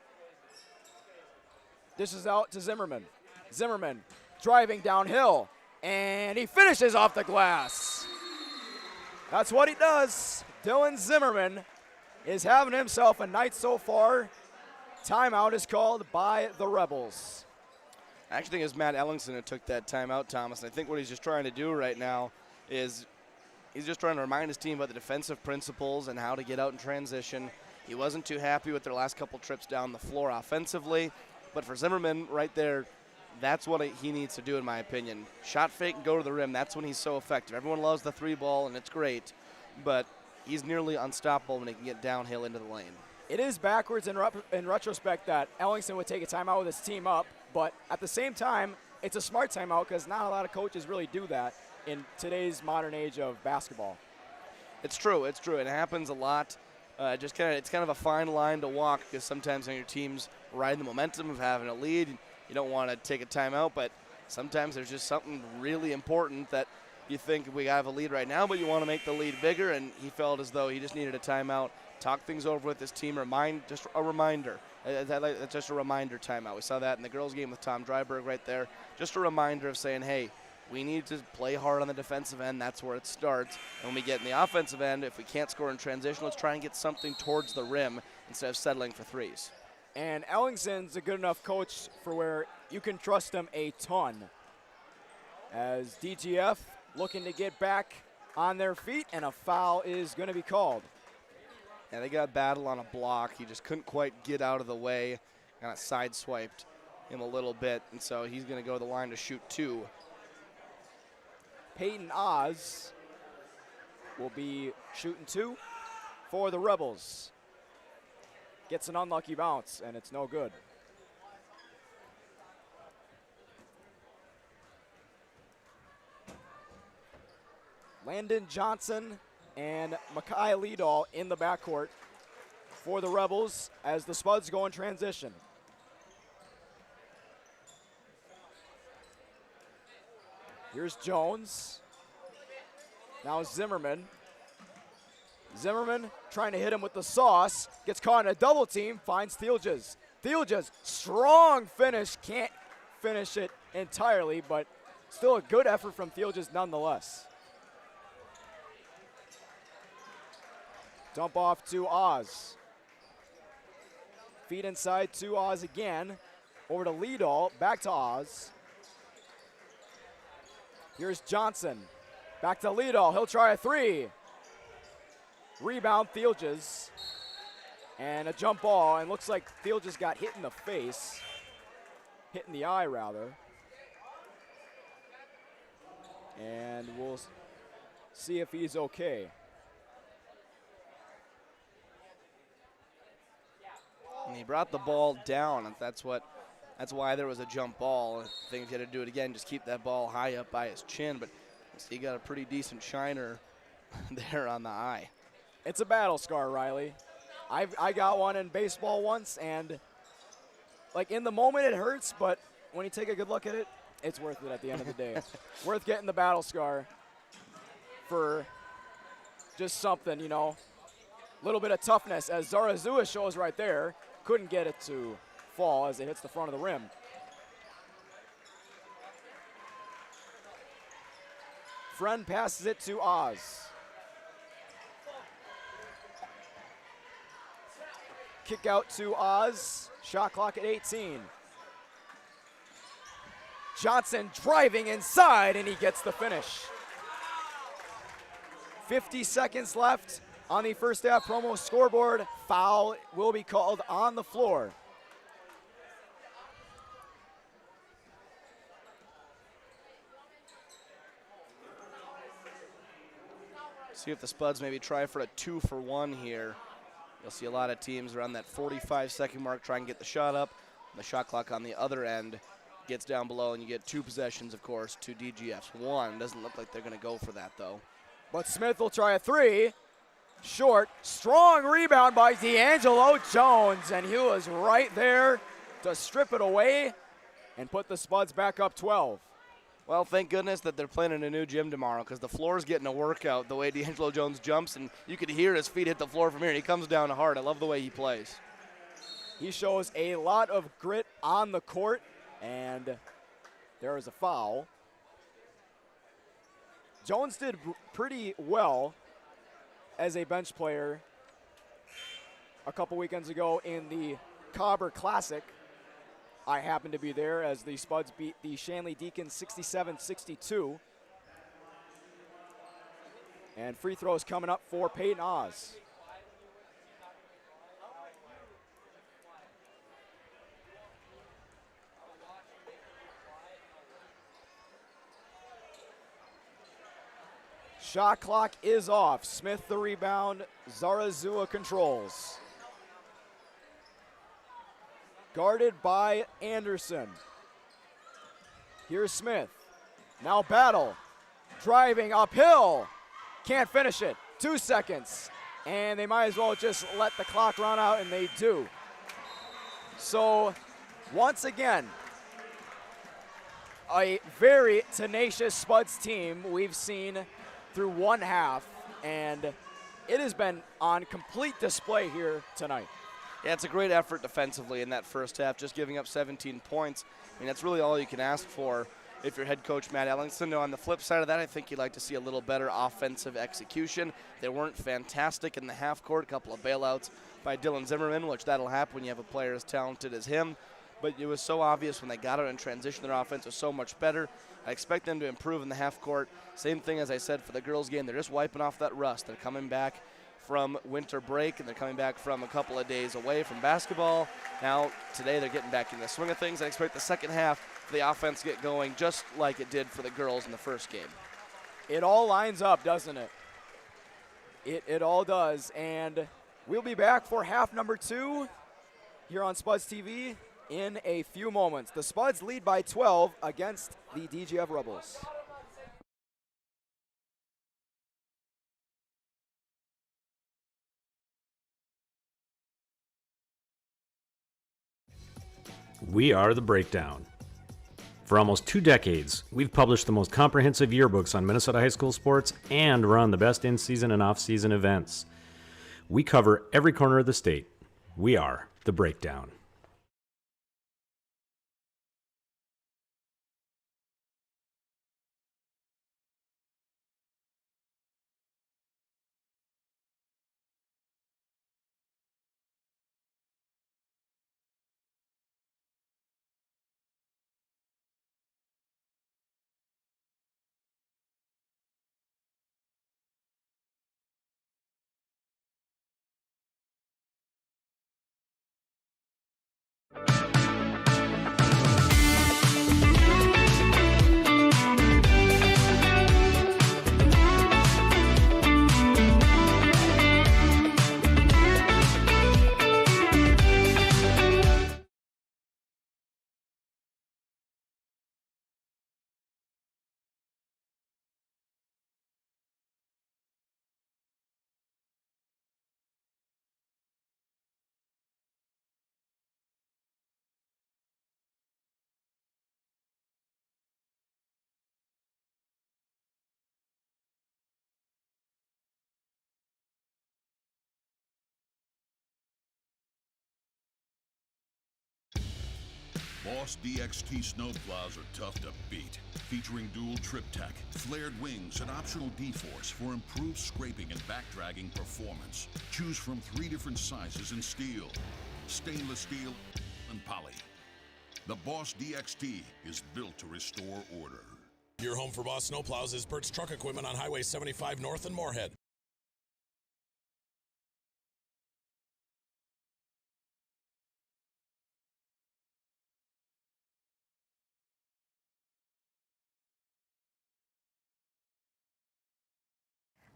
Dishes out to Zimmerman. Zimmerman driving downhill, and he finishes off the glass. That's what he does. Dylan Zimmerman is having himself a night so far. Timeout is called by the Rebels. I actually think it was Matt Ellingson who took that timeout, Thomas. And I think what he's just trying to do right now is he's just trying to remind his team about the defensive principles and how to get out in transition. He wasn't too happy with their last couple trips down the floor offensively. But for Zimmerman right there, that's what he needs to do, in my opinion. Shot fake and go to the rim. That's when he's so effective. Everyone loves the 3-ball, and it's great. But he's nearly unstoppable when he can get downhill into the lane. It is backwards in retrospect that Ellingson would take a timeout with his team up, but at the same time, it's a smart timeout because not a lot of coaches really do that in today's modern age of basketball. It's true. It happens a lot. It's kind of a fine line to walk because sometimes when your team's riding the momentum of having a lead, you don't want to take a timeout, but sometimes there's just something really important that you think we have a lead right now, but you want to make the lead bigger, and he felt as though he just needed a timeout, talk things over with his team, just a reminder. That's just a reminder timeout. We saw that in the girls' game with Tom Dryberg right there. Just a reminder of saying, hey, we need to play hard on the defensive end. That's where it starts. And when we get in the offensive end, if we can't score in transition, let's try and get something towards the rim instead of settling for threes. And Ellingson's a good enough coach for where you can trust him a ton. As DGF looking to get back on their feet, and a foul is going to be called. Yeah, they got a battle on a block. He just couldn't quite get out of the way. Kind of sideswiped him a little bit, and so he's going to go to the line to shoot 2. Peyton Oz will be shooting 2 for the Rebels. Gets an unlucky bounce, and it's no good. Landon Johnson and Makai Lidahl in the backcourt for the Rebels as the Spuds go in transition. Here's Jones. Now Zimmerman. Zimmerman trying to hit him with the sauce. Gets caught in a double team. Finds Thielges. Thielges, strong finish. Can't finish it entirely, but still a good effort from Thielges nonetheless. Dump off to Oz. Feed inside to Oz again. Over to Lidahl. Back to Oz. Here's Johnson. Back to Lidahl. He'll try a 3. Rebound, Thielges. And a jump ball. And looks like Thielges got hit in the face. Hit in the eye, rather. And we'll see if he's okay. And he brought the ball down. That's why there was a jump ball. I think if he had to do it again, just keep that ball high up by his chin. But he got a pretty decent shiner there on the eye. It's a battle scar, Riley. I got one in baseball once, and like in the moment it hurts, but when you take a good look at it, it's worth it at the end of the day. Worth getting the battle scar for just something, you know. A little bit of toughness, as Zarazua shows right there. Couldn't get it to fall as it hits the front of the rim. Friend passes it to Oz. Kick out to Oz. Shot clock at 18. Johnson driving inside, and he gets the finish. 50 seconds left on the first half promo scoreboard. Foul will be called on the floor. See if the Spuds maybe try for a 2-for-1 here. You'll see a lot of teams around that 45-second mark try and get the shot up. The shot clock on the other end gets down below, and you get 2 possessions, of course, to DGF's 1. Doesn't look like they're going to go for that, though. But Smith will try a 3. Short. Strong rebound by D'Angelo Jones, and he was right there to strip it away and put the Spuds back up 12. Well, thank goodness that they're playing in a new gym tomorrow, because the floor's getting a workout the way D'Angelo Jones jumps, and you could hear his feet hit the floor from here, and he comes down hard. I love the way he plays. He shows a lot of grit on the court, and there is a foul. Jones did pretty well as a bench player a couple weekends ago in the Cobber Classic. I happened to be there as the Spuds beat the Shanley Deacons 67-62. And free throws coming up for Peyton Oz. Shot clock is off. Smith the rebound. Zarazua controls. Guarded by Anderson. Here's Smith. Now battle. Driving uphill. Can't finish it. 2 seconds. And they might as well just let the clock run out, and they do. So, once again, a very tenacious Spuds team we've seen through one half, and it has been on complete display here tonight. Yeah, it's a great effort defensively in that first half, just giving up 17 points. I mean, that's really all you can ask for if you're head coach Matt Ellingson. Now, on the flip side of that, I think you'd like to see a little better offensive execution. They weren't fantastic in the half court, a couple of bailouts by Dylan Zimmerman, which that'll happen when you have a player as talented as him. But it was so obvious when they got out and transitioned, their offense was so much better. I expect them to improve in the half court. Same thing as I said for the girls game. They're just wiping off that rust. They're coming back from winter break, and they're coming back from a couple of days away from basketball. Now, today they're getting back in the swing of things. I expect the second half for the offense to get going just like it did for the girls in the first game. It all lines up, doesn't it? It all does. And we'll be back for half number 2 here on Spuds TV in a few moments. The Spuds lead by 12 against the DGF Rebels. We are The Breakdown. For almost 2 decades, we've published the most comprehensive yearbooks on Minnesota high school sports and run the best in-season and off-season events. We cover every corner of the state. We are The Breakdown. Boss DXT snowplows are tough to beat. Featuring dual trip tech, flared wings, and optional D-force for improved scraping and backdragging performance. Choose from 3 different sizes in steel, stainless steel, and poly. The Boss DXT is built to restore order. Your home for Boss snowplows is Bert's Truck Equipment on Highway 75 North in Moorhead.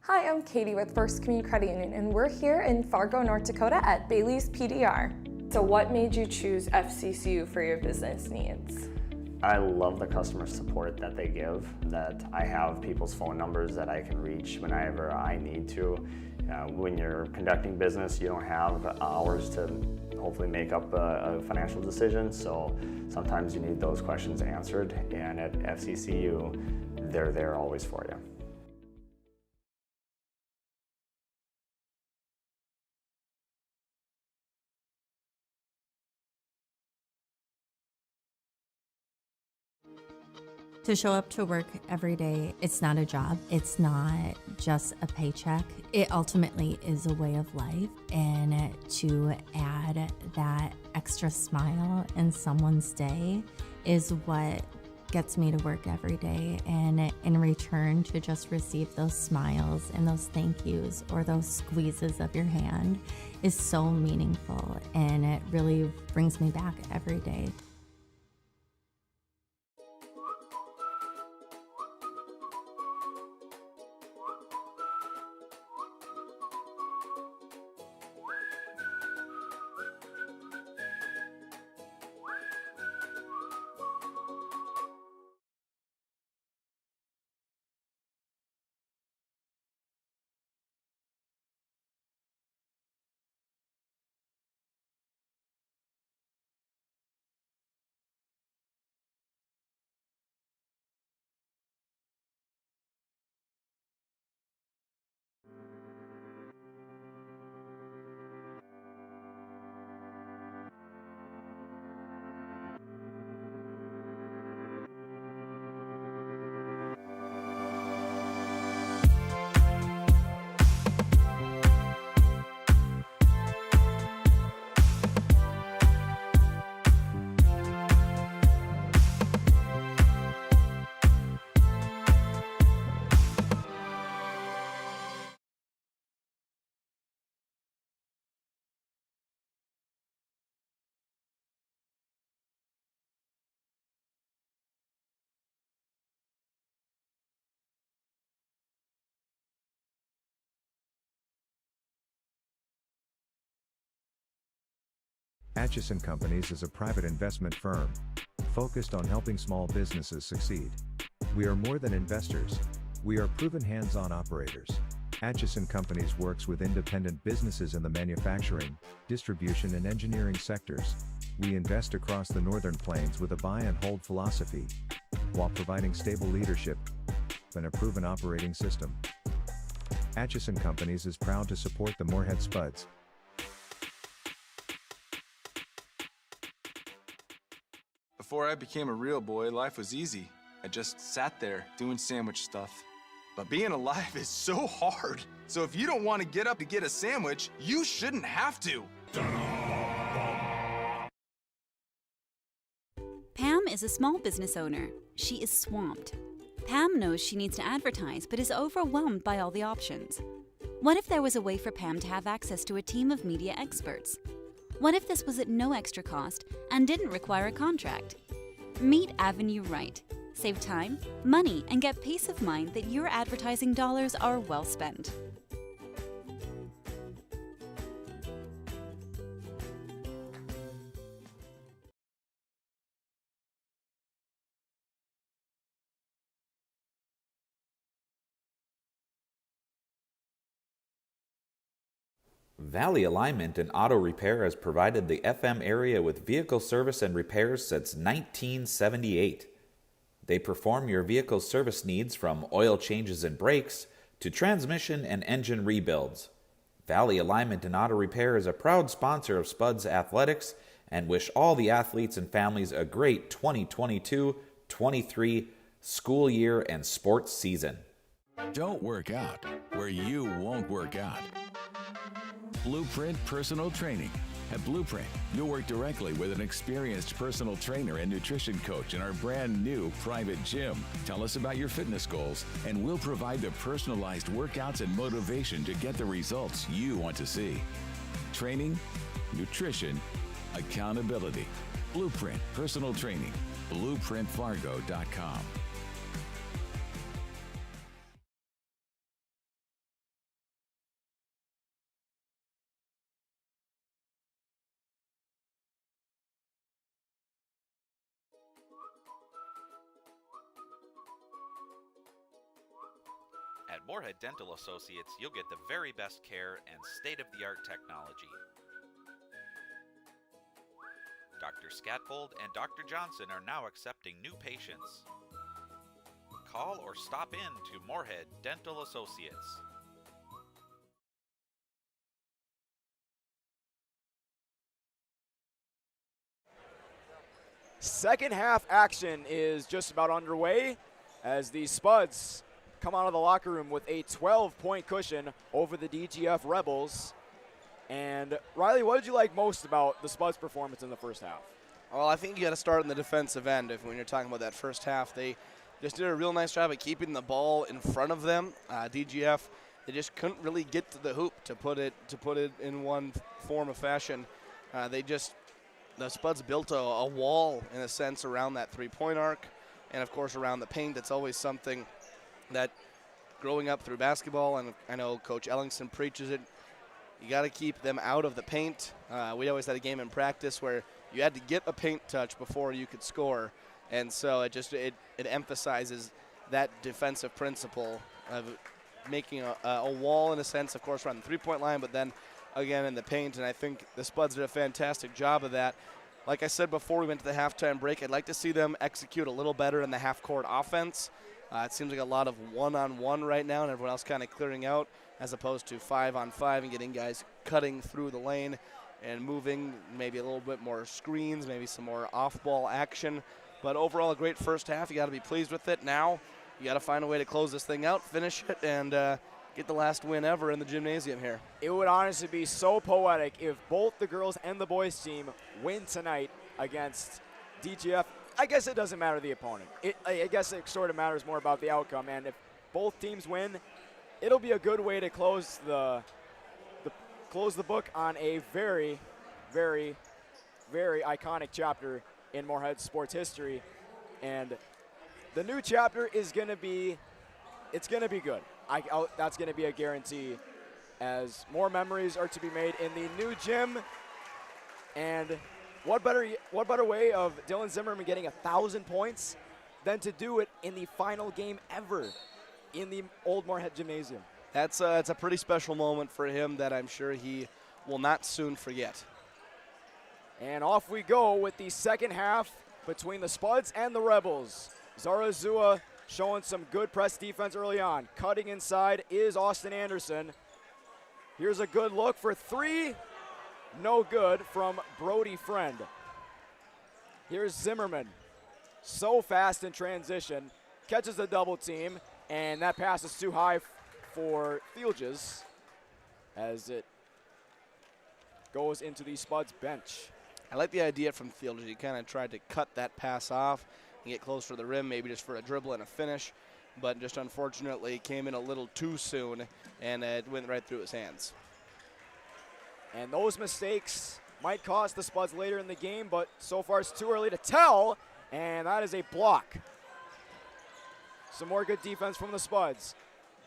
Hi, I'm Katie with First Community Credit Union, and we're here in Fargo, North Dakota at Bailey's PDR. So what made you choose FCCU for your business needs? I love the customer support that they give, that I have people's phone numbers that I can reach whenever I need to. When you're conducting business, you don't have hours to hopefully make up a financial decision, so sometimes you need those questions answered, and at FCCU, they're there always for you. To show up to work every day, it's not a job. It's not just a paycheck. It ultimately is a way of life. And to add that extra smile in someone's day is what gets me to work every day. And in return, to just receive those smiles and those thank yous or those squeezes of your hand is so meaningful. And it really brings me back every day. Atchison Companies is a private investment firm focused on helping small businesses succeed. We are more than investors. We are proven hands-on operators. Atchison Companies works with independent businesses in the manufacturing, distribution and engineering sectors. We invest across the Northern Plains with a buy and hold philosophy, while providing stable leadership and a proven operating system. Atchison Companies is proud to support the Moorhead Spuds. Before I became a real boy, life was easy. I just sat there doing sandwich stuff. But being alive is so hard. So if you don't want to get up to get a sandwich, you shouldn't have to. Pam is a small business owner. She is swamped. Pam knows she needs to advertise, but is overwhelmed by all the options. What if there was a way for Pam to have access to a team of media experts? What if this was at no extra cost and didn't require a contract? Meet Avenue Right. Save time, money, and get peace of mind that your advertising dollars are well spent. Valley Alignment and Auto Repair has provided the FM area with vehicle service and repairs since 1978. They perform your vehicle service needs from oil changes and brakes to transmission and engine rebuilds. Valley Alignment and Auto Repair is a proud sponsor of Spuds Athletics and wish all the athletes and families a great 2022-23 school year and sports season. Don't work out where you won't work out. Blueprint Personal Training. At Blueprint, you'll work directly with an experienced personal trainer and nutrition coach in our brand new private gym. Tell us about your fitness goals, and we'll provide the personalized workouts and motivation to get the results you want to see. Training, nutrition, accountability. Blueprint Personal Training. BlueprintFargo.com. At Moorhead Dental Associates, you'll get the very best care and state-of-the-art technology. Dr. Scatfold and Dr. Johnson are now accepting new patients. Call or stop in to Moorhead Dental Associates. Second half action is just about underway as the Spuds come out of the locker room with a 12-point cushion over the DGF Rebels. And Riley, what did you like most about the Spuds' performance in the first half? Well, I think you got to start in the defensive end when you're talking about that first half. They just did a real nice job of keeping the ball in front of them. DGF, they just couldn't really get to the hoop to put it in one form of fashion. The Spuds built a wall in a sense around that three-point arc, and of course around the paint. That's always something that growing up through basketball, and I know Coach Ellingson preaches it, you got to keep them out of the paint. We always had a game in practice where you had to get a paint touch before you could score, and so it emphasizes that defensive principle of making a wall in a sense, of course, around the three-point line, but then again in the paint, and I think the Spuds did a fantastic job of that. Like I said before we went to the halftime break, I'd like to see them execute a little better in the half-court offense. It seems like a lot of one-on-one right now, and everyone else kind of clearing out, as opposed to 5-on-5 and getting guys cutting through the lane and moving, maybe a little bit more screens, maybe some more off-ball action. But overall, a great first half. You got to be pleased with it. Now you got to find a way to close this thing out, finish it, and get the last win ever in the gymnasium here. It would honestly be so poetic if both the girls and the boys team win tonight against DGF. I guess it doesn't matter the opponent. I guess it sort of matters more about the outcome. And if both teams win, it'll be a good way to close the book on a very, very, very iconic chapter in Moorhead sports history. And the new chapter is going to be, it's going to be good. That's going to be a guarantee, as more memories are to be made in the new gym And what better way of Dylan Zimmerman getting 1,000 points than to do it in the final game ever in the old Moorhead Gymnasium. It's a pretty special moment for him that I'm sure he will not soon forget. And off we go with the second half between the Spuds and the Rebels. Zarazua showing some good press defense early on. Cutting inside is Austin Anderson. Here's a good look for three. No good from Brody Friend. Here's Zimmerman. So fast in transition. Catches the double team, and that pass is too high for Fielges as it goes into the Spuds bench. I like the idea from Fields. He kind of tried to cut that pass off and get closer to the rim, maybe just for a dribble and a finish, but just unfortunately came in a little too soon, and it went right through his hands. And those mistakes might cost the Spuds later in the game, but so far it's too early to tell, and that is a block. Some more good defense from the Spuds.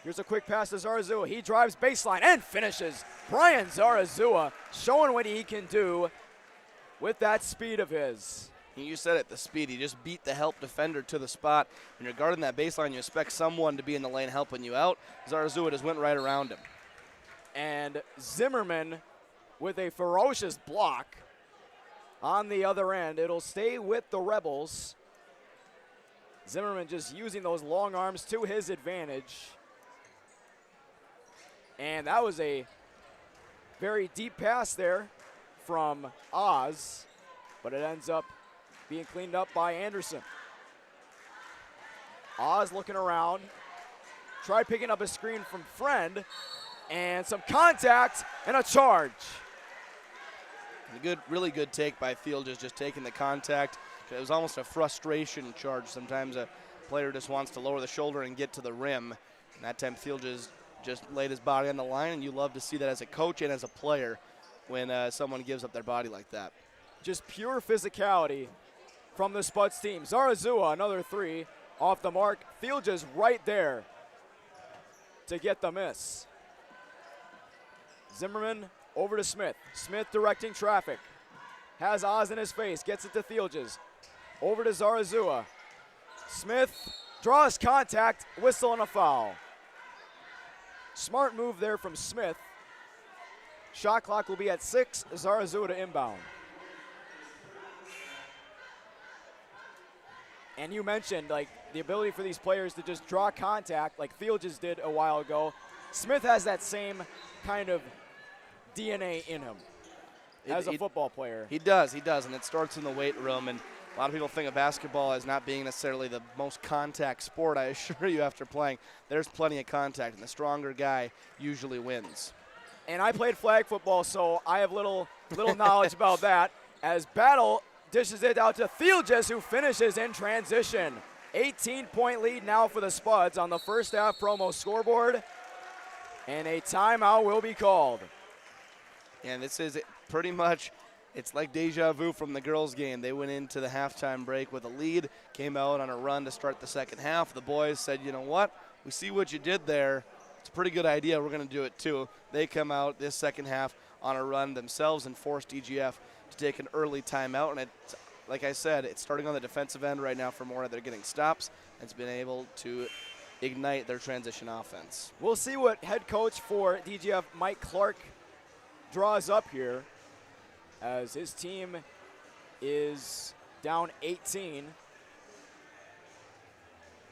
Here's a quick pass to Zarazua. He drives baseline and finishes. Brian Zarazua showing what he can do with that speed of his. You said it, the speed. He just beat the help defender to the spot. When you're guarding that baseline, you expect someone to be in the lane helping you out. Zarazua just went right around him. And Zimmerman with a ferocious block on the other end. It'll stay with the Rebels. Zimmerman just using those long arms to his advantage. And that was a very deep pass there from Oz, but it ends up being cleaned up by Anderson. Oz looking around, tried picking up a screen from Friend, and some contact and a charge. Really good take by Field, just taking the contact. It was almost a frustration charge. Sometimes a player just wants to lower the shoulder and get to the rim. And that time Field just laid his body on the line, and you love to see that as a coach and as a player when someone gives up their body like that. Just pure physicality from the Spuds team. Zarazua, another three off the mark. Field just right there to get the miss. Zimmerman over to Smith. Smith directing traffic. Has Oz in his face, gets it to Fields. Over to Zarazua. Smith draws contact, whistle and a foul. Smart move there from Smith. Shot clock will be at 6, Zarazua to inbound. And you mentioned like the ability for these players to just draw contact like Fields did a while ago. Smith has that same kind of DNA in him as a football player. He does, and it starts in the weight room. And a lot of people think of basketball as not being necessarily the most contact sport. I assure you after playing, there's plenty of contact, and the stronger guy usually wins. And I played flag football, so I have little knowledge about that. As Battle dishes it out to Fields, who finishes in transition. 18-point lead now for the Spuds on the first half promo scoreboard. And a timeout will be called. And this is pretty much, it's like deja vu from the girls' game. They went into the halftime break with a lead, came out on a run to start the second half. The boys said, you know what, we see what you did there. It's a pretty good idea. We're going to do it too. They come out this second half on a run themselves and force DGF to take an early timeout. And it's, like I said, it's starting on the defensive end right now for Moorhead. They're getting stops. It's been able to ignite their transition offense. We'll see what head coach for DGF, Mike Clark, draws up here as his team is down 18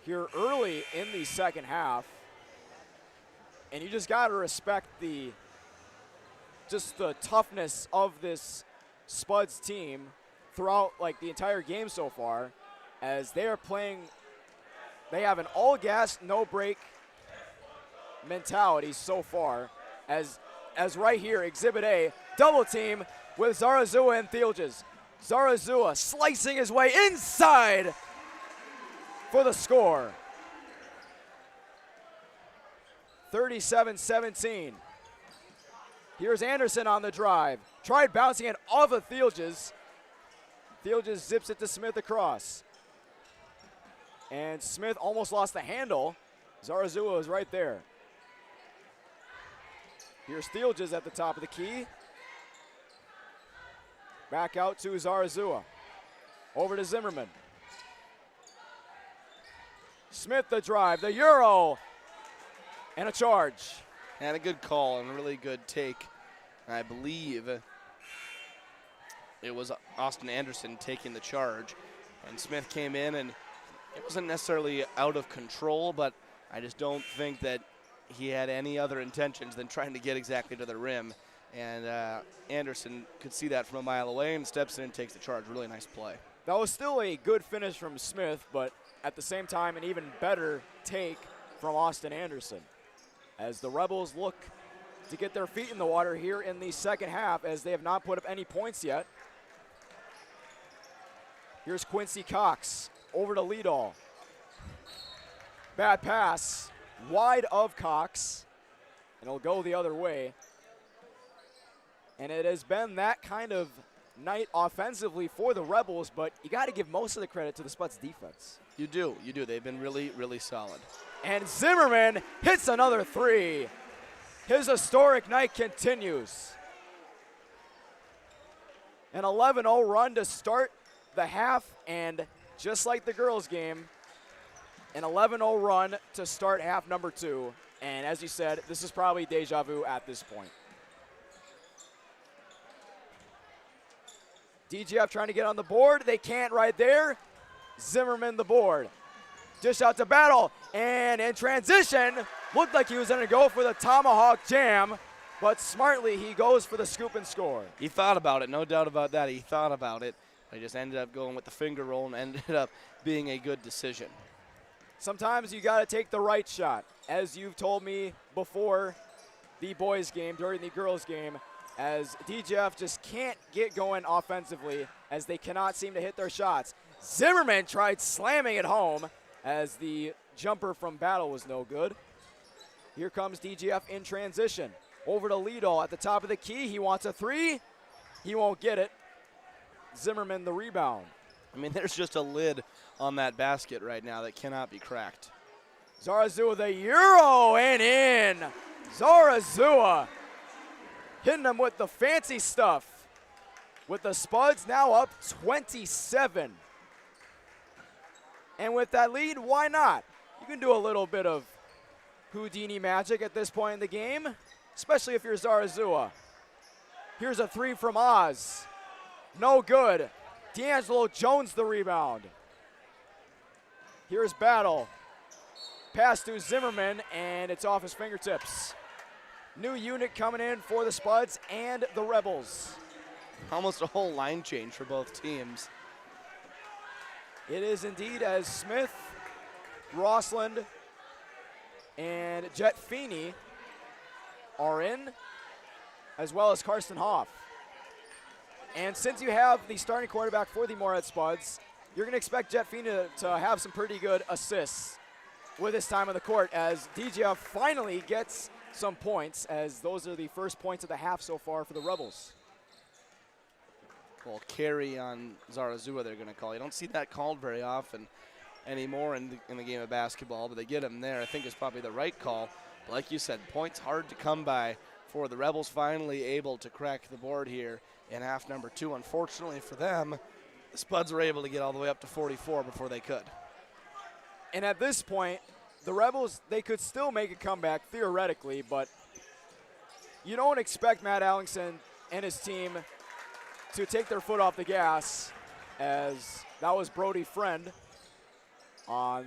here early in the second half. And you just got to respect the toughness of this Spuds team throughout like the entire game so far, as they are playing. They have an all gas, no break mentality so far. As right here, Exhibit A, double team with Zarazua and Fields. Zarazua slicing his way inside for the score. 37-17. Here's Anderson on the drive. Tried bouncing it off of Fields. Fields zips it to Smith across. And Smith almost lost the handle. Zarazua is right there. Here's Fields at the top of the key. Back out to Zarazua. Over to Zimmerman. Smith the drive, the Euro, and a charge. And a good call and a really good take. I believe it was Austin Anderson taking the charge. And Smith came in, and it wasn't necessarily out of control, but I just don't think that he had any other intentions than trying to get exactly to the rim. And Anderson could see that from a mile away and steps in and takes the charge. Really nice play. That was still a good finish from Smith, but at the same time, an even better take from Austin Anderson. As the Rebels look to get their feet in the water here in the second half, as they have not put up any points yet. Here's Quincy Cox over to Liedall. Bad pass, wide of Cox, and it'll go the other way. And it has been that kind of night offensively for the Rebels, but you got to give most of the credit to the Spuds defense. You do. They've been really, really solid. And Zimmerman hits another three. His historic night continues. An 11-0 run to start the half, and just like the girls' game, an 11-0 run to start half number 2. And as you said, this is probably deja vu at this point. DGF trying to get on the board. They can't right there. Zimmerman the board. Dish out to Battle, and in transition, looked like he was going to go for the tomahawk jam, but smartly he goes for the scoop and score. He thought about it, no doubt about that. He thought about it. He just ended up going with the finger roll and ended up being a good decision. Sometimes you got to take the right shot. As you've told me before the boys' game, during the girls' game, as DGF just can't get going offensively as they cannot seem to hit their shots. Zimmerman tried slamming it home as the jumper from Battle was no good. Here comes DGF in transition. Over to Liedall at the top of the key. He wants a three. He won't get it. Zimmerman the rebound. I mean, there's just a lid on that basket right now that cannot be cracked. Zarazua the Euro and in. Zarazua hitting him with the fancy stuff. With the Spuds now up 27. And with that lead, why not? You can do a little bit of Houdini magic at this point in the game, especially if you're Zarazua. Here's a three from Oz. No good. D'Angelo Jones the rebound. Here's Battle. Pass to Zimmerman, and it's off his fingertips. New unit coming in for the Spuds and the Rebels. Almost a whole line change for both teams. It is indeed, as Smith, Rossland, and Jet Feeney are in, as well as Karsten Hoff. And since you have the starting quarterback for the Moorhead Spuds, you're going to expect Jet Feeney to have some pretty good assists with his time on the court, as DGF finally gets some points, as those are the first points of the half so far for the Rebels. Well, carry on Zarazua they're going to call. You don't see that called very often anymore in the game of basketball, but they get him there. I think it's probably the right call. But like you said, points hard to come by for the Rebels, finally able to crack the board here in half number 2. Unfortunately for them, the Spuds were able to get all the way up to 44 before they could. And at this point, the Rebels, they could still make a comeback theoretically, but you don't expect Matt Allingson and his team to take their foot off the gas, as that was Brody Friend on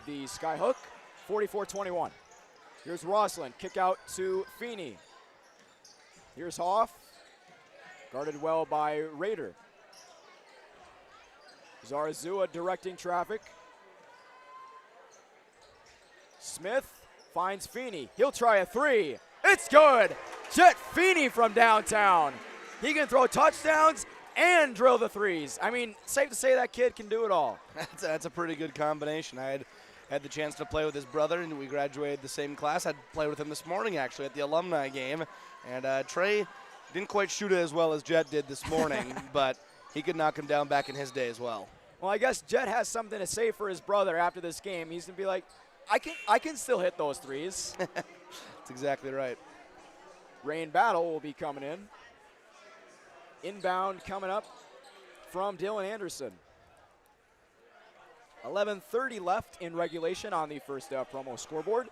the skyhook, 44-21. Here's Rossland, kick out to Feeney. Here's Hoff, guarded well by Rader. Zarazua directing traffic. Smith finds Feeney. He'll try a three. It's good. Jet Feeney from downtown. He can throw touchdowns and drill the threes. I mean, safe to say that kid can do it all. That's a pretty good combination. I had the chance to play with his brother, and we graduated the same class. I played with him this morning, actually, at the alumni game. And Trey didn't quite shoot it as well as Jet did this morning, but he could knock him down back in his day as well. Well, I guess Jet has something to say for his brother after this game. He's going to be like, I can still hit those threes. That's exactly right. Rain Battle will be coming in. Inbound coming up from Dylan Anderson. 11:30 left in regulation on the first half promo scoreboard.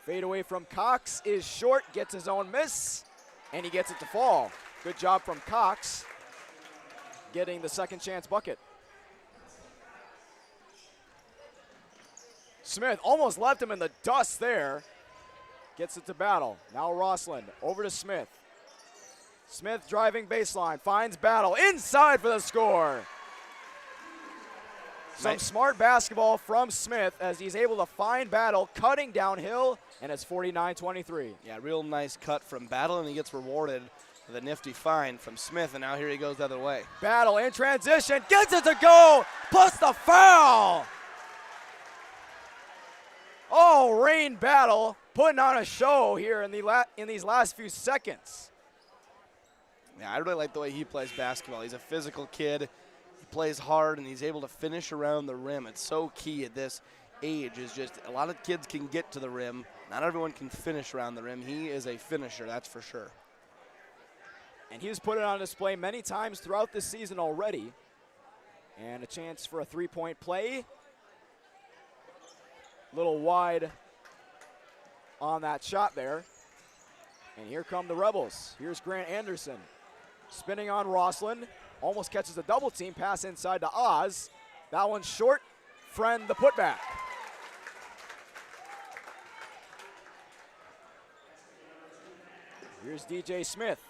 Fade away from Cox is short, gets his own miss, and he gets it to fall. Good job from Cox getting the second chance bucket. Smith almost left him in the dust there. Gets it to Battle. Now Rossland over to Smith. Smith driving baseline, finds Battle inside for the score. Some smart basketball from Smith as he's able to find Battle cutting downhill, and it's 49-23. Yeah, real nice cut from Battle, and he gets rewarded with a nifty find from Smith, and now here he goes the other way. Battle in transition, gets it to go, plus the foul. Oh, Rain Battle putting on a show here in these last few seconds. Yeah, I really like the way he plays basketball. He's a physical kid. He plays hard, and he's able to finish around the rim. It's so key at this age. Is just a lot of kids can get to the rim. Not everyone can finish around the rim. He is a finisher, that's for sure. And he's put it on display many times throughout this season already. And a chance for a three-point play. Little wide on that shot there. And here come the Rebels. Here's Grant Anderson. Spinning on Rossland. Almost catches a double team pass inside to Oz. That one's short. Friend the putback. Here's DJ Smith.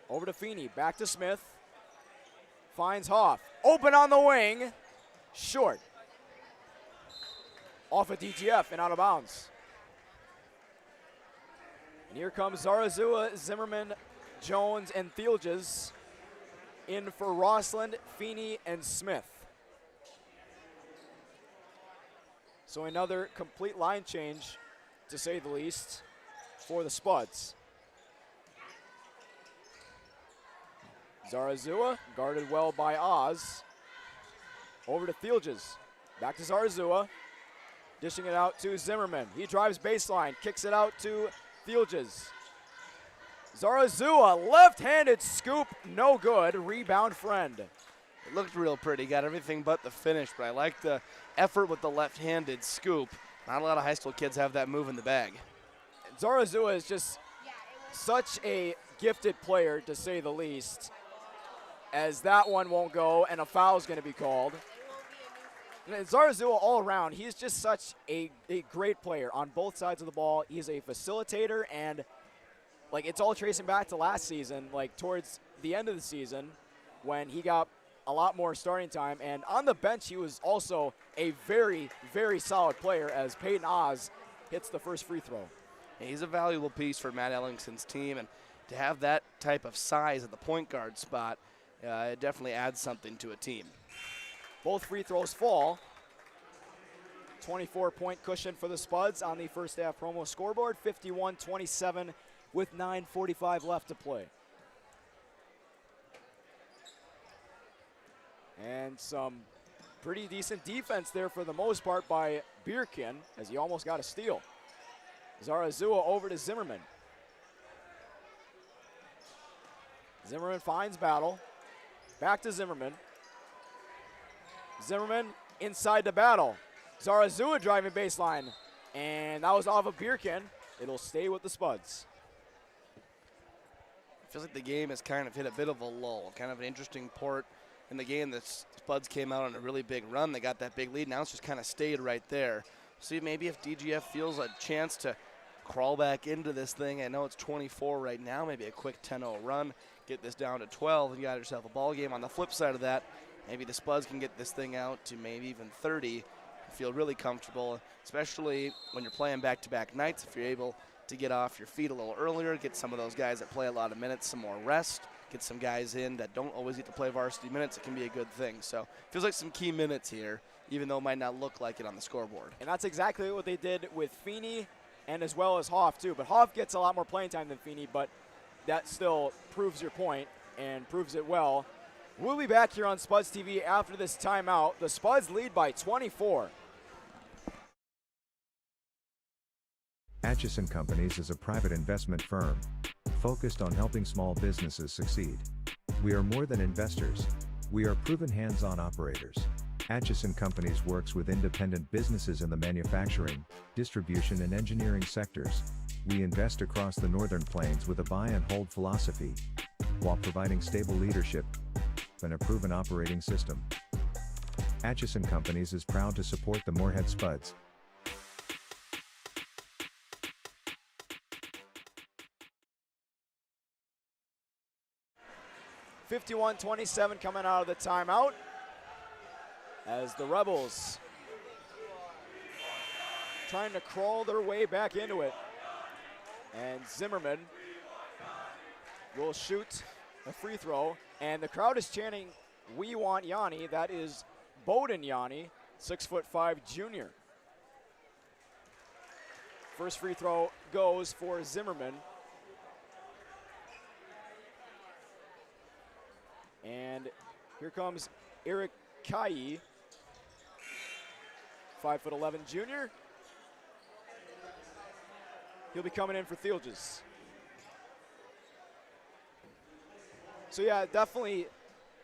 Over to Feeney. Back to Smith. Finds Hoff. Open on the wing. Short. Off of DGF and out of bounds. And here comes Zarazua, Zimmerman, Jones, and Thielges in for Rossland, Feeney, and Smith. So another complete line change, to say the least, for the Spuds. Zarazua, guarded well by Oz. Over to Thielges. Back to Zarazua. Dishing it out to Zimmerman. He drives baseline, kicks it out to Thielges. Zarazua, left-handed scoop, no good. Rebound Friend. It looked real pretty, got everything but the finish, but I like the effort with the left-handed scoop. Not a lot of high school kids have that move in the bag. Zarazua is just such a gifted player, to say the least, as that one won't go and a foul's going to be called. Zarazua all around, he's just such a great player on both sides of the ball. He's a facilitator, and like it's all tracing back to last season, like towards the end of the season when he got a lot more starting time. And on the bench, he was also a very, very solid player as Peyton Oz hits the first free throw. Yeah, he's a valuable piece for Matt Ellingson's team, and to have that type of size at the point guard spot, it definitely adds something to a team. Both free throws fall. 24-point cushion for the Spuds on the first half promo scoreboard, 51-27 with 9:45 left to play. And some pretty decent defense there for the most part by Bierkin as he almost got a steal. Zarazua over to Zimmerman. Zimmerman finds Battle. Back to Zimmerman. Zimmerman inside the Battle. Zarazua driving baseline. And that was off of Bierkin. It'll stay with the Spuds. It feels like the game has kind of hit a bit of a lull. Kind of an interesting port in the game. The Spuds came out on a really big run. They got that big lead. Now it's just kind of stayed right there. See maybe if DGF feels a chance to crawl back into this thing. I know it's 24 right now. Maybe a quick 10-0 run. Get this down to 12 and you got yourself a ball game. On the flip side of that, maybe the Spuds can get this thing out to maybe even 30 and feel really comfortable, especially when you're playing back-to-back nights. If you're able to get off your feet a little earlier, get some of those guys that play a lot of minutes some more rest, get some guys in that don't always get to play varsity minutes, it can be a good thing. So feels like some key minutes here, even though it might not look like it on the scoreboard. And that's exactly what they did with Feeney and as well as Hoff too. But Hoff gets a lot more playing time than Feeney, but that still proves your point and proves it well. We'll be back here on Spuds TV after this timeout. The Spuds lead by 24. Atchison Companies is a private investment firm focused on helping small businesses succeed. We are more than investors. We are proven hands-on operators. Atchison Companies works with independent businesses in the manufacturing, distribution and engineering sectors. We invest across the Northern Plains with a buy and hold philosophy, while providing stable leadership and a proven operating system. Atchison Companies is proud to support the Moorhead Spuds. (51-27) coming out of the timeout as the Rebels trying to crawl their way back into it. And Zimmerman will shoot a free throw, and the crowd is chanting, "We want Yanni." That is Bowden Yanni, 6'5" junior. First free throw goes for Zimmerman. And here comes Eric Kai, 5'11" junior. He'll be coming in for Thielges. So yeah, definitely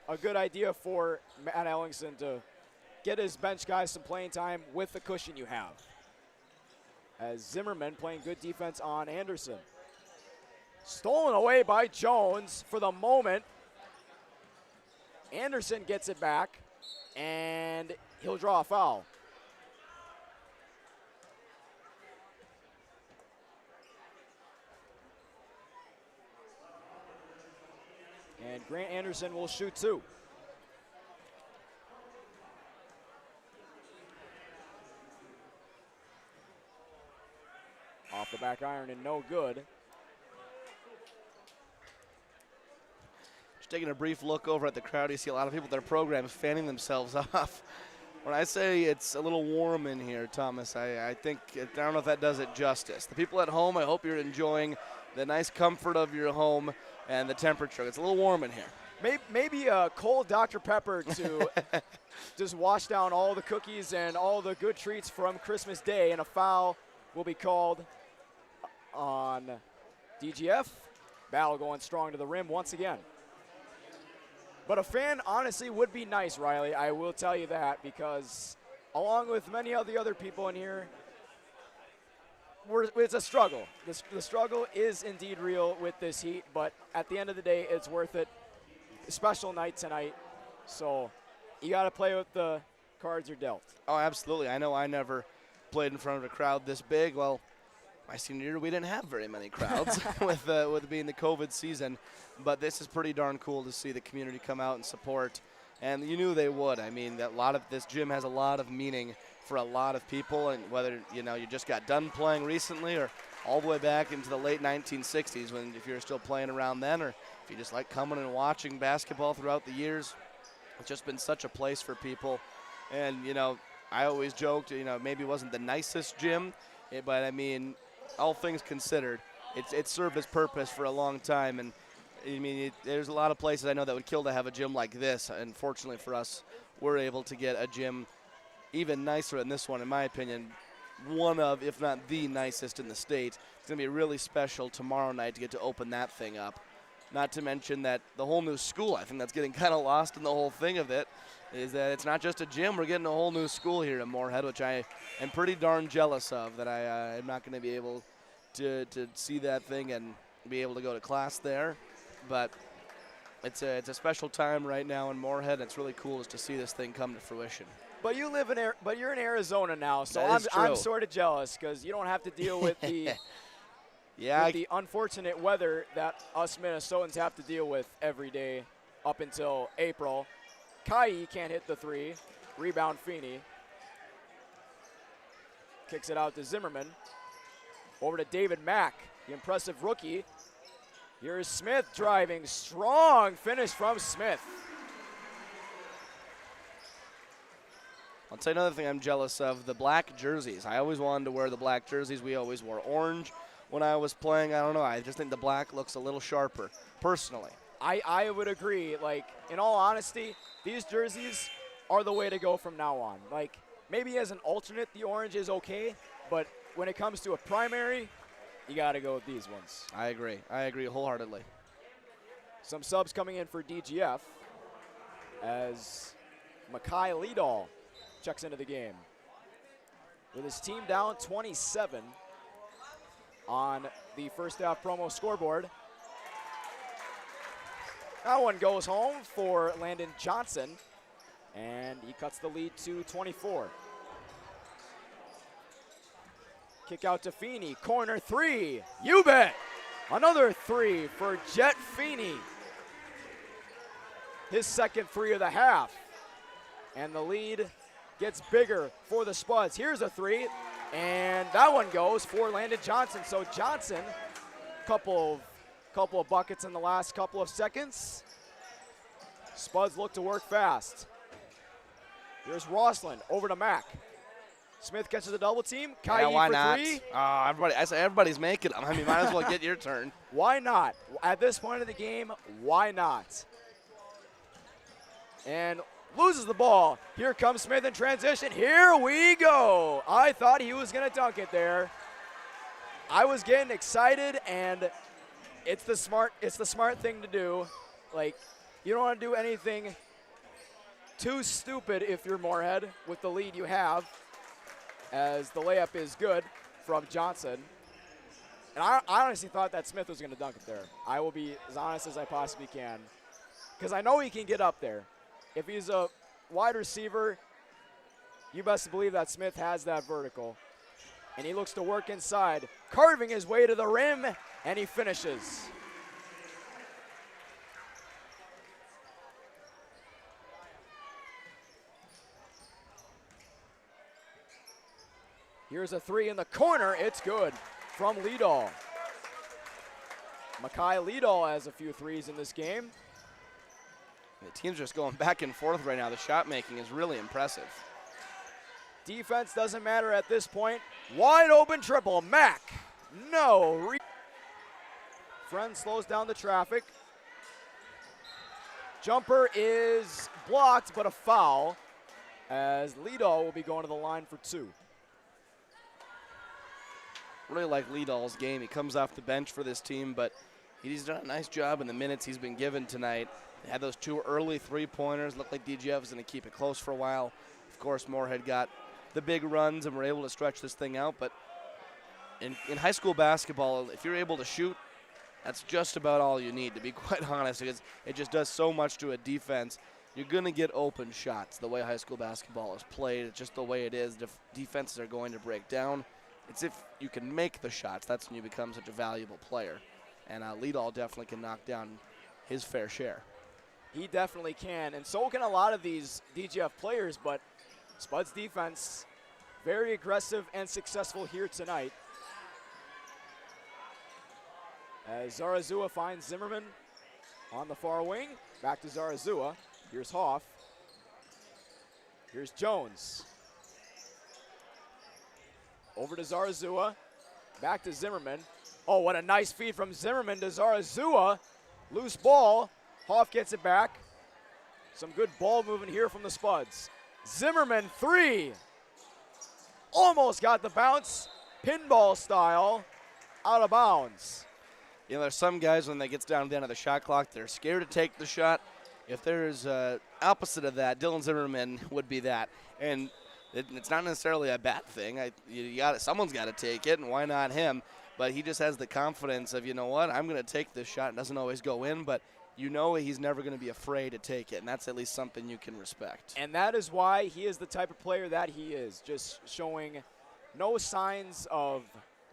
a good idea for Matt Ellingson to get his bench guys some playing time with the cushion you have. As Zimmerman playing good defense on Anderson. Stolen away by Jones for the moment. Anderson gets it back, and he'll draw a foul. And Grant Anderson will shoot two. Off the back iron and no good. Just taking a brief look over at the crowd, you see a lot of people at their programs fanning themselves off. When I say it's a little warm in here, Thomas, I think, I don't know if that does it justice. The people at home, I hope you're enjoying the nice comfort of your home and the temperature. It's a little warm in here. Maybe a cold Dr. Pepper to just wash down all the cookies and all the good treats from Christmas Day, and a foul will be called on DGF. Battle going strong to the rim once again. But a fan honestly would be nice, Riley. I will tell you that, because along with many of the other people in here, it's a struggle. The struggle is indeed real with this heat, but at the end of the day, it's worth it. Special night tonight, so you got to play with the cards you're dealt. Oh, absolutely. I know I never played in front of a crowd this big. Well, my senior year, we didn't have very many crowds with it being the COVID season, but this is pretty darn cool to see the community come out and support, and you knew they would. I mean, this gym has a lot of meaning for a lot of people, and whether you just got done playing recently or all the way back into the late 1960s, when if you're still playing around then, or if you just like coming and watching basketball throughout the years, it's just been such a place for people. And I always joked, maybe it wasn't the nicest gym, but I mean, all things considered, it served its purpose for a long time. And I mean, there's a lot of places I know that would kill to have a gym like this, and fortunately for us, we're able to get a gym even nicer than this one, in my opinion. One of, if not the nicest in the state. It's going to be really special tomorrow night to get to open that thing up. Not to mention that the whole new school, I think that's getting kind of lost in the whole thing of it, is that it's not just a gym. We're getting a whole new school here in Moorhead, which I am pretty darn jealous of, that I am not going to be able to see that thing and be able to go to class there. But it's a special time right now in Moorhead. It's really cool just to see this thing come to fruition. But you're in Arizona now, so I'm sort of jealous, because you don't have to deal with the the unfortunate weather that us Minnesotans have to deal with every day up until April. Kai can't hit the three. Rebound Feeney. Kicks it out to Zimmerman. Over to David Mack, the impressive rookie. Here's Smith driving. Strong finish from Smith. I'll tell you another thing I'm jealous of, the black jerseys. I always wanted to wear the black jerseys. We always wore orange when I was playing. I don't know. I just think the black looks a little sharper, personally. I would agree. Like, in all honesty, these jerseys are the way to go from now on. Like, maybe as an alternate, the orange is okay, but when it comes to a primary, you got to go with these ones. I agree. I agree wholeheartedly. Some subs coming in for DGF as Makai Lidahl checks into the game. With his team down 27 on the first half promo scoreboard. That one goes home for Landon Johnson, and he cuts the lead to 24. Kick out to Feeney, corner three, you bet! Another three for Jet Feeney. His second three of the half. And the lead gets bigger for the Spuds. Here's a three, and that one goes for Landon Johnson. So Johnson, couple of buckets in the last couple of seconds. Spuds look to work fast. Here's Rossland, over to Mack. Smith catches a double team. Kai why for not? three. I say everybody's making them. I mean, might as well get your turn. Why not? At this point of the game, why not? And loses the ball. Here comes Smith in transition. Here we go. I thought he was going to dunk it there. I was getting excited, and it's the smart thing to do. Like, you don't want to do anything too stupid if you're Moorhead with the lead you have, as the layup is good from Johnson. And I honestly thought that Smith was going to dunk it there. I will be as honest as I possibly can, because I know he can get up there. If he's a wide receiver, you best believe that Smith has that vertical. And he looks to work inside, carving his way to the rim, and he finishes. Here's a three in the corner. It's good from Lidahl. Makai Lidahl has a few threes in this game. The team's just going back and forth right now. The shot making is really impressive. Defense doesn't matter at this point. Wide open triple. Mack. No. Friend slows down the traffic. Jumper is blocked, but a foul, as Lidahl will be going to the line for two. Really like Lidahl's game. He comes off the bench for this team, but he's done a nice job in the minutes he's been given tonight. They had those two early three-pointers. Looked like DGF was going to keep it close for a while. Of course, Moorhead got the big runs and were able to stretch this thing out. But in high school basketball, if you're able to shoot, that's just about all you need, to be quite honest, because it just does so much to a defense. You're going to get open shots the way high school basketball is played. It's just the way it is. Defenses are going to break down. It's if you can make the shots, that's when you become such a valuable player. And Lidahl definitely can knock down his fair share. He definitely can, and so can a lot of these DGF players, but Spud's defense, very aggressive and successful here tonight. As Zarazua finds Zimmerman on the far wing. Back to Zarazua. Here's Hoff. Here's Jones. Over to Zarazua. Back to Zimmerman. Oh, what a nice feed from Zimmerman to Zarazua. Loose ball. Hoff gets it back. Some good ball movement here from the Spuds. Zimmerman, three. Almost got the bounce. Pinball style. Out of bounds. You know, there's some guys when they get down to the end of the shot clock, they're scared to take the shot. If there's opposite of that, Dylan Zimmerman would be that. And it's not necessarily a bad thing. Someone's got to take it, and why not him? But he just has the confidence of, you know what, I'm going to take this shot. It doesn't always go in, but you know he's never going to be afraid to take it, and that's at least something you can respect. And that is why he is the type of player that he is, just showing no signs of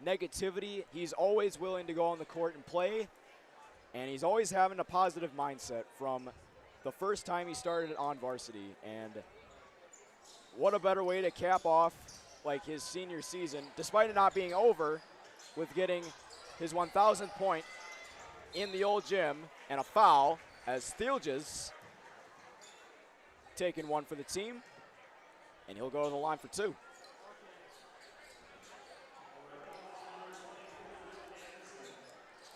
negativity. He's always willing to go on the court and play, and he's always having a positive mindset from the first time he started on varsity. And what a better way to cap off like his senior season, despite it not being over, with getting his 1,000th point in the old gym and a foul as Thielges taking one for the team, and he'll go to the line for two.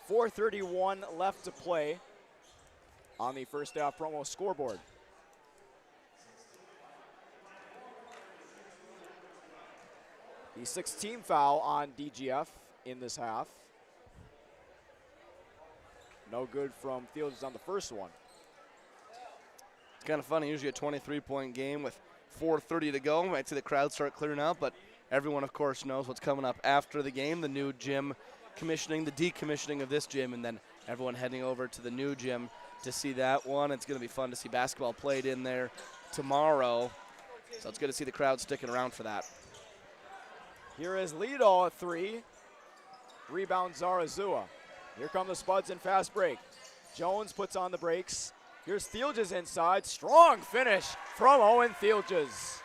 .431 left to play on the first half promo scoreboard. The 6th team foul on DGF in this half. No good from Fields on the first one. It's kind of funny, usually a 23-point game with 4:30 to go. Might see the crowd start clearing out, but everyone, of course, knows what's coming up after the game, the new gym commissioning, the decommissioning of this gym, and then everyone heading over to the new gym to see that one. It's going to be fun to see basketball played in there tomorrow, so it's good to see the crowd sticking around for that. Here is Lido at 3. Rebound Zarazua. Here come the Spuds in fast break. Jones puts on the brakes. Here's Thielges inside. Strong finish from Owen Thielges.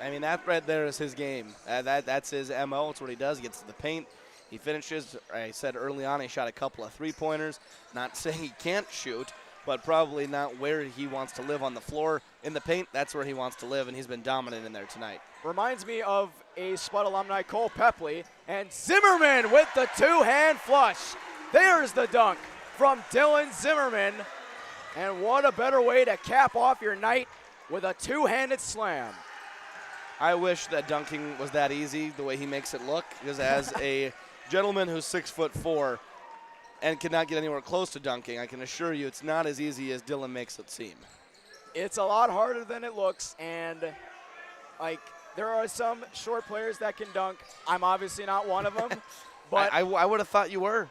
I mean, that right there is his game. That's his MO. It's what he does. He gets to the paint. He finishes. I said early on he shot a couple of three-pointers. Not saying he can't shoot, but probably not where he wants to live on the floor. In the paint, that's where he wants to live, and he's been dominant in there tonight. Reminds me of a Spud alumni, Cole Pepley, and Zimmerman with the two-hand flush. There's the dunk from Dylan Zimmerman, and what a better way to cap off your night with a two-handed slam. I wish that dunking was that easy, the way he makes it look, because as a gentleman who's 6'4" and cannot get anywhere close to dunking, I can assure you it's not as easy as Dylan makes it seem. It's a lot harder than it looks, and like there are some short players that can dunk. I'm obviously not one of them, but I would have thought you were.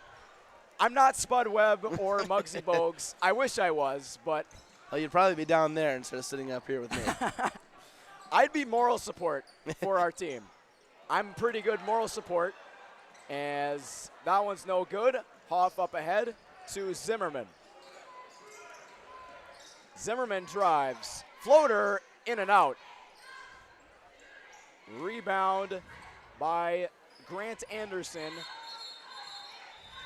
I'm not Spud Webb or Muggsy Bogues. I wish I was, but well, you'd probably be down there instead of sitting up here with me. I'd be moral support for our team. I'm pretty good moral support, as that one's no good. Hoff up ahead to Zimmerman. Zimmerman drives. Floater in and out. Rebound by Grant Anderson.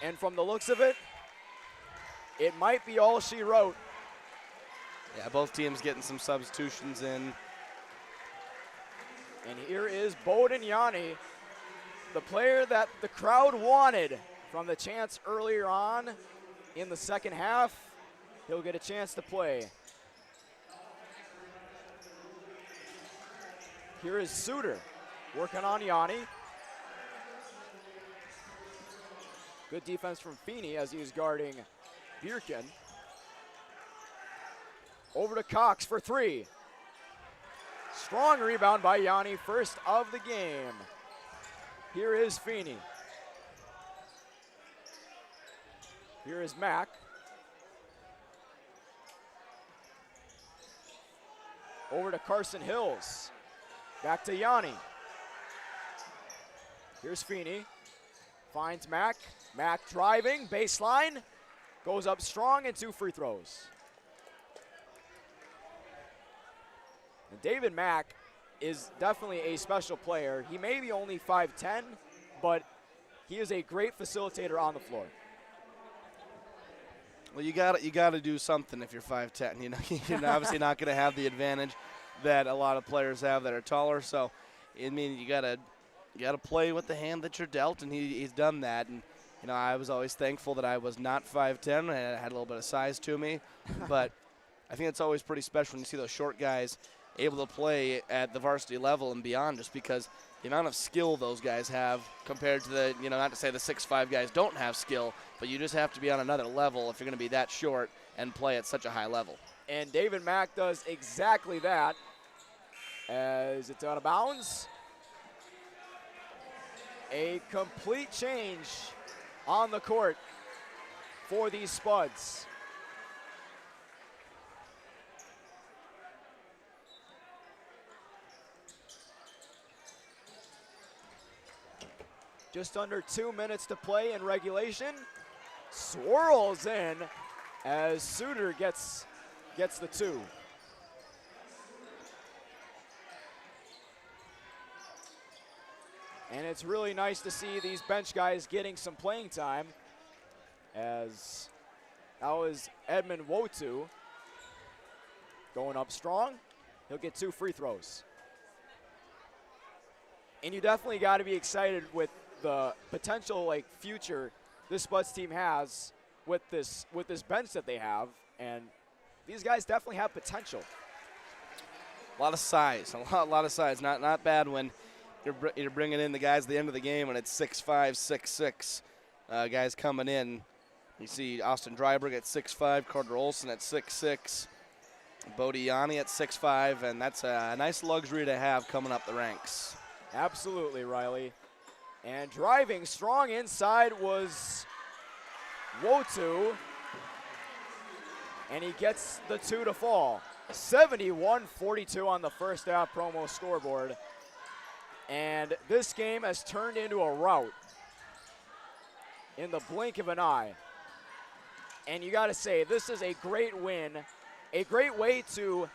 And from the looks of it, it might be all she wrote. Yeah, both teams getting some substitutions in. And here is Bowden Yanni, the player that the crowd wanted from the chance earlier on in the second half. He'll get a chance to play. Here is Suter working on Yanni. Good defense from Feeney as he's guarding Bierken. Over to Cox for 3. Strong rebound by Yanni, first of the game. Here is Feeney. Here is Mack. Over to Carson Hills. Back to Yanni. Here's Feeney. Finds Mack. Mack driving, baseline. Goes up strong and 2 free throws. And David Mack is definitely a special player. He may be only 5'10", but he is a great facilitator on the floor. Well, you got to do something if you're 5'10". You know, you're obviously not going to have the advantage that a lot of players have that are taller. So, I mean, you got to play with the hand that you're dealt, and he's done that. And you know, I was always thankful that I was not 5'10". I had a little bit of size to me, but I think it's always pretty special when you see those short guys able to play at the varsity level and beyond, just because the amount of skill those guys have compared to the, you know, not to say the 6'5" guys don't have skill, but you just have to be on another level if you're going to be that short and play at such a high level. And David Mack does exactly that as it's out of bounds. A complete change on the court for these Spuds. Just under 2 minutes to play in regulation. Swirls in as Suter gets the 2. And it's really nice to see these bench guys getting some playing time, as that was Edmund Wotu going up strong. He'll get 2 free throws. And you definitely got to be excited with the potential future this Spuds team has with this bench that they have, and these guys definitely have potential. A lot of size, a lot of size. Not bad when you're bringing in the guys at the end of the game, and it's 6'5", 6'6", guys coming in. You see Austin Dryberg at 6'5", Carter Olson at 6'6", Bodie Yanni at 6'5", and that's a nice luxury to have coming up the ranks. Absolutely, Riley. And driving strong inside was Wotu, and he gets the 2 to fall. 71-42 on the first half promo scoreboard. And this game has turned into a rout in the blink of an eye. And you got to say, this is a great win, a great way to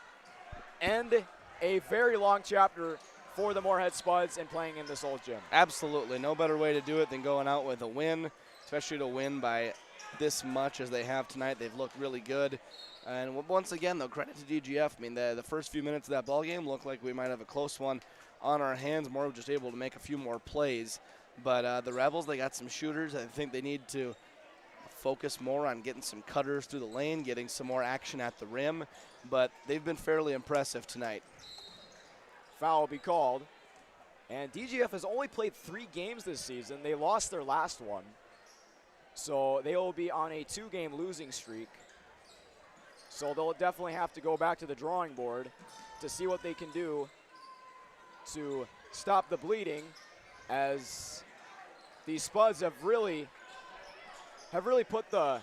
end a very long chapter for the Moorhead Spuds and playing in this old gym. Absolutely. No better way to do it than going out with a win, especially to win by this much as they have tonight. They've looked really good. And once again, though, credit to DGF. I mean, the first few minutes of that ball game looked like we might have a close one on our hands. More just able to make a few more plays. But the Rebels, they got some shooters. I think they need to focus more on getting some cutters through the lane, getting some more action at the rim. But they've been fairly impressive tonight. Foul will be called. And DGF has only played 3 games this season. They lost their last one. So they will be on a 2-game losing streak. So they'll definitely have to go back to the drawing board to see what they can do to stop the bleeding, as these Spuds have really put them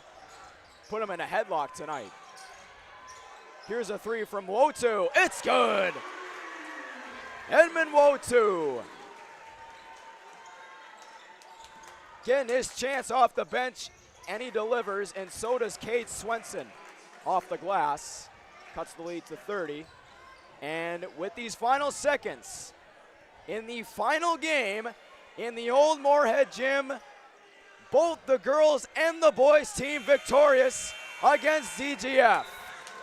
in a headlock tonight. Here's a 3 from Wotu. It's good. Edmund Wotu getting his chance off the bench, and he delivers, and so does Cade Swenson off the glass. Cuts the lead to 30. And with these final seconds in the final game in the old Moorhead gym, both the girls and the boys team victorious against DGF.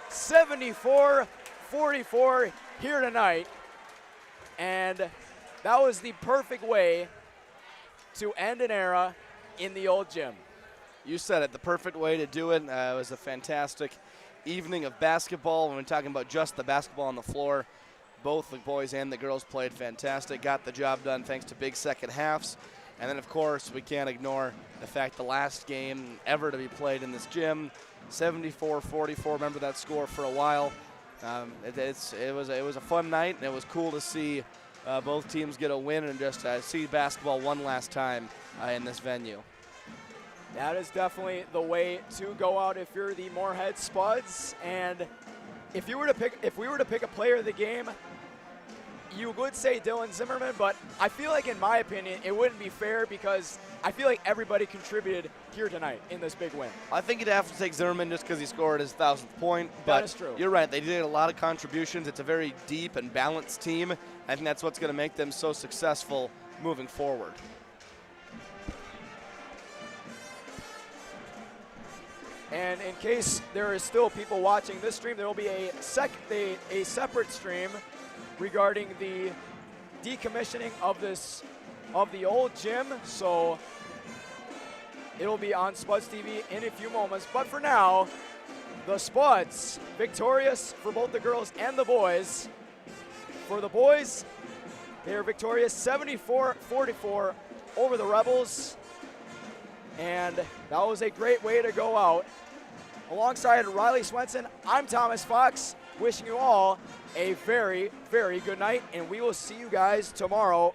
74-44 here tonight. And that was the perfect way to end an era in the old gym. You said it, the perfect way to do it. It was a fantastic evening of basketball. When we're talking about just the basketball on the floor, both the boys and the girls played fantastic, got the job done thanks to big second halves. And then, of course, we can't ignore the fact the last game ever to be played in this gym, 74-44. Remember that score for a while. It was a fun night, and it was cool to see both teams get a win and just see basketball one last time in this venue. That is definitely the way to go out if you're the Moorhead Spuds. And if we were to pick a player of the game, you would say Dylan Zimmerman, but I feel like, in my opinion, it wouldn't be fair because I feel like everybody contributed here tonight in this big win. I think you'd have to take Zimmerman just because he scored his 1,000th point. But that is true. You're right. They did a lot of contributions. It's a very deep and balanced team. I think that's what's going to make them so successful moving forward. And in case there is still people watching this stream, there will be a separate stream regarding the decommissioning of the old gym. So it'll be on Spuds TV in a few moments. But for now, the Spuds victorious for both the girls and the boys. For the boys, they are victorious 74-44 over the Rebels. And that was a great way to go out. Alongside Riley Swenson, I'm Thomas Fox, wishing you all a very, very good night, and we will see you guys tomorrow